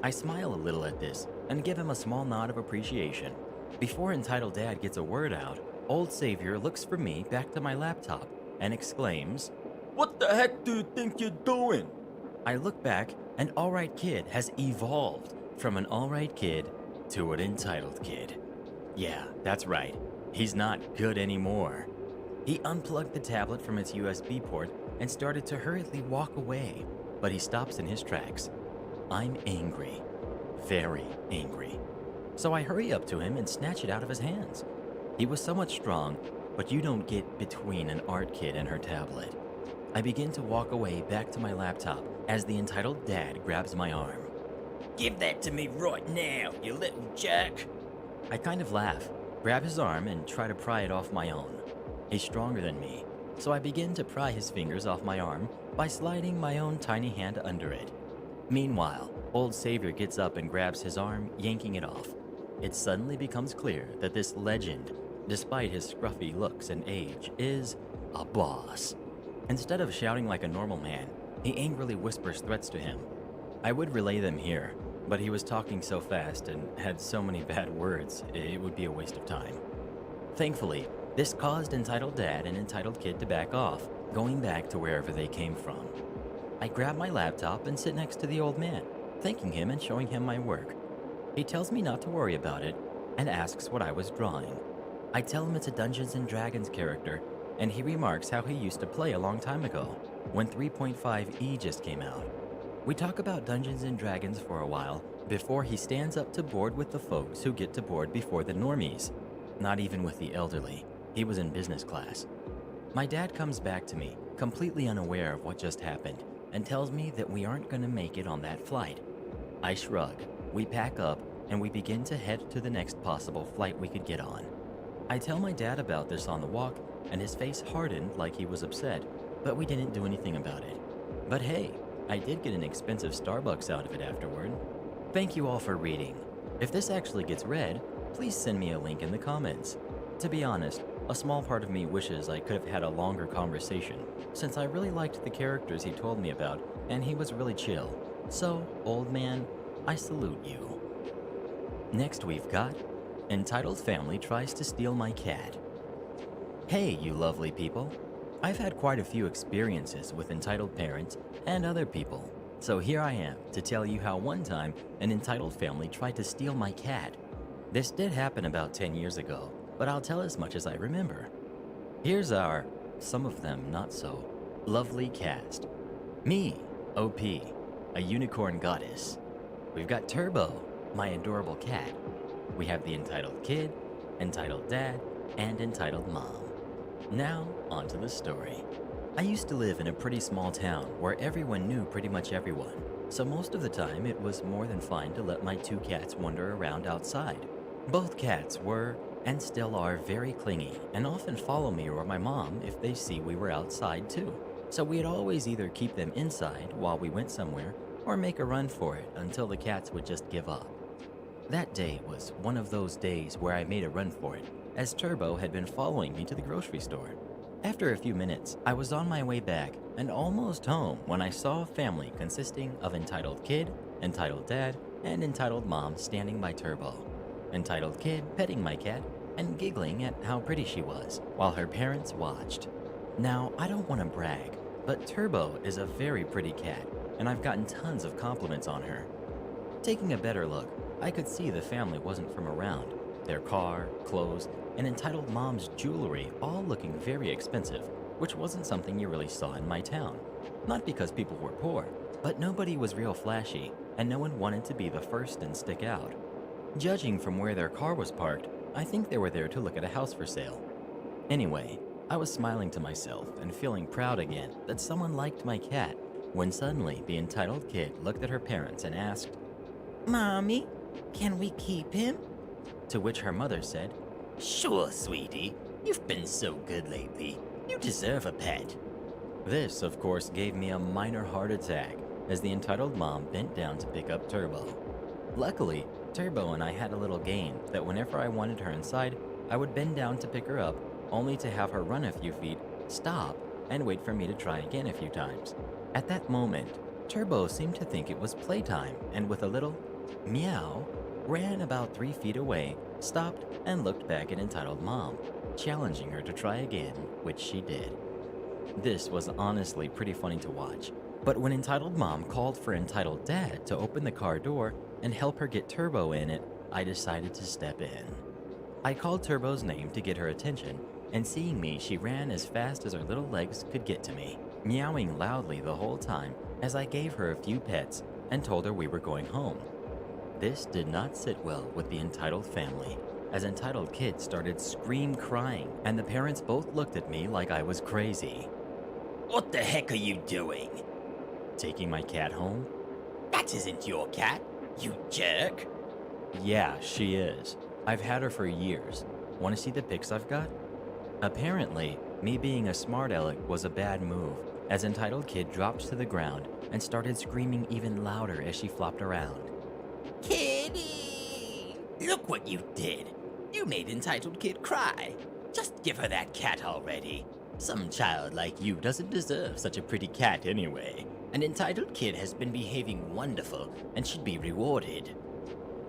I smile a little at this and give him a small nod of appreciation. Before Entitled Dad gets a word out, Old Savior looks from me back to my laptop and exclaims, What the heck do you think you're doing? I look back and Alright Kid has evolved from an alright kid to an entitled kid. Yeah, that's right. He's not good anymore. He unplugged the tablet from its USB port and started to hurriedly walk away, but he stops in his tracks. I'm angry. Very angry. So I hurry up to him and snatch it out of his hands. He was somewhat strong, but you don't get between an art kid and her tablet. I begin to walk away back to my laptop as the entitled dad grabs my arm. Give that to me right now, you little jerk. I kind of laugh, grab his arm, and try to pry it off my own. He's stronger than me, so I begin to pry his fingers off my arm by sliding my own tiny hand under it. Meanwhile, Old Savior gets up and grabs his arm, yanking it off. It suddenly becomes clear that this legend, despite his scruffy looks and age, is a boss. Instead of shouting like a normal man, he angrily whispers threats to him. I would relay them here, but he was talking so fast and had so many bad words, it would be a waste of time. Thankfully, this caused Entitled Dad and Entitled Kid to back off, going back to wherever they came from. I grab my laptop and sit next to the old man, thanking him and showing him my work. He tells me not to worry about it and asks what I was drawing. I tell him it's a Dungeons & Dragons character, and he remarks how he used to play a long time ago, when 3.5e just came out. We talk about Dungeons & Dragons for a while before he stands up to board with the folks who get to board before the normies. Not even with the elderly. He was in business class. My dad comes back to me, completely unaware of what just happened, and tells me that we aren't going to make it on that flight. I shrug, we pack up, and we begin to head to the next possible flight we could get on. I tell my dad about this on the walk, and his face hardened like he was upset, but we didn't do anything about it. But hey, I did get an expensive Starbucks out of it afterward. Thank you all for reading. If this actually gets read, please send me a link in the comments. To be honest, a small part of me wishes I could have had a longer conversation, since I really liked the characters he told me about, and he was really chill. So, old man, I salute you. Next we've got Entitled Family Tries to Steal My Cat. Hey, you lovely people. I've had quite a few experiences with entitled parents and other people, so here I am to tell you how one time an entitled family tried to steal my cat. This did happen about 10 years ago, but I'll tell as much as I remember. Here's our, some of them not so, lovely cast. Me, OP, a unicorn goddess. We've got Turbo, my adorable cat. We have the entitled kid, entitled dad, and entitled mom. Now, on to the story. I used to live in a pretty small town where everyone knew pretty much everyone, so most of the time it was more than fine to let my two cats wander around outside. Both cats were, and still are, very clingy and often follow me or my mom if they see we were outside too. So we'd always either keep them inside while we went somewhere or make a run for it until the cats would just give up. That day was one of those days where I made a run for it, as Turbo had been following me to the grocery store. After a few minutes, I was on my way back and almost home when I saw a family consisting of Entitled Kid, Entitled Dad, and Entitled Mom standing by Turbo. Entitled Kid petting my cat and giggling at how pretty she was, while her parents watched. Now, I don't want to brag, but Turbo is a very pretty cat, and I've gotten tons of compliments on her. Taking a better look, I could see the family wasn't from around. Their car, clothes, and Entitled Mom's jewelry all looking very expensive, which wasn't something you really saw in my town. Not because people were poor, but nobody was real flashy, and no one wanted to be the first and stick out. Judging from where their car was parked, I think they were there to look at a house for sale. Anyway, I was smiling to myself and feeling proud again that someone liked my cat, when suddenly the Entitled Kid looked at her parents and asked, "Mommy, can we keep him?" To which her mother said, Sure, sweetie. You've been so good lately. You deserve a pet. This, of course, gave me a minor heart attack as the Entitled Mom bent down to pick up Turbo. Luckily, Turbo and I had a little game that whenever I wanted her inside, I would bend down to pick her up, only to have her run a few feet, stop, and wait for me to try again a few times. At that moment, Turbo seemed to think it was playtime, and with a little meow, ran about 3 feet away, stopped, and looked back at Entitled Mom, challenging her to try again, which she did. This was honestly pretty funny to watch, but when Entitled Mom called for Entitled Dad to open the car door and help her get Turbo in it, I decided to step in. I called Turbo's name to get her attention, and seeing me, she ran as fast as her little legs could get to me, meowing loudly the whole time as I gave her a few pets and told her we were going home. This did not sit well with the Entitled family, as Entitled Kid started crying, and the parents both looked at me like I was crazy. What the heck are you doing? Taking my cat home? That isn't your cat, you jerk. Yeah, she is. I've had her for years. Want to see the pics I've got? Apparently, me being a smart aleck was a bad move, as Entitled Kid dropped to the ground and started screaming even louder as she flopped around. Kitty! Look what you did. You made Entitled Kid cry. Just give her that cat already. Some child like you doesn't deserve such a pretty cat anyway. An Entitled Kid has been behaving wonderful and should be rewarded.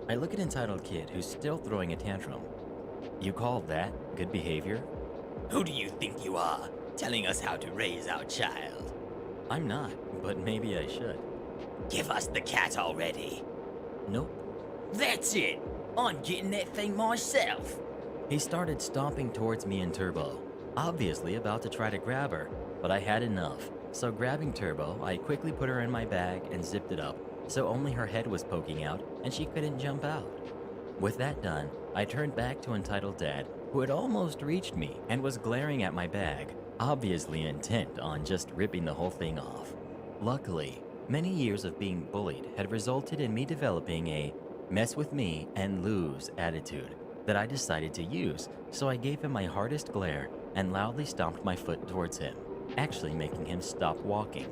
I look at Entitled Kid, who's still throwing a tantrum. You call that good behavior? Who do you think you are, telling us how to raise our child? I'm not, but maybe I should. Give us the cat already. Nope. That's it. I'm getting that thing myself. He started stomping towards me and Turbo, obviously about to try to grab her, but I had enough. So grabbing Turbo, I quickly put her in my bag and zipped it up, so only her head was poking out and she couldn't jump out. With that done, I turned back to Entitled Dad, who had almost reached me and was glaring at my bag, obviously intent on just ripping the whole thing off. Luckily, many years of being bullied had resulted in me developing a mess with me and lose attitude that I decided to use, so I gave him my hardest glare and loudly stomped my foot towards him, actually making him stop walking.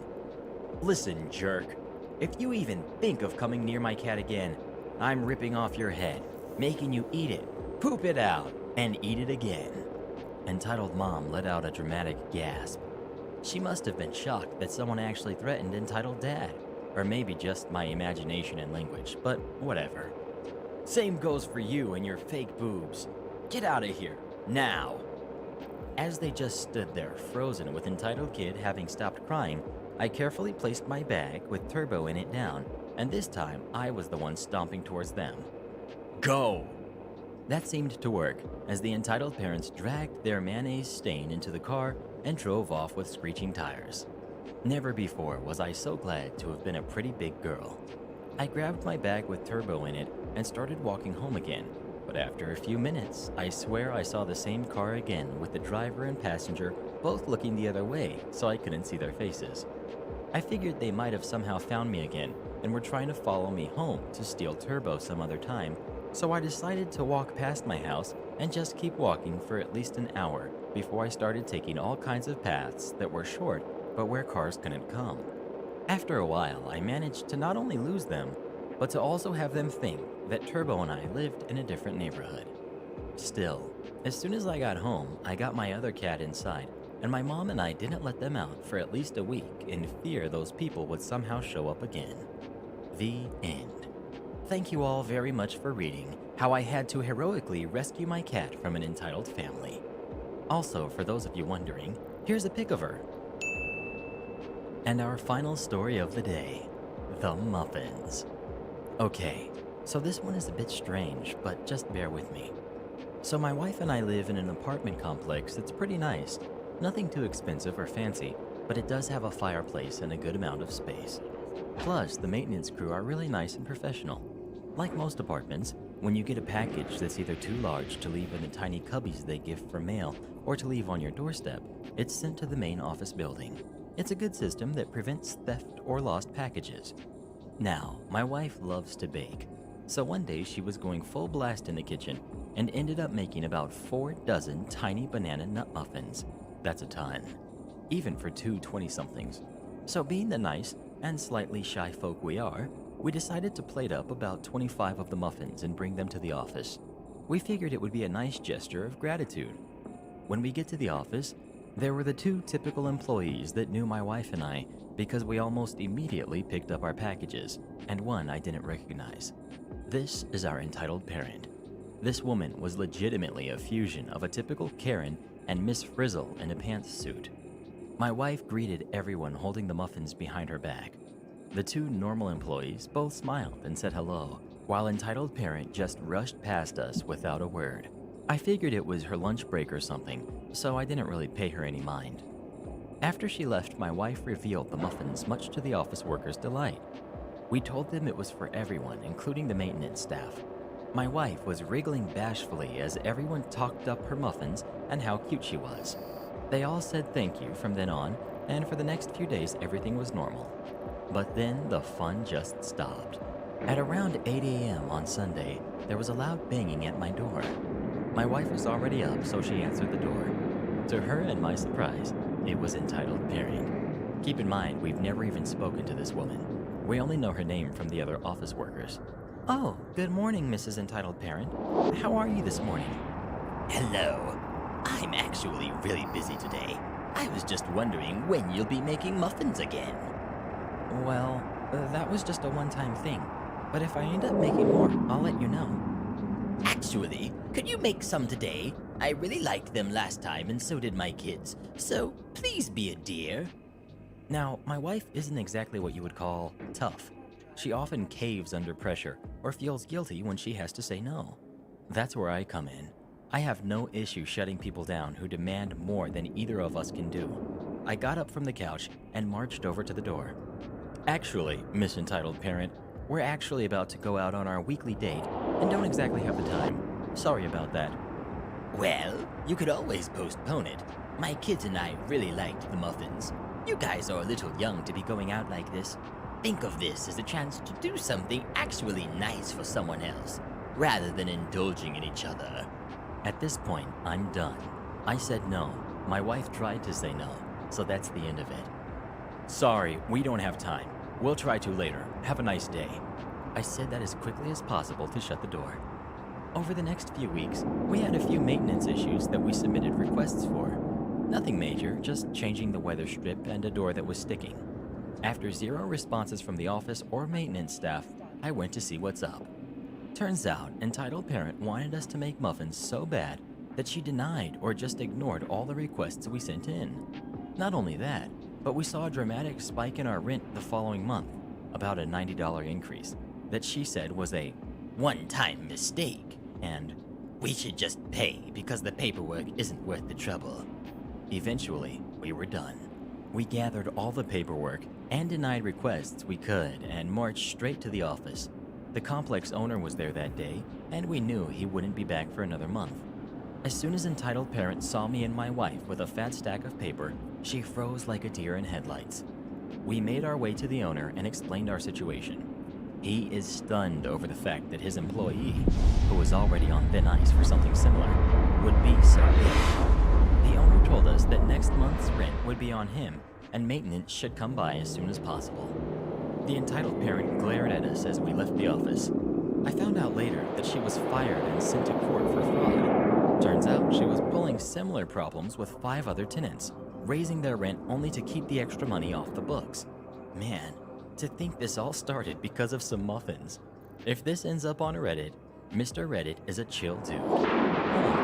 Listen, jerk. If you even think of coming near my cat again, I'm ripping off your head, making you eat it, poop it out, and eat it again. Entitled Mom let out a dramatic gasp. She must have been shocked that someone actually threatened Entitled Dad, or maybe just my imagination and language, but whatever. Same goes for you and your fake boobs. Get out of here, now. As they just stood there, frozen with Entitled Kid having stopped crying, I carefully placed my bag with Turbo in it down, and this time I was the one stomping towards them. Go! That seemed to work, as the entitled parents dragged their mayonnaise stain into the car and drove off with screeching tires. Never before was I so glad to have been a pretty big girl. I grabbed my bag with Turbo in it and started walking home again, but after a few minutes, I swear I saw the same car again with the driver and passenger both looking the other way, so I couldn't see their faces. I figured they might have somehow found me again and were trying to follow me home to steal Turbo some other time, so I decided to walk past my house and just keep walking for at least an hour before I started taking all kinds of paths that were short but where cars couldn't come. After a while, I managed to not only lose them, but to also have them think that Turbo and I lived in a different neighborhood. Still, as soon as I got home, I got my other cat inside, and my mom and I didn't let them out for at least a week in fear those people would somehow show up again. The end. Thank you all very much for reading how I had to heroically rescue my cat from an entitled family. Also, for those of you wondering, here's a pic of her. And our final story of the day, the muffins. Okay, so this one is a bit strange, but just bear with me. So my wife and I live in an apartment complex that's pretty nice. Nothing too expensive or fancy, but it does have a fireplace and a good amount of space. Plus, the maintenance crew are really nice and professional. Like most apartments, when you get a package that's either too large to leave in the tiny cubbies they give for mail or to leave on your doorstep, it's sent to the main office building. It's a good system that prevents theft or lost packages. Now, my wife loves to bake, so one day she was going full blast in the kitchen and ended up making about 4 dozen tiny banana nut muffins. That's a ton, even for two 20-somethings. So being the nice and slightly shy folk we are, we decided to plate up about 25 of the muffins and bring them to the office. We figured it would be a nice gesture of gratitude. When we get to the office, there were the 2 typical employees that knew my wife and I because we almost immediately picked up our packages, and one I didn't recognize. This is our entitled parent. This woman was legitimately a fusion of a typical Karen and Miss Frizzle in a pantsuit. My wife greeted everyone holding the muffins behind her back. The 2 normal employees both smiled and said hello, while entitled parent just rushed past us without a word. I figured it was her lunch break or something, so I didn't really pay her any mind. After she left, my wife revealed the muffins, much to the office workers' delight. We told them it was for everyone, including the maintenance staff. My wife was wriggling bashfully as everyone talked up her muffins and how cute she was. They all said thank you from then on, and for the next few days everything was normal. But then the fun just stopped. At around 8 a.m. on Sunday, there was a loud banging at my door. My wife was already up, so she answered the door. To her and my surprise, it was entitled Parent. Keep in mind, we've never even spoken to this woman. We only know her name from the other office workers. Oh, good morning, Mrs. Entitled Parent. How are you this morning? Hello. I'm actually really busy today. I was just wondering when you'll be making muffins again. Well, that was just a one-time thing. But if I end up making more, I'll let you know. Actually, could you make some today? I really liked them last time and so did my kids. So please be a dear. Now, my wife isn't exactly what you would call tough. She often caves under pressure or feels guilty when she has to say no. That's where I come in. I have no issue shutting people down who demand more than either of us can do. I got up from the couch and marched over to the door. Actually, Miss Entitled Parent, we're actually about to go out on our weekly date and don't exactly have the time. Sorry about that. Well, you could always postpone it. My kids and I really liked the muffins. You guys are a little young to be going out like this. Think of this as a chance to do something actually nice for someone else, rather than indulging in each other. At this point, I'm done. I said no. My wife tried to say no, so that's the end of it. Sorry, we don't have time. We'll try to later. Have a nice day. I said that as quickly as possible to shut the door. Over the next few weeks, we had a few maintenance issues that we submitted requests for. Nothing major, just changing the weather strip and a door that was sticking. After 0 responses from the office or maintenance staff, I went to see what's up. Turns out, Entitled Parent wanted us to make muffins so bad that she denied or just ignored all the requests we sent in. Not only that, but we saw a dramatic spike in our rent the following month, about a $90 increase, that she said was a one-time mistake, and we should just pay because the paperwork isn't worth the trouble. Eventually, we were done. We gathered all the paperwork and denied requests we could and marched straight to the office. The complex owner was there that day, and we knew he wouldn't be back for another month. As soon as entitled parent saw me and my wife with a fat stack of paper, she froze like a deer in headlights. We made our way to the owner and explained our situation. He is stunned over the fact that his employee, who was already on thin ice for something similar, would be so ill. The owner told us that next month's rent would be on him and maintenance should come by as soon as possible. The entitled parent glared at us as we left the office. I found out later that she was fired and sent to court for fraud. Turns out she was pulling similar problems with 5 other tenants, raising their rent only to keep the extra money off the books. Man, to think this all started because of some muffins. If this ends up on Reddit, Mr. Reddit is a chill dude. Oh,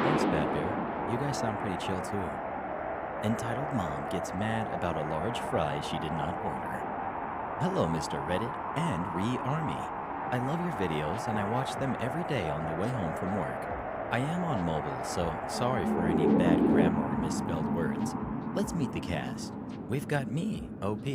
thanks, Bad Bear. You guys sound pretty chill too. Entitled mom gets mad about a large fry she did not order. Hello, Mr. Reddit and Re-Army. I love your videos and I watch them every day on the way home from work. I am on mobile, so sorry for any bad grammar or misspelled words. Let's meet the cast. We've got me, OP.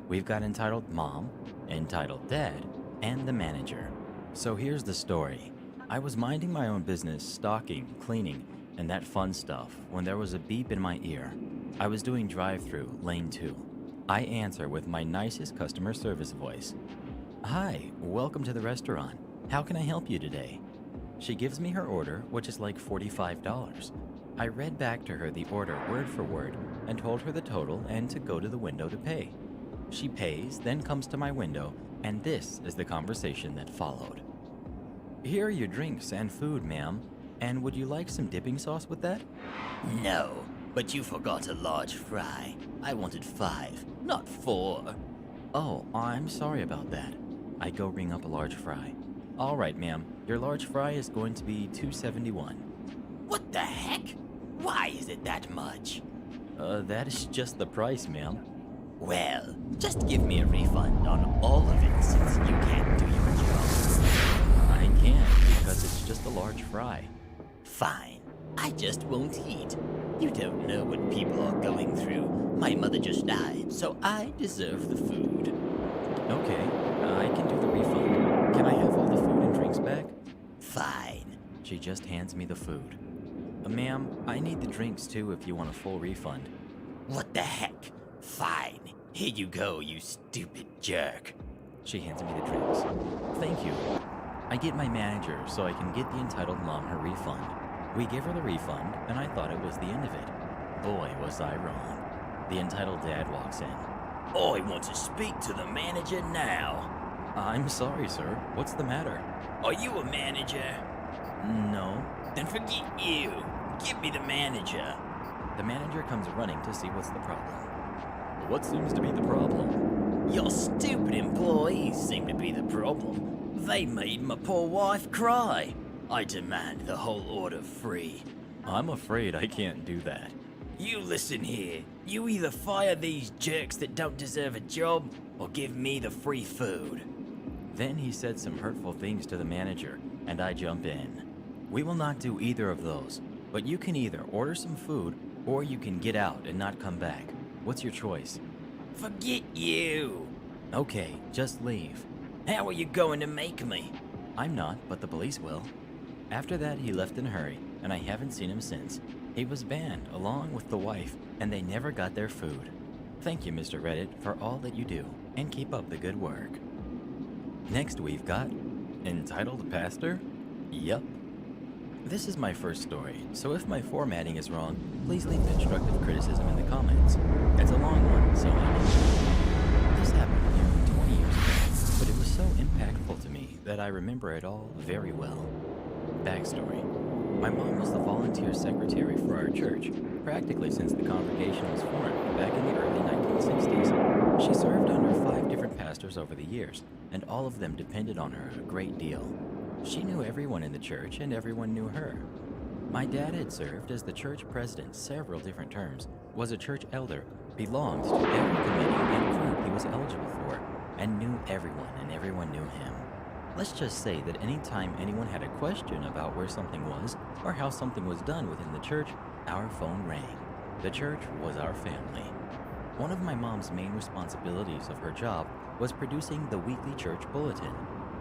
We've got entitled mom, entitled dad, and the manager. So here's the story. I was minding my own business, stocking, cleaning, and that fun stuff when there was a beep in my ear. I was doing drive-through, lane 2. I answer with my nicest customer service voice. Hi, welcome to the restaurant. How can I help you today? She gives me her order, which is like $45. I read back to her the order word for word and told her the total and to go to the window to pay. She pays, then comes to my window, and this is the conversation that followed. Here are your drinks and food, ma'am. And would you like some dipping sauce with that? No, but you forgot a large fry. I wanted 5, not 4. Oh, I'm sorry about that. I go ring up a large fry. All right, ma'am. Your large fry is going to be $2.71. What the heck? Why is it that much? That is just the price, ma'am. Well, just give me a refund on all of it since you can't do your job. I can't because it's just a large fry. Fine. I just won't eat. You don't know what people are going through. My mother just died, so I deserve the food. Okay, I can do the refund. Can I have all the food and drinks back? Fine. She just hands me the food. Ma'am, I need the drinks too if you want a full refund. What the heck? Fine. Here you go, you stupid jerk. She hands me the drinks. Thank you. I get my manager so I can get the entitled mom her refund. We give her the refund, and I thought it was the end of it. Boy, was I wrong. The entitled dad walks in. I want to speak to the manager now. I'm sorry, sir. What's the matter? Are you a manager? No. Then forget you. Give me the manager. The manager comes running to see what's the problem. What seems to be the problem? Your stupid employees seem to be the problem. They made my poor wife cry. I demand the whole order free. I'm afraid I can't do that. You listen here. You either fire these jerks that don't deserve a job, or give me the free food. Then he said some hurtful things to the manager, and I jump in. We will not do either of those, but you can either order some food, or you can get out and not come back. What's your choice? Forget you. Okay, just leave. How are you going to make me? I'm not, but the police will. After that, he left in a hurry, and I haven't seen him since. He was banned, along with the wife, and they never got their food. Thank you, Mr. Reddit, for all that you do, and keep up the good work. Next, we've got Entitled Pastor? Yup. This is my first story, so if my formatting is wrong, please leave constructive criticism in the comments. It's a long one, so this happened nearly 20 years ago, but it was so impactful to me that I remember it all very well. Backstory. My mom was the volunteer secretary for our church, practically since the congregation was formed back in the early 1960s. She served under 5 different pastors over the years, and all of them depended on her a great deal. She knew everyone in the church, and everyone knew her. My dad had served as the church president several different terms, was a church elder, belonged to every committee and group he was eligible for, and knew everyone, and everyone knew him. Let's just say that anytime anyone had a question about where something was, or how something was done within the church, our phone rang. The church was our family. One of my mom's main responsibilities of her job was producing the weekly church bulletin.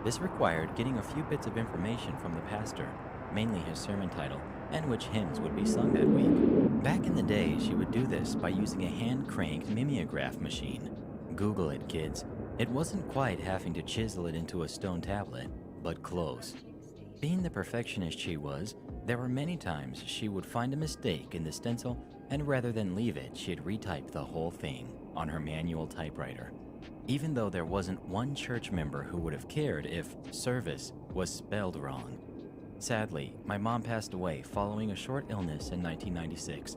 This required getting a few bits of information from the pastor, mainly his sermon title, and which hymns would be sung that week. Back in the day, she would do this by using a hand-cranked mimeograph machine. Google it, kids. It wasn't quite having to chisel it into a stone tablet, but close. Being the perfectionist she was, there were many times she would find a mistake in the stencil, and rather than leave it, she'd retype the whole thing on her manual typewriter. Even though there wasn't one church member who would have cared if service was spelled wrong. Sadly, my mom passed away following a short illness in 1996.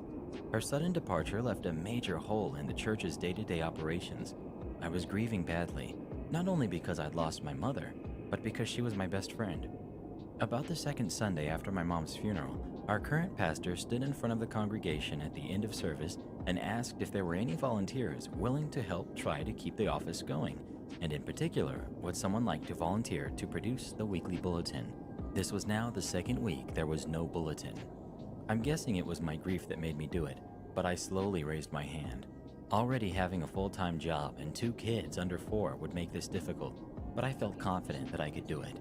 Her sudden departure left a major hole in the church's day-to-day operations. I was grieving badly, not only because I'd lost my mother, but because she was my best friend. About the second Sunday after my mom's funeral, our current pastor stood in front of the congregation at the end of service and asked if there were any volunteers willing to help try to keep the office going, and in particular, would someone like to volunteer to produce the weekly bulletin. This was now the second week there was no bulletin. I'm guessing it was my grief that made me do it, but I slowly raised my hand. Already having a full-time job and 2 kids under 4 would make this difficult, but I felt confident that I could do it.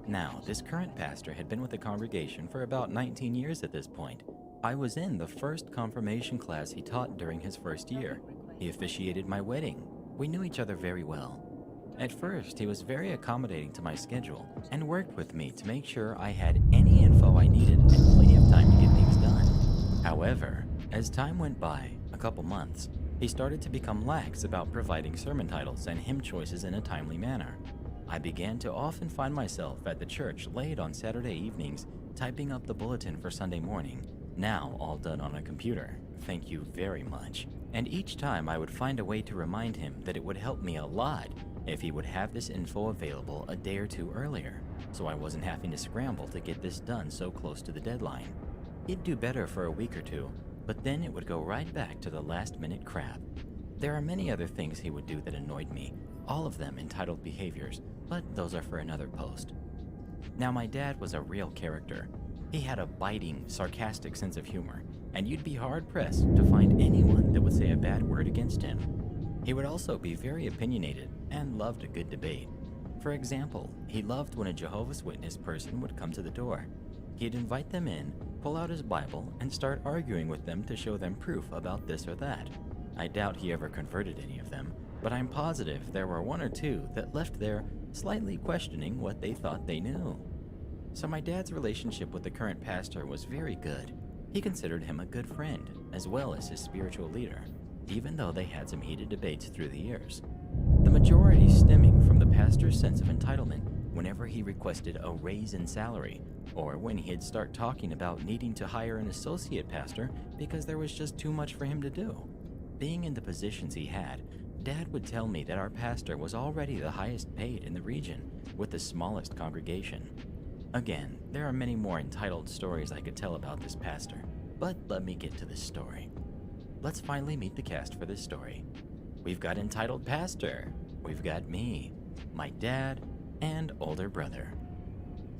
Now, this current pastor had been with the congregation for about 19 years at this point. I was in the first confirmation class he taught during his first year. He officiated my wedding. We knew each other very well. At first, he was very accommodating to my schedule and worked with me to make sure I had any info I needed and plenty of time to get things done. However, as time went by, a couple months, he started to become lax about providing sermon titles and hymn choices in a timely manner. I began to often find myself at the church late on Saturday evenings, typing up the bulletin for Sunday morning, now all done on a computer. Thank you very much. And each time I would find a way to remind him that it would help me a lot if he would have this info available a day or 2 earlier, so I wasn't having to scramble to get this done so close to the deadline. He'd do better for a week or 2, but then it would go right back to the last-minute crap. There are many other things he would do that annoyed me, all of them entitled behaviors, but those are for another post. Now, my dad was a real character. He had a biting, sarcastic sense of humor, and you'd be hard-pressed to find anyone that would say a bad word against him. He would also be very opinionated and loved a good debate. For example, he loved when a Jehovah's Witness person would come to the door. He'd invite them in, pull out his Bible, and start arguing with them to show them proof about this or that. I doubt he ever converted any of them, but I'm positive there were 1 or 2 that left there slightly questioning what they thought they knew. So my dad's relationship with the current pastor was very good. He considered him a good friend, as well as his spiritual leader, even though they had some heated debates through the years. The majority stemming from the pastor's sense of entitlement whenever he requested a raise in salary, or when he'd start talking about needing to hire an associate pastor because there was just too much for him to do. Being in the positions he had, Dad would tell me that our pastor was already the highest paid in the region, with the smallest congregation. Again, there are many more entitled stories I could tell about this pastor, but let me get to this story. Let's finally meet the cast for this story. We've got entitled pastor, we've got me, my dad, and older brother.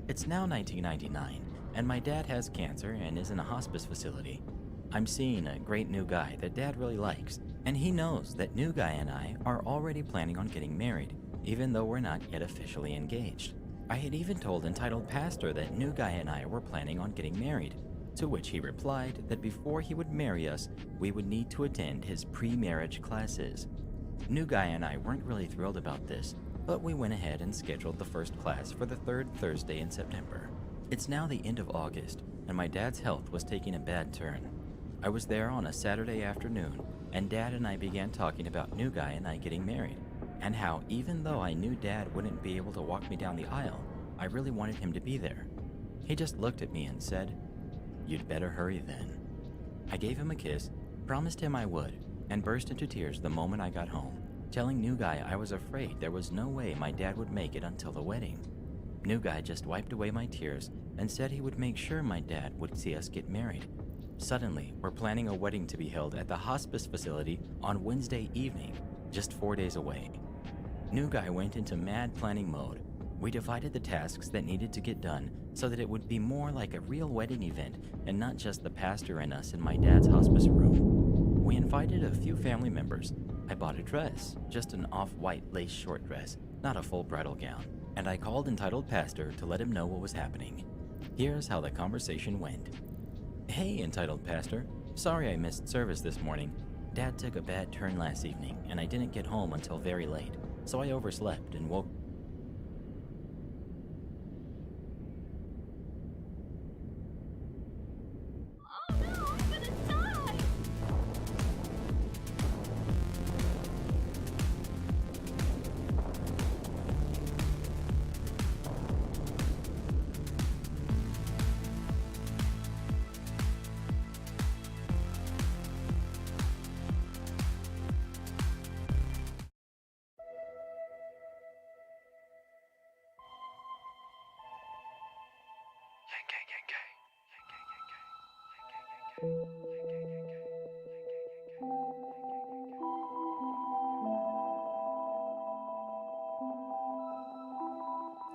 It's now 1999, and my dad has cancer and is in a hospice facility. I'm seeing a great new guy that Dad really likes, and he knows that new guy and I are already planning on getting married, even though we're not yet officially engaged. I had even told entitled pastor that new guy and I were planning on getting married, to which he replied that before he would marry us, we would need to attend his pre-marriage classes. New guy and I weren't really thrilled about this, but we went ahead and scheduled the first class for the 3rd Thursday in September. It's now the end of August, and my dad's health was taking a bad turn. I was there on a Saturday afternoon, and Dad and I began talking about new guy and I getting married, and how even though I knew Dad wouldn't be able to walk me down the aisle, I really wanted him to be there. He just looked at me and said, "You'd better hurry then." I gave him a kiss, promised him I would, and burst into tears the moment I got home, telling new guy I was afraid there was no way my dad would make it until the wedding. New guy just wiped away my tears and said he would make sure my dad would see us get married. Suddenly, we're planning a wedding to be held at the hospice facility on Wednesday evening, just 4 days away. New guy went into mad planning mode. We divided the tasks that needed to get done so that it would be more like a real wedding event and not just the pastor and us in my dad's hospice room. We invited a few family members. I bought a dress, just an off-white lace short dress, not a full bridal gown. and I called entitled pastor to let him know what was happening. Here's how the conversation went. Hey, entitled pastor. Sorry I missed service this morning. Dad took a bad turn last evening, and I didn't get home until very late, so I overslept and woke. Oh no, I'm gonna die!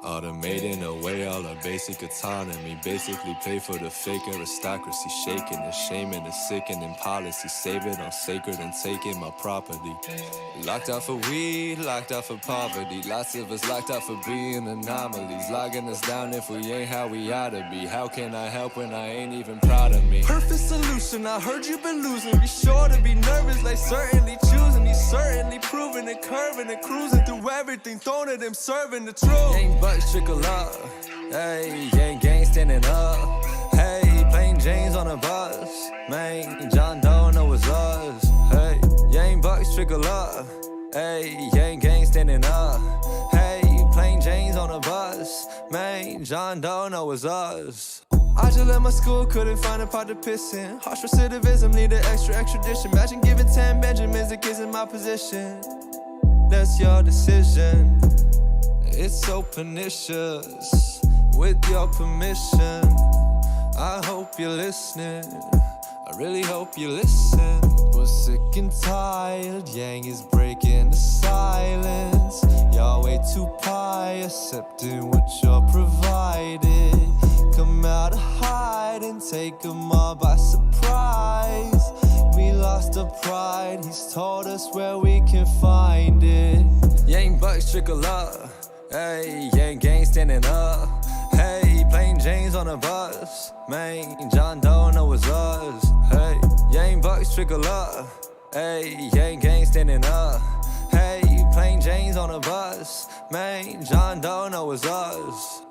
Automating away all our basic autonomy. Basically pay for the fake aristocracy. Shaking the shame and the sickening policy. Saving on sacred and taking my property. Locked out for weed, locked out for poverty. Lots of us locked out for being anomalies. Logging us down if we ain't how we oughta be. How can I help when I ain't even proud of me? Perfect solution, I heard you been losing. Be sure to be nervous, like certainly choosing. He's certainly proving it, curving and cruising through everything. Throwing at him, serving the truth. Gang bucks trickle up, hey, gang standing up. Hey, plain Jane's on a bus, man, John Doe know it's us. Hey, Yang bucks trickle up, hey, gang standing up. Hey, plain Jane's on a bus, man, John Doe know it's us. I just left my school, couldn't find a pot to piss in. Harsh recidivism, need an extra extradition. Imagine giving 10 Benjamins to kids in my position. That's your decision. It's so pernicious. With your permission, I hope you're listening. I really hope you listen. We're sick and tired, Yang is breaking the silence. Y'all way too pious, accepting what you're provided. Come out of hiding, take them all by surprise. We lost our pride, he's told us where we can find it. Yang bucks trickle up, hey, Yang gang standing up. Hey, plain Jane's on a bus, man, John Doe know it's us. Hey, Yang bucks trickle up, hey, Yang gang standing up. Hey, plain Jane's on a bus, man, John Doe know it's us.